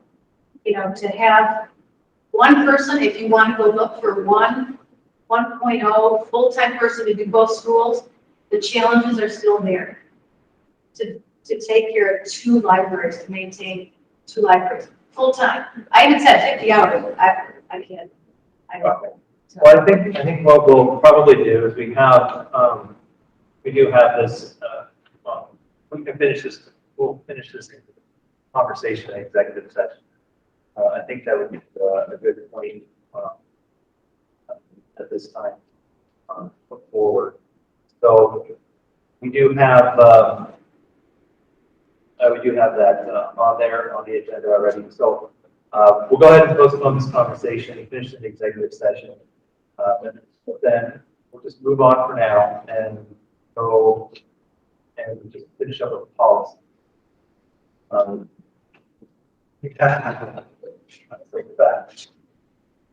to have one person, if you want to go look for 1.0 full-time person to do both schools, the challenges are still there. To take care of 2 libraries, to maintain 2 libraries full-time. I even said 50 hours. I can't. I don't know. Well, I think what we'll probably do is we do have this, we can finish this, we'll finish this conversation in executive session. I think that would be a good point at this time put forward. So we do have we do have that on there on the agenda already. So we'll go ahead and postpone this conversation and finish the executive session. And then we'll just move on for now and go and just finish up with policy.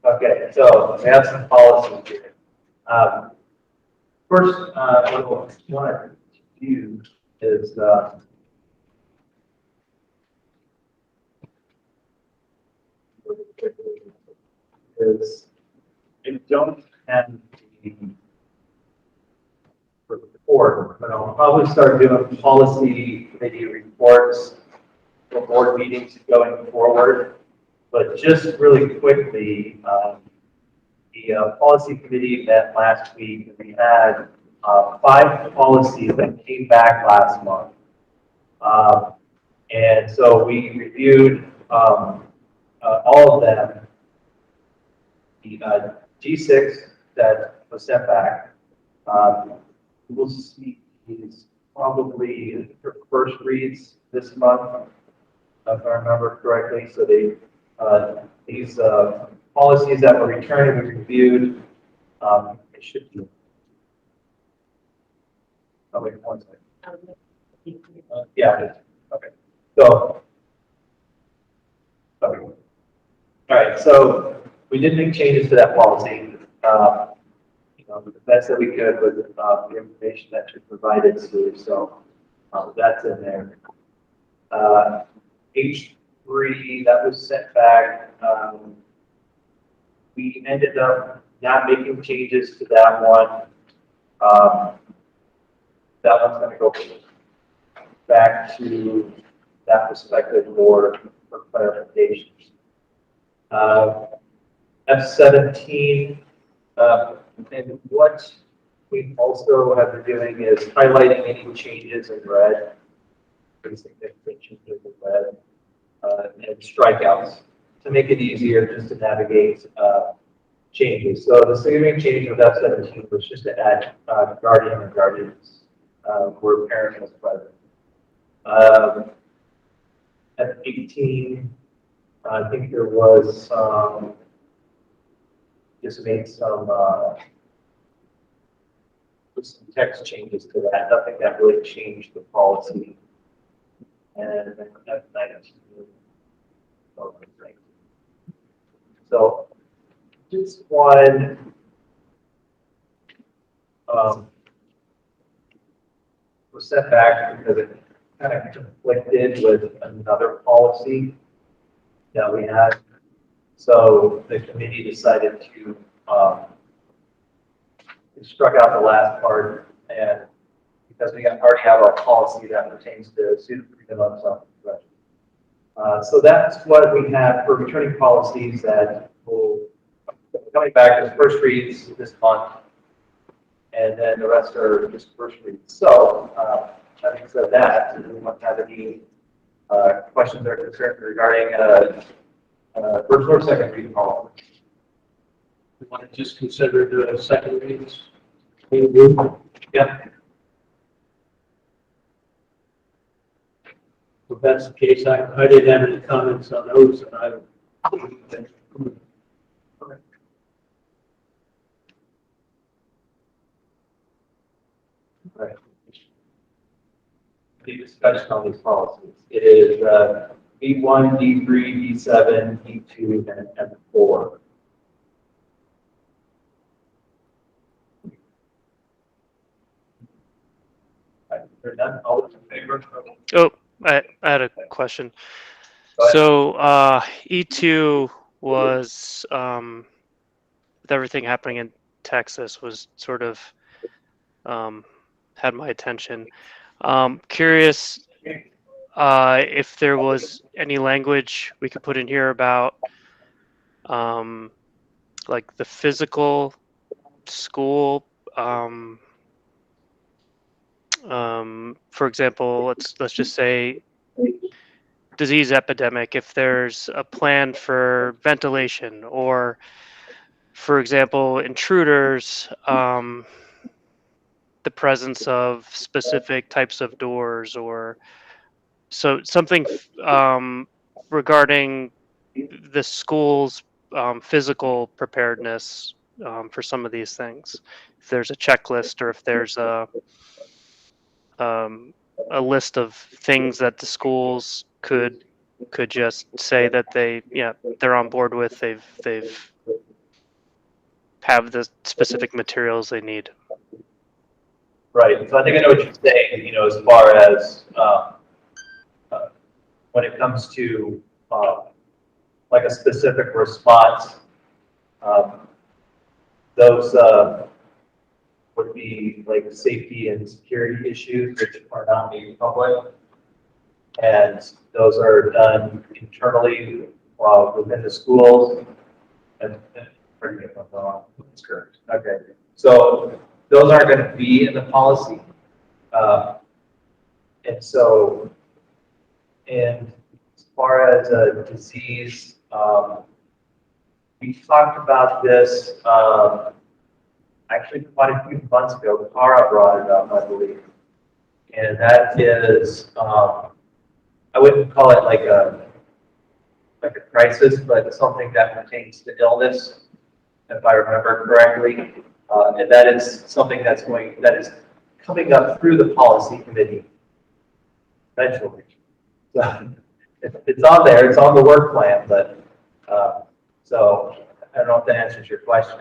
Okay, so we have some policies here. First, what I want to do is I don't have the report, but I'll probably start doing policy committee reports for board meetings going forward. But just really quickly, the policy committee met last week, and we had 5 policies that came back last month. And so we reviewed all of them. The G6 that was sent back, we'll see these probably for first reads this month, if I remember correctly. So they these policies that were returned, we reviewed. It should be. Oh, wait, one second. Yeah, it is. Okay. So, okay. All right. So we did make changes to that policy. You know, the best that we could with the information that you provided to. So that's in there. H3 that was sent back. We ended up not making changes to that one. That one's going to go back to that perspective for clarification. F17, and what we also have been doing is highlighting any changes in red, pretty significant changes in red, and strikeouts to make it easier just to navigate changes. So the significant change with F17 was just to add guardian and guardians where parent was present. F18, I think there was just made some text changes to that. Nothing that really changed the policy. And then F19. So this one was set back because it kind of conflicted with another policy that we had. So the committee decided to struck out the last part, and because we already have our policy that pertains to student freedom of self-expression. So that's what we have for returning policies that will coming back as first reads this month, and then the rest are just first reads. So, having said that, does anyone have any questions or concerns regarding first or second reading policy? We want to just consider the second reads. Yeah. If that's the case, I didn't have any comments on those, and I. Right. The discussion on these policies. It is D1, D3, D7, D2, and D4. They're done. All those in favor? Oh, I had a question. So E2 was with everything happening in Texas was sort of had my attention. Curious if there was any language we could put in here about like the physical school. For example, let's just say disease epidemic. If there's a plan for ventilation, or for example, intruders, the presence of specific types of doors, or So something regarding the school's physical preparedness for some of these things. If there's a checklist or if there's a list of things that the schools could just say that they're on board with, they've have the specific materials they need. Right, so I think I know what you're saying, you know, as far as, when it comes to, like a specific response, those, would be like safety and security issues which are not made public. And those are done internally, within the schools. And correct me if I'm wrong. That's correct. Okay, so those aren't going to be in the policy. And so, and as far as a disease, we talked about this actually quite a few months ago. Cara brought it up, I believe. And that is, I wouldn't call it like a crisis, but something that pertains to illness, if I remember correctly. And that is something that is coming up through the policy committee eventually. So it's on there, it's on the work plan, but so I don't know if that answers your question.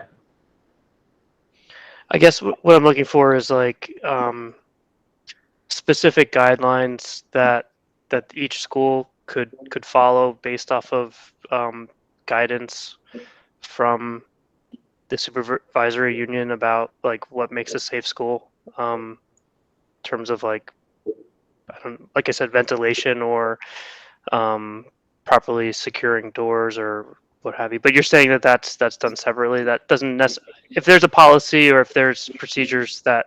I guess what I'm looking for is like specific guidelines that each school could follow based off of guidance from the supervisory union about like what makes a safe school, in terms of like, like I said, ventilation or properly securing doors or what have you. But you're saying that that's done separately. That doesn't necessarily, if there's a policy or if there's procedures that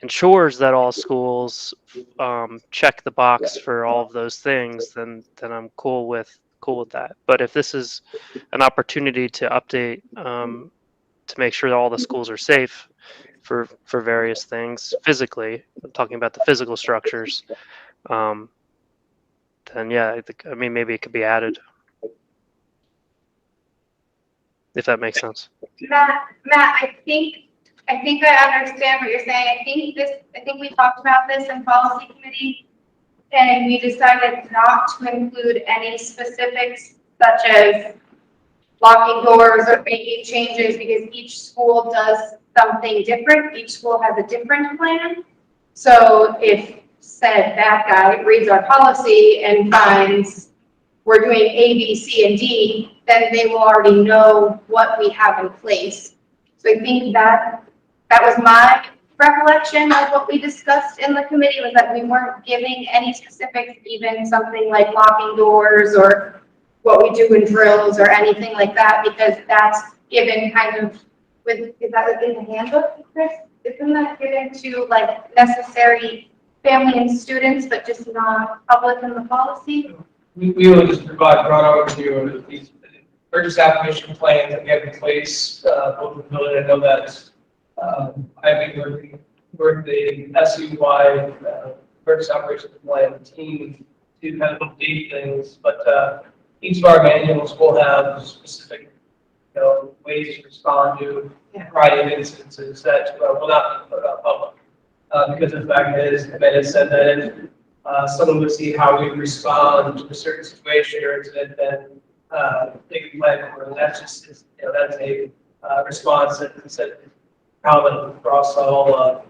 ensures that all schools check the box for all of those things, then I'm cool with that. But if this is an opportunity to update, to make sure that all the schools are safe for various things physically, I'm talking about the physical structures, then yeah, I mean maybe it could be added, if that makes sense. Matt, I think I understand what you're saying. I think we talked about this in policy committee, and we decided not to include any specifics such as locking doors or making changes because each school does something different. Each school has a different plan. So if said bad guy reads our policy and finds we're doing A, B, C, and D, then they will already know what we have in place. So I think that was my recollection of what we discussed in the committee, was that we weren't giving any specifics, even something like locking doors or what we do in drills or anything like that, because that's given kind of is that in the handbook, Chris? Isn't that given to like necessary family and students, but just not public in the policy? We will just provide broad overview of these purchase application plans that we have in place, both with the building. I know that I've been working the SU-wide purchase operations plan team to kind of update things, but each of our manuals will have specific, ways to respond to a variety of instances that will not be put out public. Because the fact is, Amanda said that if someone would see how we respond to a certain situation or incident, then they can plan for it. That's just, that's a response that's common across all,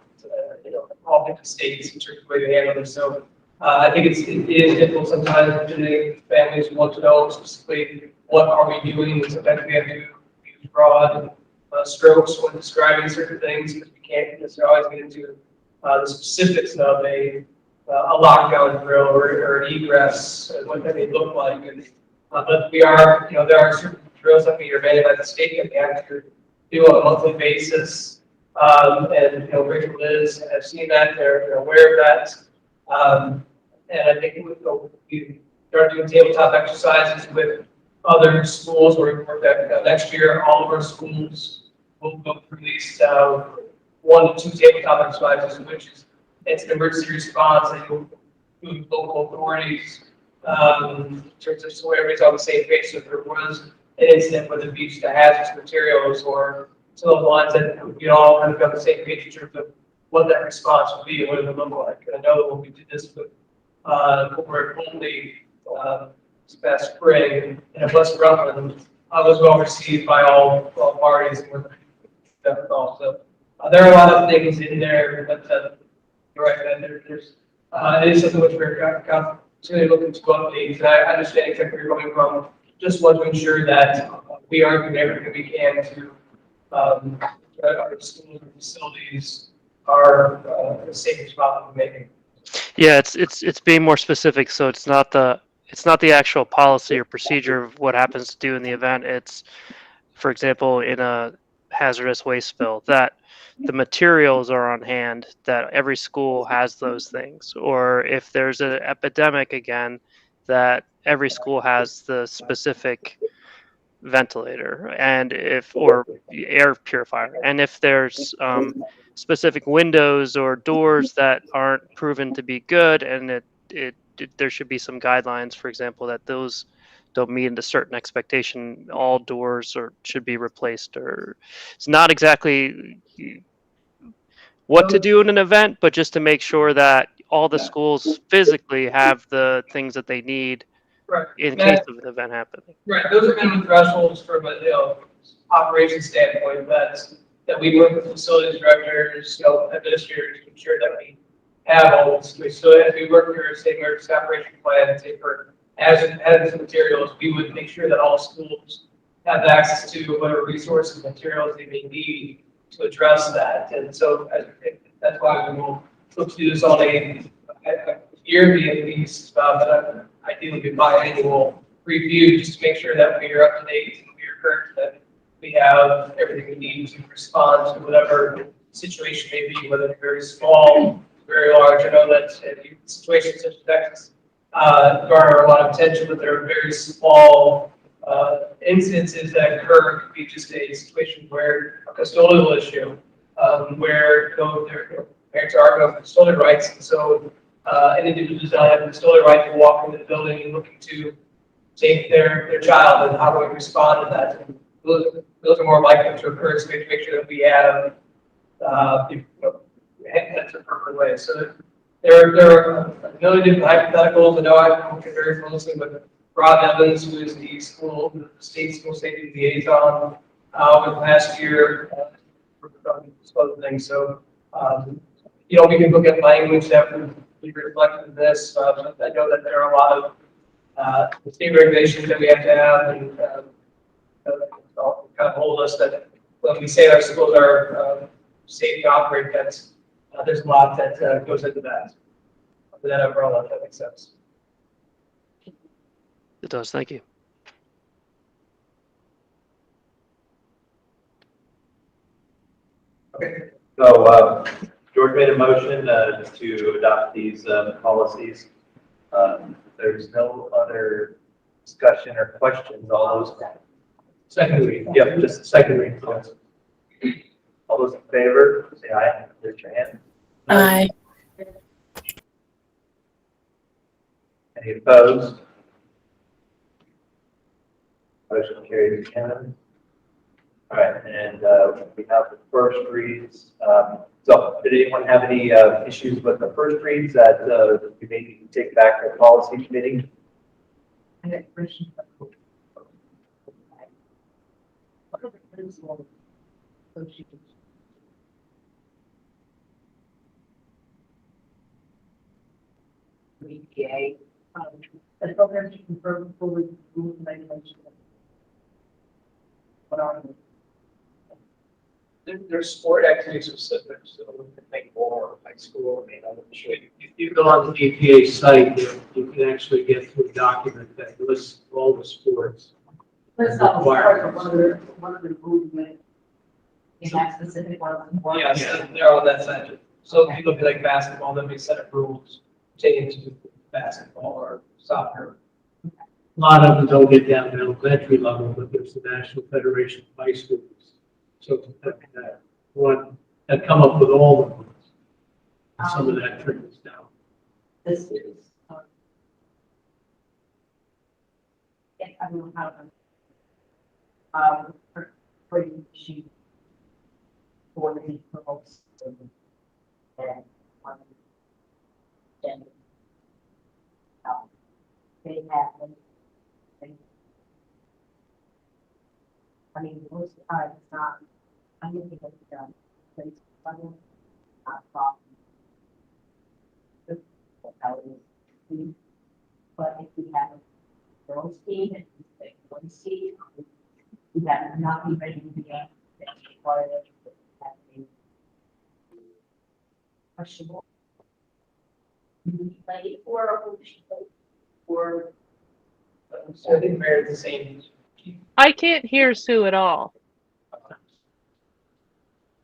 all 50 states in terms of the way they handle this. So I think it is difficult sometimes for families who want to know specifically what are we doing. Sometimes we have to use broad strokes when describing certain things because we can't necessarily always get into the specifics of a lockdown drill or an egress, what that may look like. And, but we are, there are certain drills that are mandated by the state that we have to do on a monthly basis. And Rachel Liz have seen that, they're aware of that. And I think we start doing tabletop exercises with other schools where we work that next year. All of our schools will go through these 1 to 2 tabletop exercises, which is it's an emergency response, and local authorities, in terms of so everybody's on the same page. So if there was an incident with abuse to hazardous materials or some of the lines that we all kind of got the same page in terms of what that response would be and what it would look like. And I know when we did this with, over only, this past spring, and it was Rutland, was well received by all parties and were that also. There are a lot of things in there, but you're right, that there's it is something which we're continually looking to update. And I understand exactly where you're coming from. Just want to ensure that we are doing everything we can to our schools and facilities are as safe as possible making. Yeah, it's being more specific, so it's not the actual policy or procedure of what happens to do in the event. It's, for example, in a hazardous waste spill, that the materials are on hand, that every school has those things. Or if there's an epidemic again, that every school has the specific ventilator or air purifier. And if there's specific windows or doors that aren't proven to be good, and there should be some guidelines, for example, that those don't meet a certain expectation, all doors should be replaced. Or it's not exactly what to do in an event, but just to make sure that all the schools physically have the things that they need Right. in case of an event happening. Right. Those are minimum thresholds from a operations standpoint that we work with facilities directors, administrators to ensure that we have all this. So as we work through a state emergency operation plan, say for hazardous materials, we would make sure that all schools have access to whatever resources, materials they may need to address that. And so that's why we will look to do this on a yearly at least, but ideally be biannual review, just to make sure that we are up to date and we are current, that we have everything we need to respond to whatever situation may be, whether they're very small, very large. I know that situations such as Texas garner a lot of attention, but there are very small instances that occur. It could be just a situation where a custodial issue, where their parents are arguing custodial rights, and so an individual does not have a custodial right to walk into the building and looking to take their child, and how do we respond to that? And those are more likely to occur, so we have to make sure that we have that's a perfect way. So there are a million different hypotheticals. I know I've worked very closely with Rob Evans, who is the state school safety liaison over the past year, some other things. So, we can look at language that would be reflected in this. I know that there are a lot of state regulations that we have to have, and kind of hold us that when we say our schools are safe to operate, there's a lot that goes into that. For that overall, if that makes sense. It does. Thank you. Okay. So George made a motion to adopt these policies. There's no other discussion or questions. All those. Second reading. Yep, just the second reading. All those in favor, say aye. Raise your hand. Aye. Any opposed? Motion carries unanimously. All right, and we have the first reads. So, did anyone have any issues with the first reads that we may need to take back to the policy committee? I got a question. What are the principal associations? EPA, the program to confirm fully rules and regulations. What are they? There's sport activity specific, so we can make more high school. I mean, I'm sure If you go on the EPA site, you can actually get through a document that lists all the sports. Let's start with one of the rules with. In that specific one. yes, they're on that side. So if you look at like basketball, there'll be a set of rules taken to basketball or soccer. A lot of them don't get down to elementary level, but there's the National Federation of High Schools. So that one that come up with all the ones. And some of that trickles down. This is I don't know how to. For you, she. For the folks. And then. They have. I mean, most of the time, it's not, I'm looking at the, but it's funny, not problem. But if we have a girls' team and we say one seat, we have not be ready to be a, that's part of it. Have a questionable. We play or or. So I think Mary's the same. I can't hear Sue at all.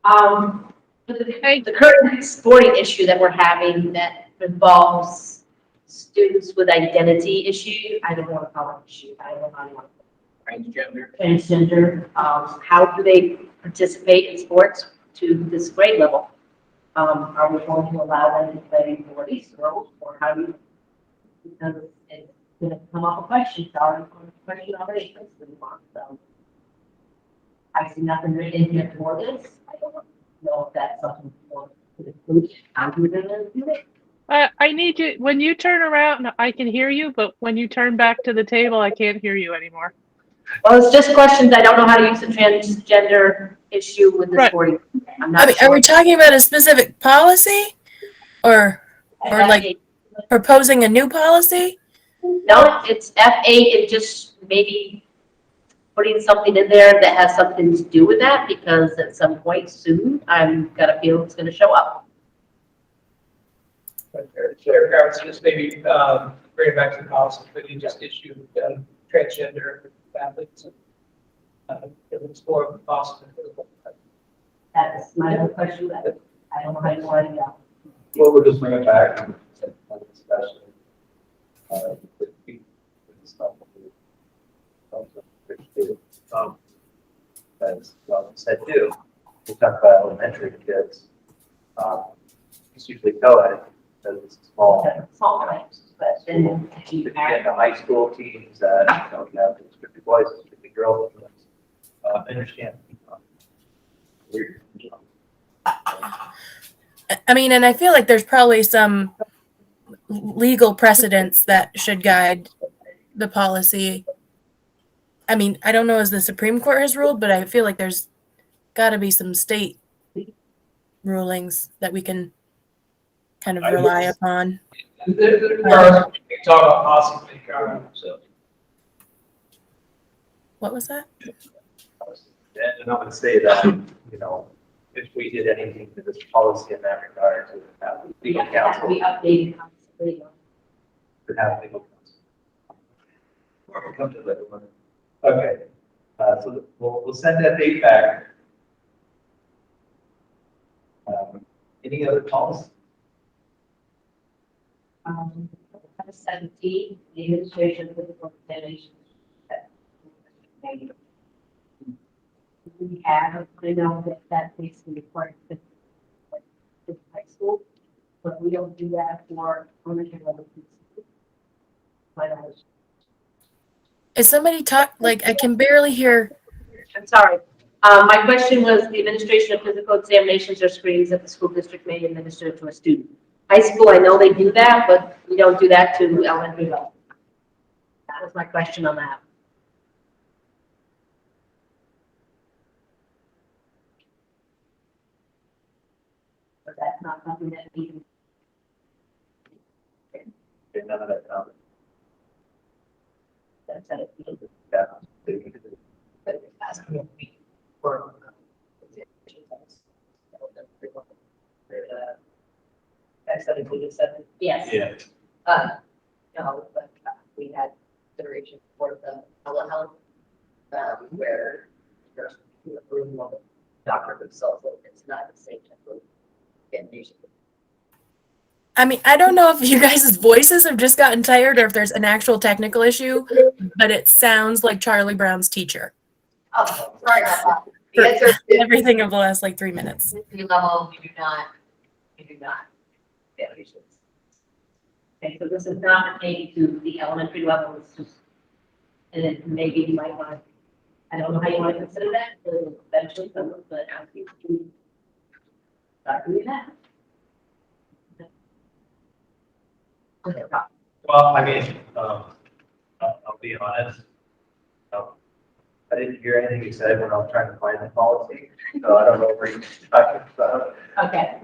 The current sporting issue that we're having that involves students with identity issue, I don't want to call it issue, I don't know how to want transgender, how do they participate in sports to this grade level? Are we going to allow them to play boys, girls, or how do you? Because it's going to come up a question, sorry, question already, so. I see nothing written in here for this, I don't know if that's something for the include, how do we do it? I need you, when you turn around, I can hear you, but when you turn back to the table, I can't hear you anymore. Well, it's just questions, I don't know how to use the transgender issue with the Right. sporting. I'm I not mean, sure. are we talking about a specific policy or like proposing a new policy? No, it's F8 and just maybe putting something in there that has something to do with that, because at some point soon, I'm gonna feel it's gonna show up. Chair Roberts, just maybe bring it back to the policy, but you just issued transgender athletes. Explore the policy. That's my other question, that I don't know how you want to go. Well, we'll just bring it back and have a discussion. As well said too, we talk about elementary kids. It's usually co-ed, because it's small. Small claims, but then if you If you get into high school teams that, you have restricted boys, restricted girls, I understand. Weird. I mean, and I feel like there's probably some legal precedents that should guide the policy. I mean, I don't know as the Supreme Court has ruled, but I feel like there's got to be some state rulings that we can kind of rely upon. There are, we can talk about policy, so. What was that? And I'm going to say that, if we did anything to this policy in that regard, to have legal counsel, be updated constantly. to have legal counsel. Or we'll come to that one. Okay, so we'll send that date back. Any other policy? 17, the administration of the organization. We have, I know that basically requires the high school, but we don't do that for elementary level. Is somebody like I can barely hear. I'm sorry. My question was the administration of physical examinations or screenings that the school district may administer to a student. High school, I know they do that, but we don't do that to elementary level. That was my question on that. But that's not something that we can. Okay, none of that comment. That's how it feels. Yeah. But it's asking me for. That's 17-7. Yes. Yeah. No, but we had consideration for the telehealth, where there's a room of doctor themselves, it's not the same type of examination. I mean, I don't know if you guys' voices have just gotten tired or if there's an actual technical issue, but it sounds like Charlie Brown's teacher. Oh, sorry about that. For The answer is everything of the last like 3 minutes. entry level, we do not. Okay, so this is not pertaining to the elementary level, it's just And then maybe you might want, I don't know how you want to consider that, eventually, but I think we start doing that. Okay, Well, I mean, I'll be honest. I didn't hear anything you said when I was trying to find the policy, so I don't know where you're talking about. Okay.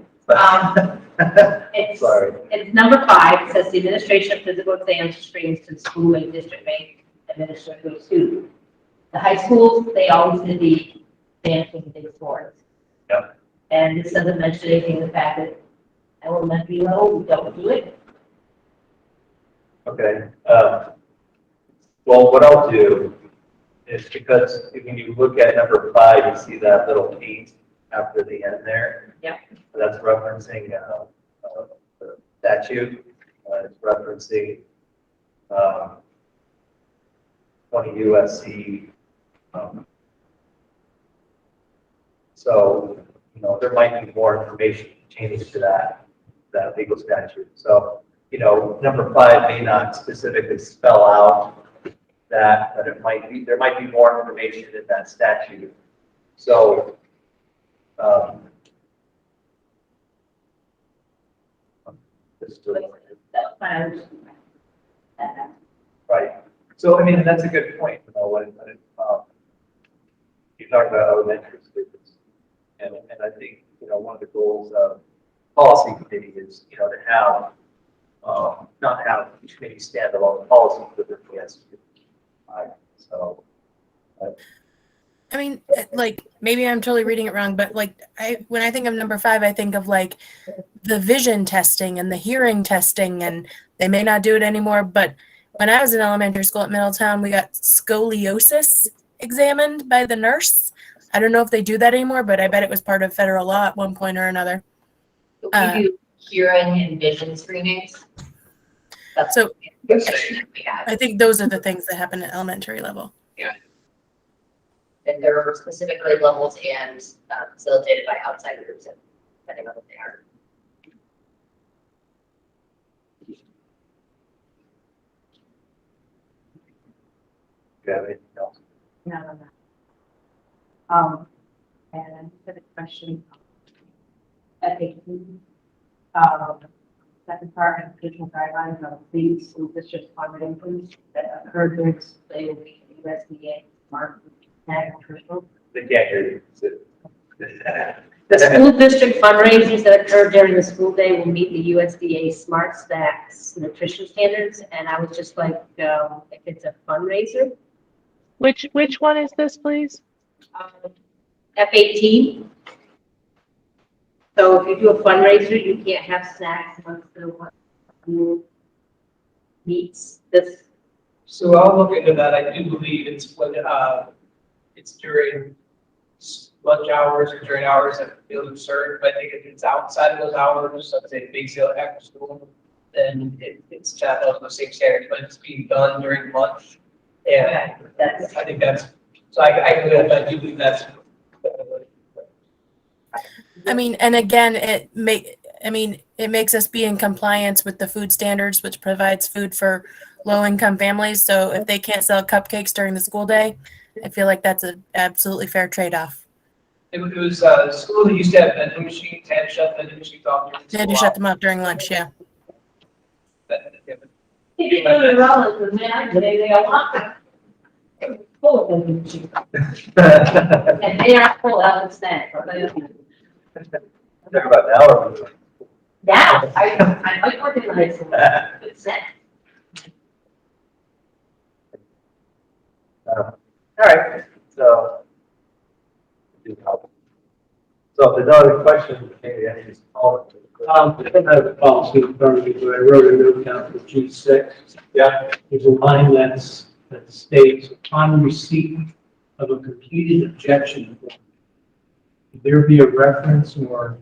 It's, Sorry. it's number 5, it says the administration of physical exams screens to the school and district may administer to a student. The high schools, they always did the dancing big sports. Yep. And this doesn't mention anything, the fact that elementary level, we don't do it. Okay. Well, what I'll do is because when you look at number 5, you see that little 8 after the end there. Yep. That's referencing the statute. It's referencing 20 USC. So, you know, there might be more information changes to that legal statute. So, you know, number 5 may not specifically spell out that, but it might be, there might be more information in that statute. So, That's fine. right. So, I mean, that's a good point. You know, when you talk about elementary students, and I think, you know, one of the goals of policy committee is, you know, to have not have each committee standalone policy with their PS. So. I mean, like, maybe I'm totally reading it wrong, but like, when I think of number 5, I think of like the vision testing and the hearing testing, and they may not do it anymore, but when I was in elementary school at Middletown, we got scoliosis examined by the nurse. I don't know if they do that anymore, but I bet it was part of federal law at one point or another. We do hearing and vision screenings. That's So what we have. I think those are the things that happen at elementary level. And there are specifically levels and facilitated by outside groups, depending on what they are. Do you have anything else? No. And for the question, FAQ, second part, educational guidelines on these school district fundraisers that occur during they will be USDA mark nutritional. They can't hear you. The school district fundraisers that occur during the school day will meet the USDA Smart Stacks nutrition standards, and I was just like, if it's a fundraiser. Which one is this, please? F18. So if you do a fundraiser, you can't have snacks once the one meets this. So I'll look into that. I do believe it's when, it's during lunch hours or during hours that feel absurd, but I think if it's outside of those hours, let's say big sale after school, then it's not those same standards, but it's being done during lunch. And I think that's, so I do believe that's. I mean, and again, it makes us be in compliance with the food standards, which provides food for low-income families. So if they can't sell cupcakes during the school day, I feel like that's an absolutely fair trade-off. It was a school that used to have vending machines, had to shut vending machines off. They had to shut them off during lunch, yeah. If you go to Rollins, man, they are locked. Full of them. And they are full of snacks. Talk about now or Now, I like working in high school. Good set. all right. So if there's no other questions, maybe I just call it. I don't have the policy in front of me, but I wrote a note down for G6. Yeah. There's a line that states, upon receipt of a completed objection, would there be a reference or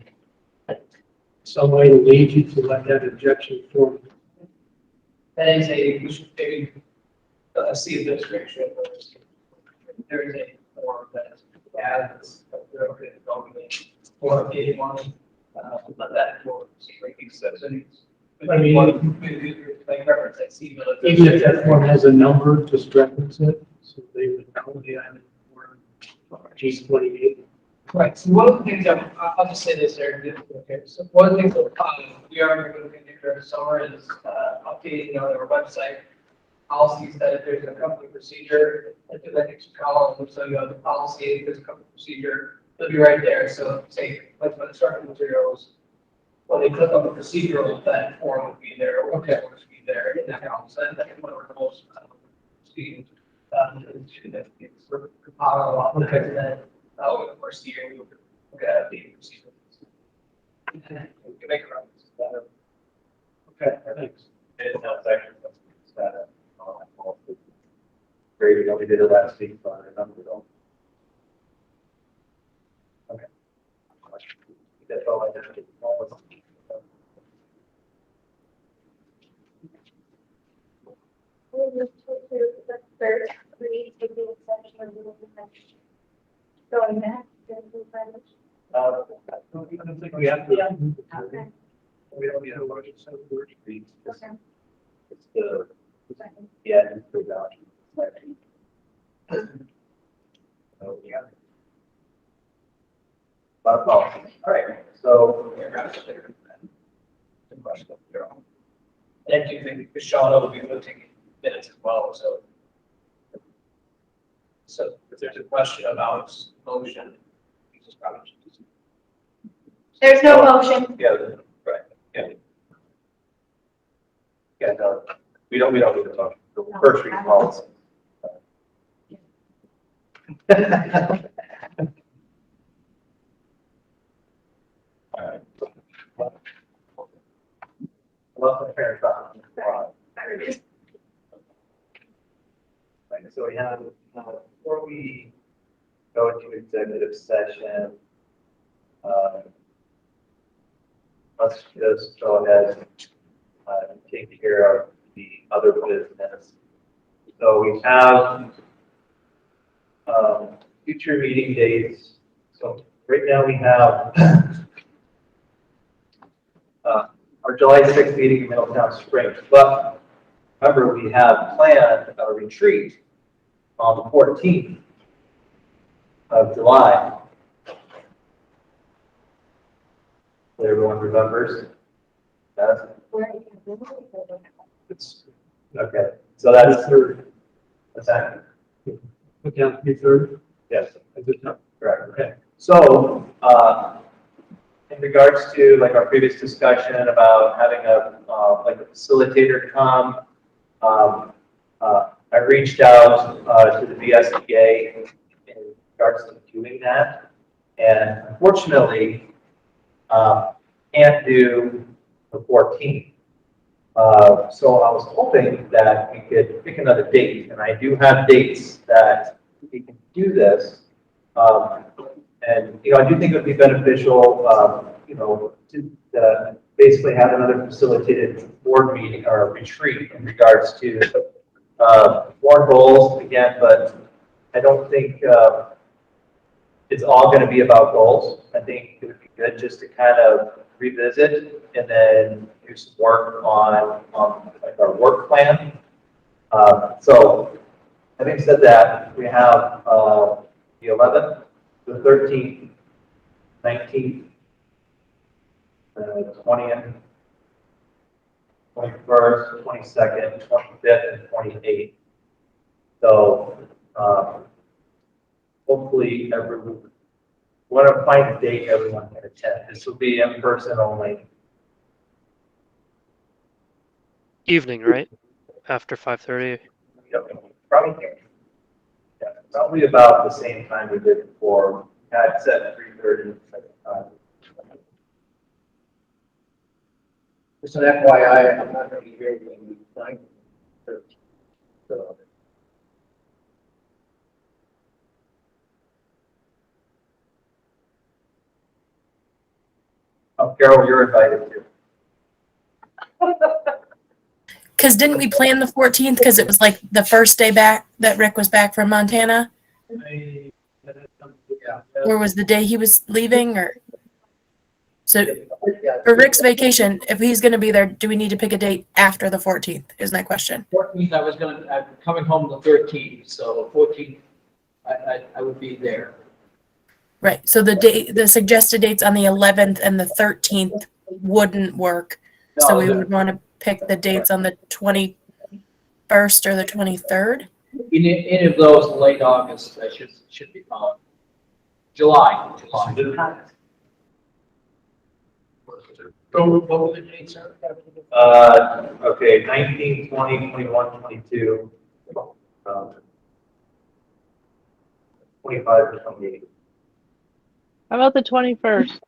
some way to lead you to let that objection form? That is we should maybe see administration. There is a form that adds or anyone let that for breaking subsidies. I mean, Like reference, I see. even if that form has a number, just reference it, so they would know the item for G28. Right, so one of the things that, I'll just say this, Eric, okay, so one of the things that, we are going to do during the summer is, updating on our website policies that if there's a company procedure, if there's an extra column, so you have the policy, if there's a company procedure, it'll be right there, so say, like, for the instructional materials, when they click on the procedural, that form would be there, or Okay. would be there, in that column, so that's one of the most, students, that gets sort of compiled a lot, Okay. and then, over the course of the year, we will look at the procedure. We can make a reference to that. Okay, thanks. It's not section, it's that, great, we only did it last week, so I remember it all. Okay. That's all I have. Going back. I don't think we have to. Okay. We don't need a motion, so we're just. Okay. It's the, yeah, it's the value. Oh, yeah. All right, so. And I do think Shauna will be taking minutes as well, so. So if there's a question about motion, you just probably should just. There's no motion. Yeah, right, yeah. Yeah, no, we don't need to talk, the first read policy. All right. Well, fair enough. Right, so we have, before we go into executive session, let's just go ahead and take care of the other business. So we have future meeting dates. So right now we have our July 6th meeting in Middletown Springs, but remember we have planned a retreat on the 14th of July. Everyone remembers? Yes? It's, okay, so that's third. What's that? Put down 3:30. Yes, I did not. correct. Okay. So, in regards to like our previous discussion about having a like a facilitator come, I reached out to the VSBA in regards to doing that, and unfortunately, can't do the 14th. So I was hoping that we could pick another date, and I do have dates that we can do this. And, you know, I do think it would be beneficial, you know, to basically have another facilitated board meeting or retreat in regards to board goals again, but I don't think it's all going to be about goals. I think it would be good just to kind of revisit and then do some work on like our work plan. So having said that, we have the 11th, the 13th, 19th, 20th, 21st, 22nd, 25th, and 28th. So hopefully everyone, want to find a date everyone can attend. This will be in person only. Evening, right? After 5:30. Probably, yeah, probably about the same time we did before. Had set 3:30. Just an FYI, I'm not going to be here when we sign. So, Oh, Carol, you're invited too. Because didn't we plan the 14th because it was like the first day back that Rick was back from Montana? Yeah. Or was the day he was leaving? Or So Yeah, for Rick's vacation, if he's going to be there, do we need to pick a date after the 14th is my question. 14th, I'm coming home the 13th, so 14th, I would be there. Right. So the suggested dates on the 11th and the 13th wouldn't work. So No, we would want to pick the dates on the 21st or the 23rd. any of those in late August, that should be fine. July. What were the dates? Okay, 19, 20, 21, 22, 25 or 28. How about the 21st?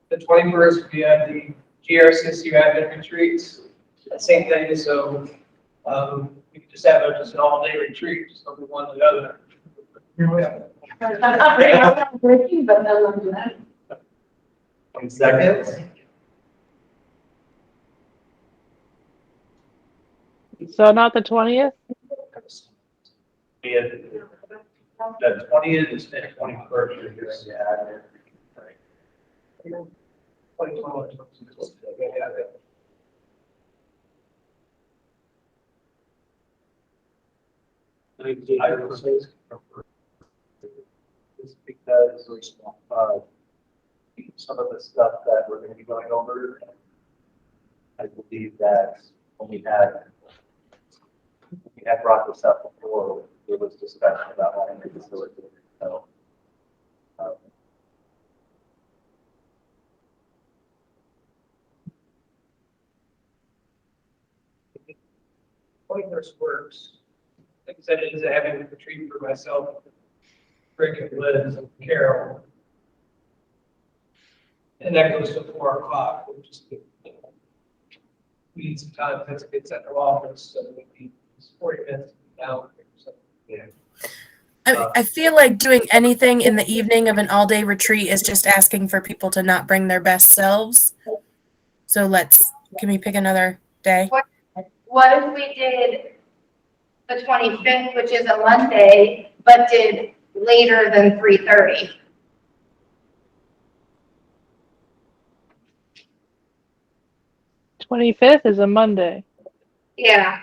The 21st, we have the GRCC admin retreats, same thing, so, we could just have just an all-day retreat, just on one or the other. But other than that, 22nd? So not the 20th? Yeah, the 20th is the 21st, you're doing the admin. I will say this because some of the stuff that we're going to be going over, I believe that when we had brought this up before, there was discussion about having a facility. So, 21st works. Like I said, it is having a retreat for myself, Rick and Liz and Carol. And that goes to 4 o'clock, which is, we need some time to get set in our office, so we need 40 minutes down. So, yeah. I feel like doing anything in the evening of an all-day retreat is just asking for people to not bring their best selves. So can we pick another day? What if we did the 25th, which is a Monday, but did later than 3:30? 25th is a Monday. Yeah.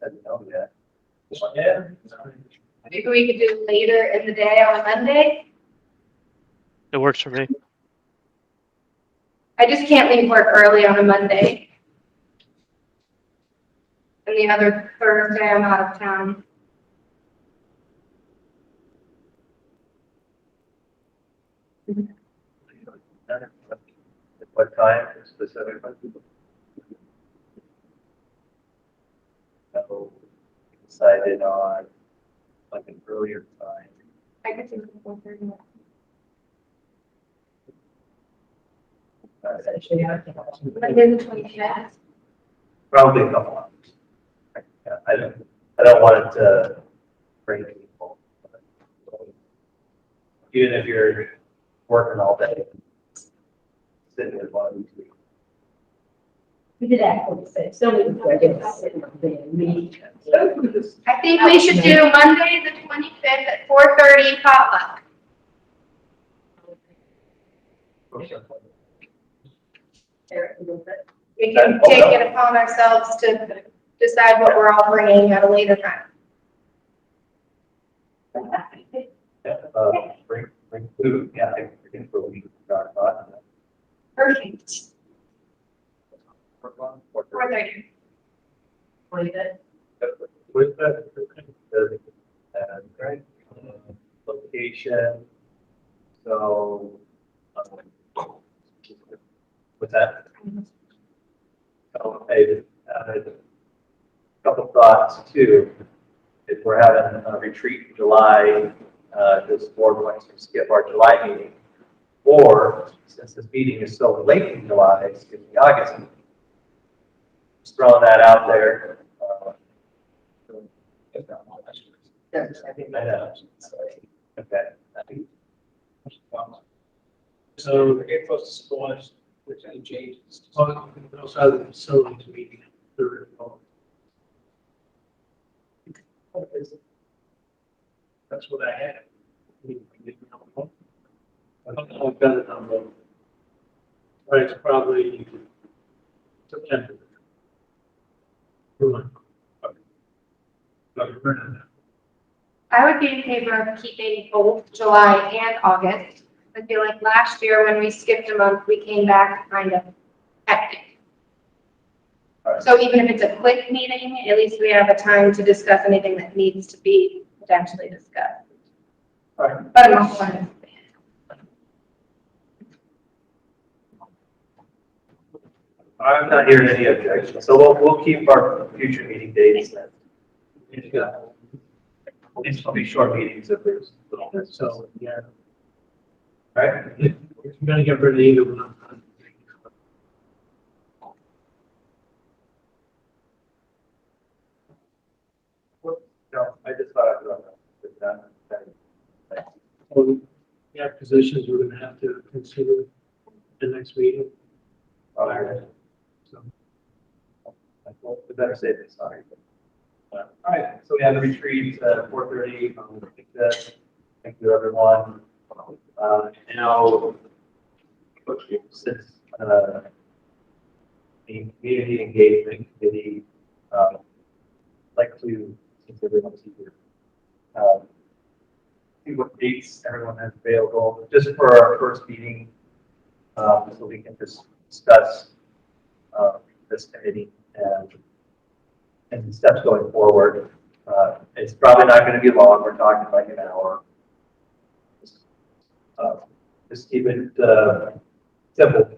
said no yet. Yeah. Maybe we could do later in the day on a Monday? It works for me. I just can't leave work early on a Monday. And the other Thursday, I'm out of town. What time specifically? So decided on like an earlier time. I could do 4:30. Monday the 25th. Probably a couple hours. I don't want it to bring people. Even if you're working all day, sitting at one of these weeks. We did actually say, so we were just sitting up there, me. I think we should do Monday the 25th at 4:30 potluck. We can take it upon ourselves to decide what we're all bringing at a later time. Yeah, bring food, yeah, I think for a week, start thought. Perfect. 4:30. 4:30. With that, and right, location, so, what's that? Okay, couple thoughts too. If we're having a retreat in July, this board wants to skip our July meeting. Or, since this meeting is so late in July, skip the August meeting. Just throwing that out there. Yes, I think I know. Okay. So, Get close to school, which any changes. we also have the facilities meeting. Third of all. That's what I had. I've got it on the. Right, it's probably September. Come on. I would be in favor of keeping both July and August. I feel like last year when we skipped a month, we came back kind of hectic. So even if it's a quick meeting, at least we have a time to discuss anything that needs to be potentially discussed. Alright. But I'm not fine. I'm not hearing any objections, so we'll keep our future meeting dates then. These will be short meetings if there's little bit, So, yeah, right? we're gonna get rid of either one. No, I just thought I'd run that. So, yeah, positions we're gonna have to consider the next meeting. Alright. So, Well, we better say this, sorry. All right, so we have a retreat at 4:30. Thank you, everyone. Now, since the community engagement committee, like to, since everyone's here, see what dates everyone has available, just for our first meeting, so we can just discuss this committee and the steps going forward. It's probably not going to be long. We're talking like an hour. Just keep it simple.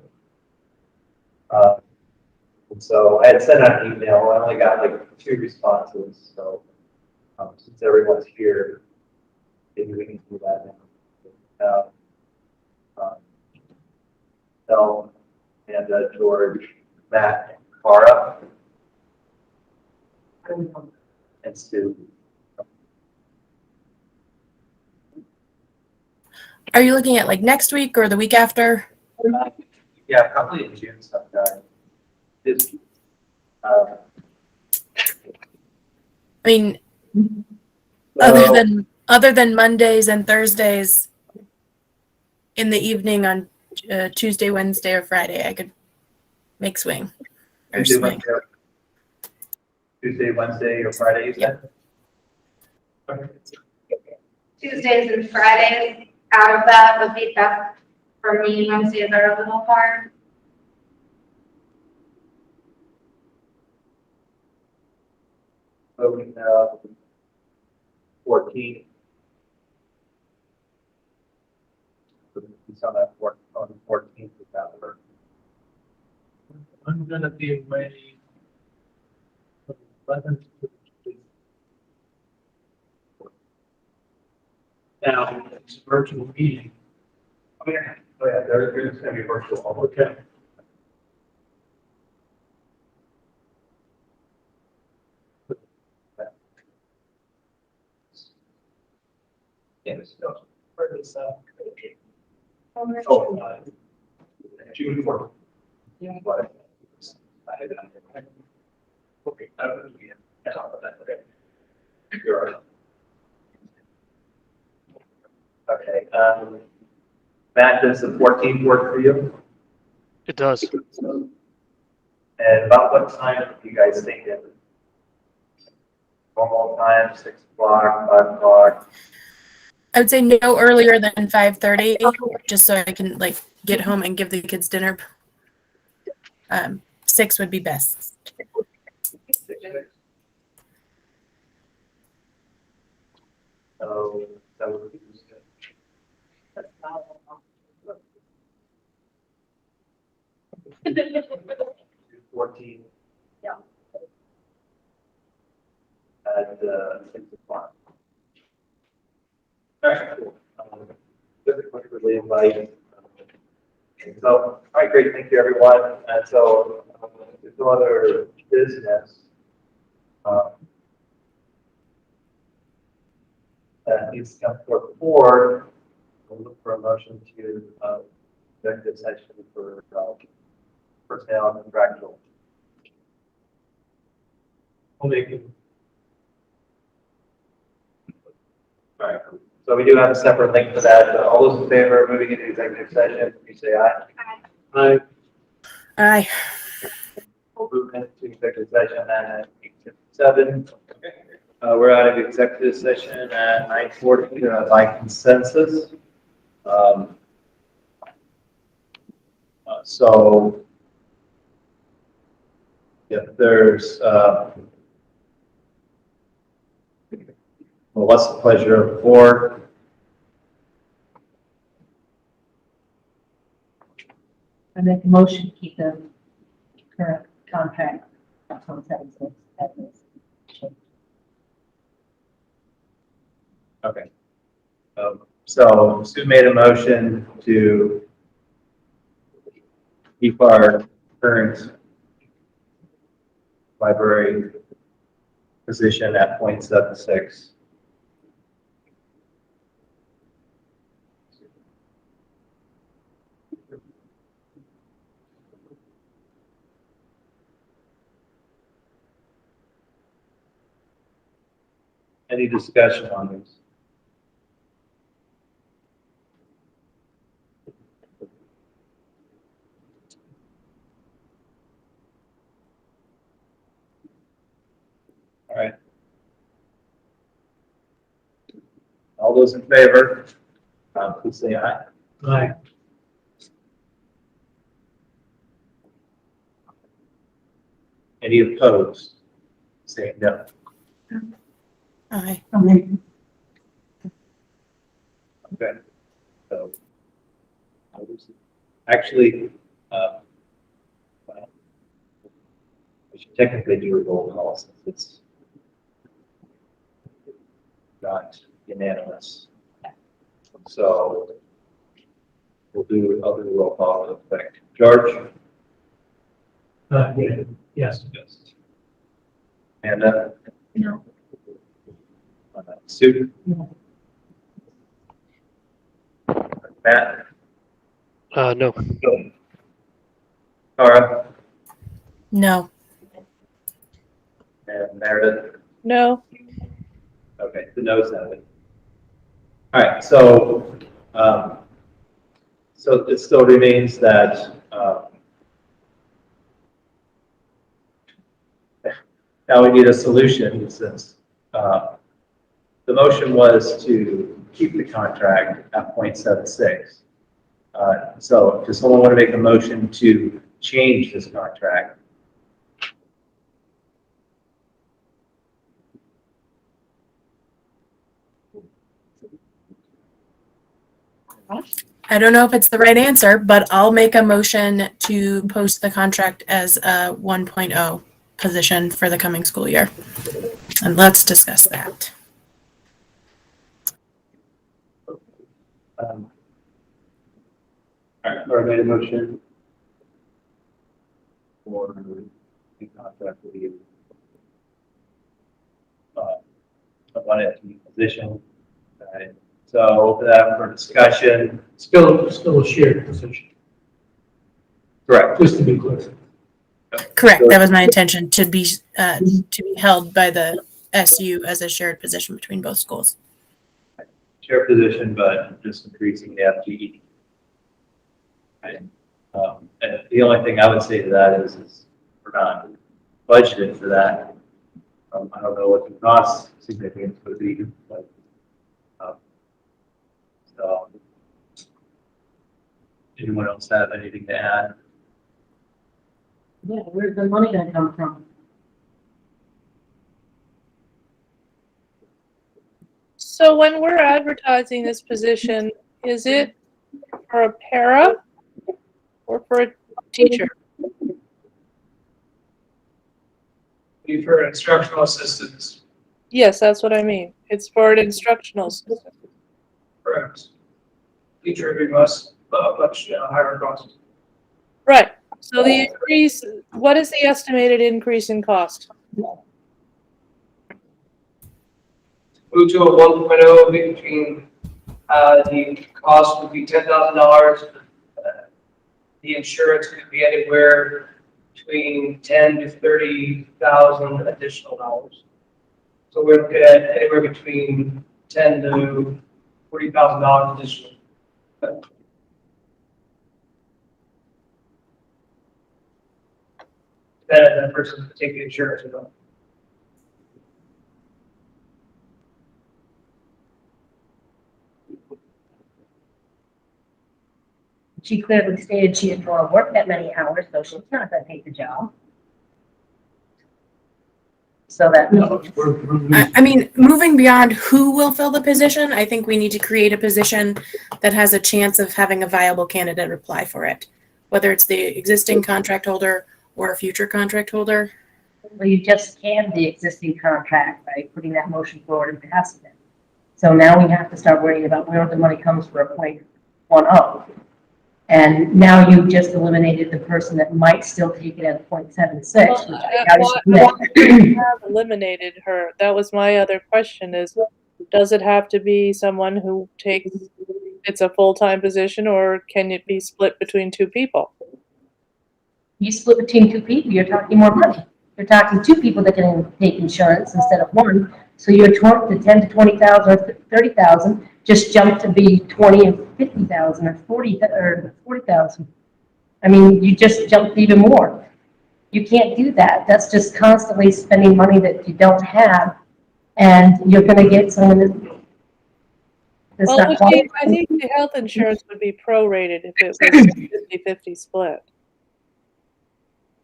And so I had sent out an email. I only got like 2 responses. So since everyone's here, maybe we can do that now. Phil and George, Matt, and Cara, and Stu. Are you looking at like next week or the week after? Yeah, probably in June sometime. This, I mean, so- other than Mondays and Thursdays in the evening on Tuesday, Wednesday, or Friday, I could make swing or swing. Tuesday, Wednesday, or Friday, you said? Tuesdays and Fridays out of that would be best for me. Wednesdays are a little hard. So we have 14. It's on that on the 14th of that work. I'm gonna be away from 11th to the 15th. Now, it's a virtual meeting. Oh yeah, there's going to be virtual. Okay. Yeah, so, for this, Oh, June 4th. Yeah. What? I had that. Okay, I don't know, yeah, talk about that, okay. Sure. Okay, Matt, does the 14th work for you? It does. And about what time do you guys think it? Normal time, 6 o'clock, 5 o'clock? I would say no earlier than 5:30, just so I can like get home and give the kids dinner. 6 would be best. So that would be 14. Yeah. At 6 o'clock. All right, cool. Just quickly invite. So, all right, great. Thank you, everyone. And so, there's no other business. that needs to come forward before, we'll look for a motion to executive session for personnel and contractual. I'll make it. All right, so we do have a separate link for that. All those in favor of moving into executive session, please say aye. Aye. Aye. We'll move into executive session at 8:57. We're out of executive session at 9:40 by consensus. So if there's, well, what's the pleasure of the board? I make a motion to keep the current contract until 7/6 at this. Okay. So Sue made a motion to keep our current library position at 0.76. Any discussion on this? All right. All those in favor, please say aye. Aye. Any opposed? Say no. Aye. Okay. So, actually, well, we should technically do a roll call since it's not unanimous. So we'll do other roll call in effect. George? Yeah. Yes. Yes. Amanda? No. Sue? No. Matt? No. Cara? No. And Meredith? No. Okay, the no's have it. All right, so, so it still remains that, now we need a solution since, the motion was to keep the contract at 0.76. So does someone want to make a motion to change this contract? I don't know if it's the right answer, but I'll make a motion to post the contract as a 1.0 position for the coming school year. And let's discuss that. All right, Laura made a motion for the contract with you. A 1FTE position. Right. So open that up for discussion. Still a shared position, Correct. just to be clear. Correct. That was my intention to be held by the SU as a shared position between both schools. Chair position, but just increasing the FTE. Right. And the only thing I would say to that is we're not budgeted for that. I don't know what the cost significance would be, but so anyone else have anything to add? Yeah, where's the money gonna come from? So when we're advertising this position, is it for a para or for a teacher? For instructional assistants, Yes, that's what I mean. It's for an instructional assistant. perhaps. Teacher would be much higher cost. Right. So the increase, what is the estimated increase in cost? move to a 1.0 between, the cost would be $10,000. The insurance could be anywhere between 10 to 30,000 additional dollars. So we're looking at anywhere between 10 to $40,000 additional. That person could take the insurance or not. She clearly stated she didn't want to work that many hours, so she's not gonna take the job. So that means, I mean, moving beyond who will fill the position, I think we need to create a position that has a chance of having a viable candidate apply for it, whether it's the existing contract holder or a future contract holder. well, you just canned the existing contract by putting that motion forward and passing it. So now we have to start worrying about where the money comes for a 0.10. And now you just eliminated the person that might still take it at 0.76, which I doubt is correct. Have eliminated her. That was my other question is, does it have to be someone who takes, it's a full-time position, or can it be split between two people? You split between two people, you're talking more money. You're talking two people that can take insurance instead of one. So your 10 to 20,000 or 30,000 just jumped to be 20 and 50,000 or 40,000. I mean, you just jumped even more. You can't do that. That's just constantly spending money that you don't have, and you're going to get someone that's Well, not qualified. I think the health insurance would be prorated if it was 50-50 split.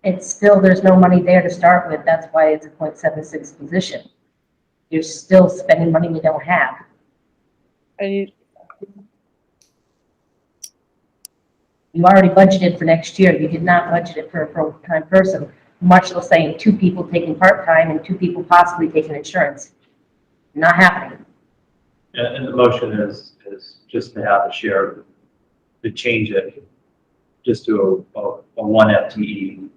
It's still, there's no money there to start with. That's why it's a 0.76 position. You're still spending money you don't have. And You already budgeted for next year. You did not budget it for a full-time person, much less saying two people taking part-time and two people possibly taking insurance. Not happening. Yeah, and the motion is just to have a share, to change it just to a 1 FTE,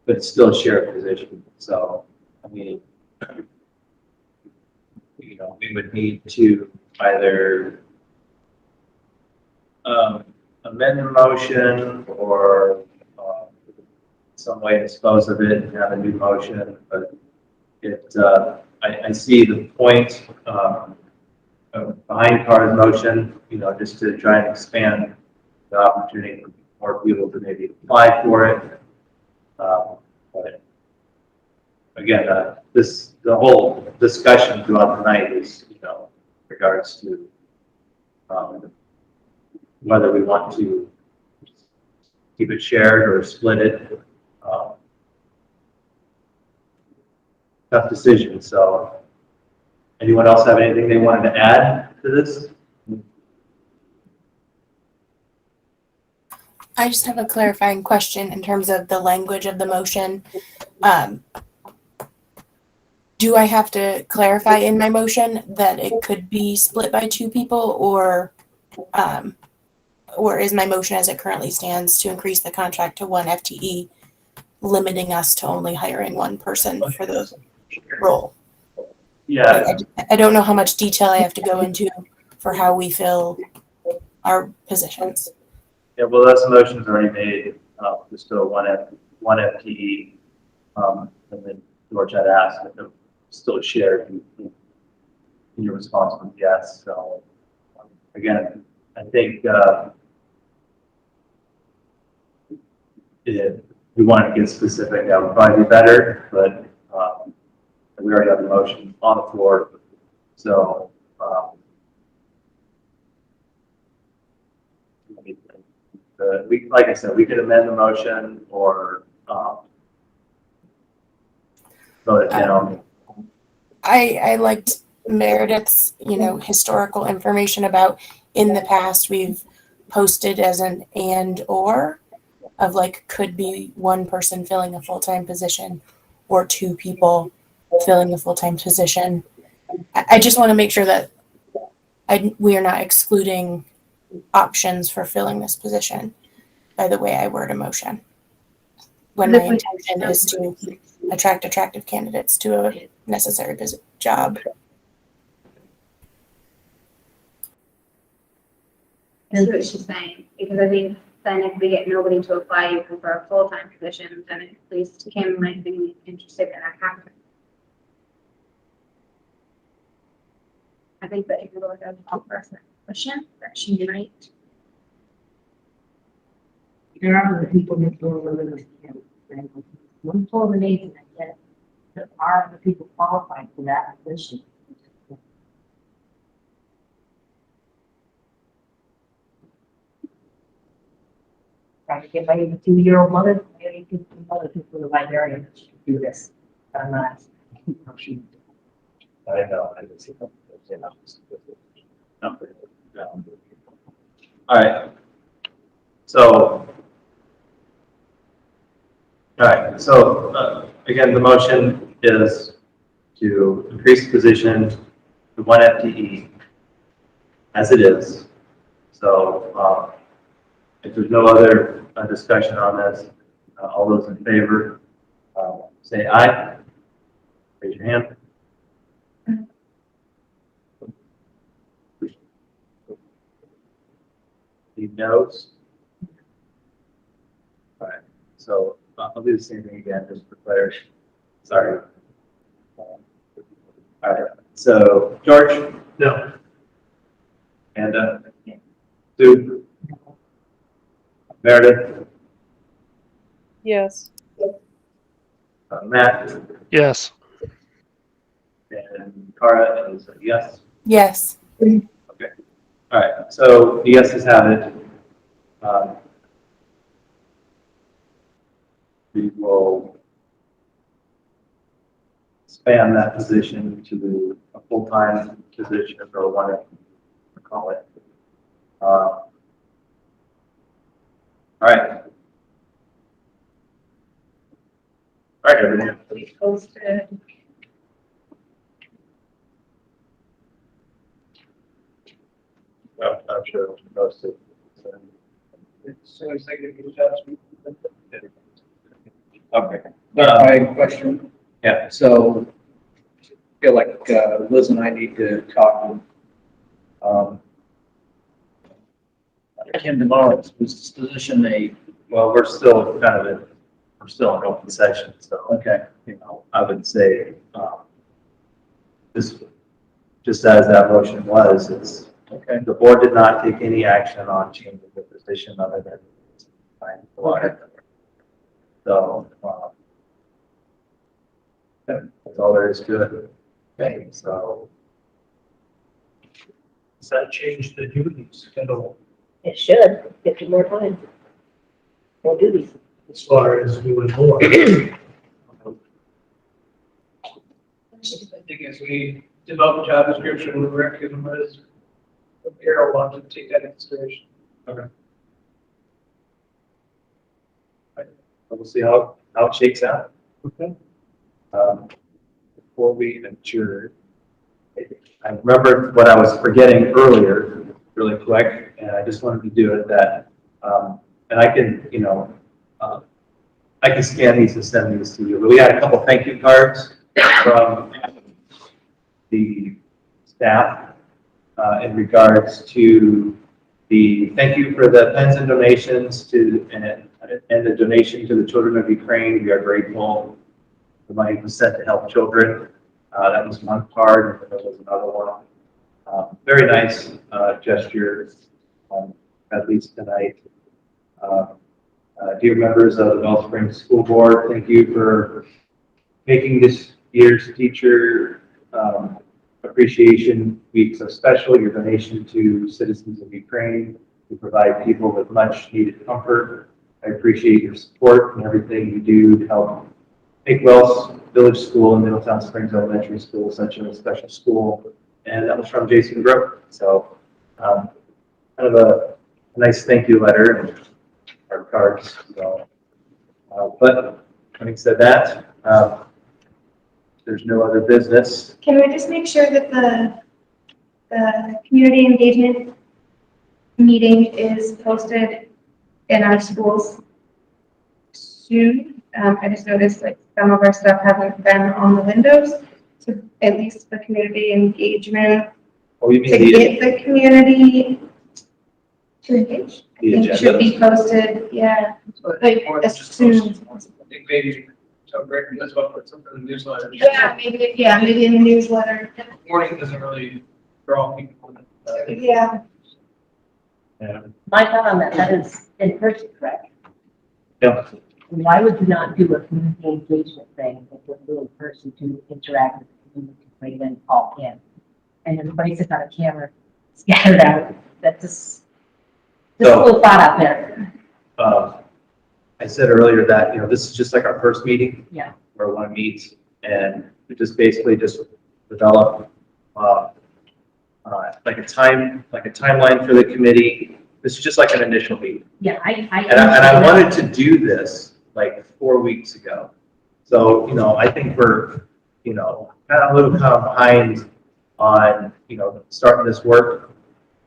but it's still a shared position. So, I mean, you know, we would need to either amend the motion or some way dispose of it and have a new motion. But it, I see the point behind Carr's motion, you know, just to try and expand the opportunity for more people to maybe apply for it. But again, the whole discussion throughout the night is, you know, in regards to whether we want to keep it shared or split it. Tough decision. So, anyone else have anything they wanted to add to this? I just have a clarifying question in terms of the language of the motion. Do I have to clarify in my motion that it could be split by two people, or is my motion as it currently stands to increase the contract to 1 FTE, limiting us to only hiring one person for the role? Yeah, I don't know how much detail I have to go into for how we fill our positions. yeah. Well, that's motion's already made. Just to one FTE, and then George had asked if it was still shared in your response was yes. So again, I think if we wanted to get specific, that would probably be better. But we already have the motion on the floor, so. We, like I said, we could amend the motion or vote it down. I liked Meredith's, historical information about in the past we've posted as an and or of could be one person filling a full-time position or two people filling a full-time position. I just want to make sure that we are not excluding options for filling this position by the way I word a motion, when my intention is to attract attractive candidates to a necessary job. I see what she's saying, because I think then if we get nobody to apply even for a full-time position, then at least Kim might be interested in that happening. I think that if you look at a person position, that she might. There are other people that go over the, one told the nation that there are the people qualified for that position. Trying to get my 2-year-old mother, maybe other people in my area to do this. I'm not. I know, I can see. All right. So. All right, so again, the motion is to increase the position to 1 FTE as it is. So if there's no other discussion on this, all those in favor, say aye. Raise your hand. Need no's? All right, so I'll do the same thing again, just for clarity. Sorry. All right, so George? No. And Sue? Meredith? Yes. Matt? Yes. And Cara is a yes. Yes. Okay. All right. So the yeses have it. We will expand that position to a full-time position or whatever we call it. All right. All right, everyone. We posted. Well, I'm sure it'll be posted. So executive adjustment. Okay. My question. Yeah. So I feel like Liz and I need to talk Kim tomorrow. Was this position a, Well, we're still kind of we're still in open session, so. okay, You know, I would say, just as that motion was, it's, okay. the board did not take any action on changing the position other than find the water. So, that's all there is to it. Okay, so. Does that change the duties at all, It should, get you more time. We'll do these. as far as doing more? I think as we develop a job description, we recommend Liz, Carol wanted to take that into consideration. Okay. We'll see how it shakes out. Okay. Before we adjourn, I remembered what I was forgetting earlier, really quick, and I just wanted to do it that, and I can, you know, I can scan these and send these to you, but we had a couple thank you cards from the staff in regards to the thank you for the pens and donations to, and the donation to the children of Ukraine. We are grateful. The money was sent to help children. That was one card, and there was another one. Very nice gesture, at least tonight. Dear members of the Bell Springs School Board, thank you for making this year's teacher appreciation week so special. Your donation to citizens of Ukraine to provide people with much needed comfort. I appreciate your support and everything you do to help make Wells Village School and Middletown Springs Elementary School such a special school. And that was from Jason Grote. So kind of a nice thank you letter and our cards. So, but having said that, there's no other business. Can we just make sure that the community engagement meeting is posted in our schools soon? I just noticed like some of our stuff hasn't been on the windows, so at least the community engagement Oh, you mean to get the community To engage. I The think agenda? should be posted, yeah, like Or as just soon. post it. I think maybe, so Greg, that's what, put something in the newsletter. Maybe in the newsletter. Morning doesn't really draw people. Yeah. My thought on that is in person, correct? Yeah. Why would you not do a community engagement thing if we're doing in person to interact with the community, bring them all in? And everybody sits on a camera scattered out. That's just a little thought out there. I said earlier that, this is just like our first meeting. Yeah. Where one meets, and we just basically just develop, like a timeline for the committee. This is just like an initial meeting. Yeah, And I wanted to do this like 4 weeks ago. So, I think we're, kind of a little behind on, starting this work.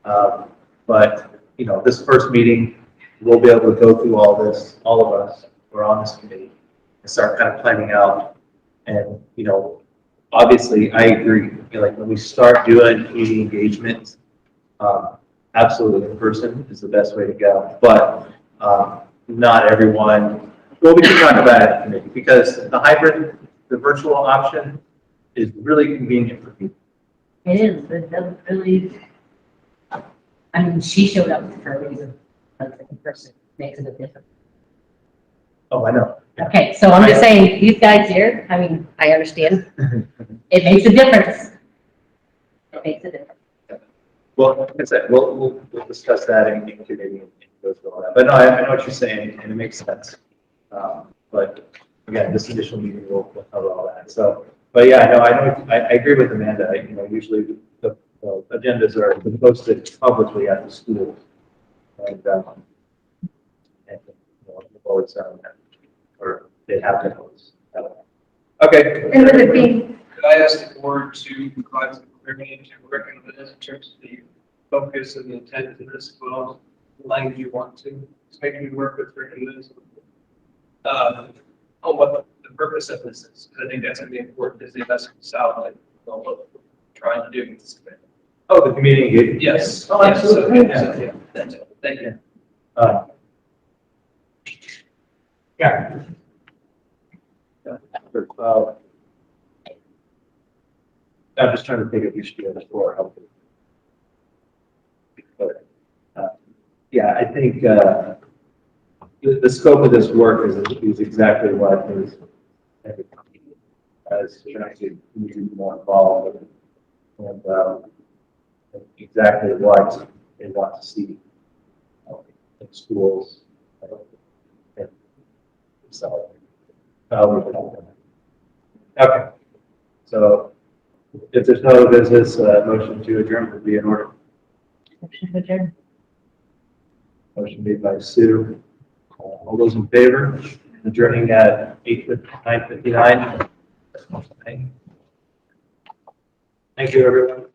But, this first meeting, we'll be able to go through all this, all of us, we're on this committee, and start kind of planning out. And, obviously I agree, like when we start doing community engagement, absolutely in person is the best way to go. But not everyone, well, we can talk about it in committee, because the virtual option is really convenient for people. It is, it doesn't really, I mean, she showed up for a reason, but in person makes it a difference. Oh, I know. Okay, so I'm just saying, these guys here, I mean, I understand, it makes a difference. It makes a difference. Well, like I said, we'll discuss that in committee and go through all that. But no, I know what you're saying, and it makes sense. But again, this initial meeting will cover all that. So, but yeah, no, I agree with Amanda. Usually the agendas are posted publicly at the school, and the boards or they have to host. Okay. And with it being, Could I ask the board to provide some clarity to recommend in terms of the focus and the intent of this, well, the language you want to, maybe we work with Rick and Liz on what the purpose of this is. I think that's going to be important as the investment south, like what we're trying to do with this committee. Oh, the community engagement. Yes. Oh, absolutely. Yes, Yeah, so, yeah. that's it. Thank you. Yeah. I'm just trying to think of which the other four help. But yeah, I think the scope of this work is exactly what is as trying to be more involved and exactly what they want to see in schools. And so, okay. So if there's no business, motion to adjourn would be in order. Motion to adjourn. Motion made by Sue. All those in favor? Adjourning at 9:59. Thank you, everyone.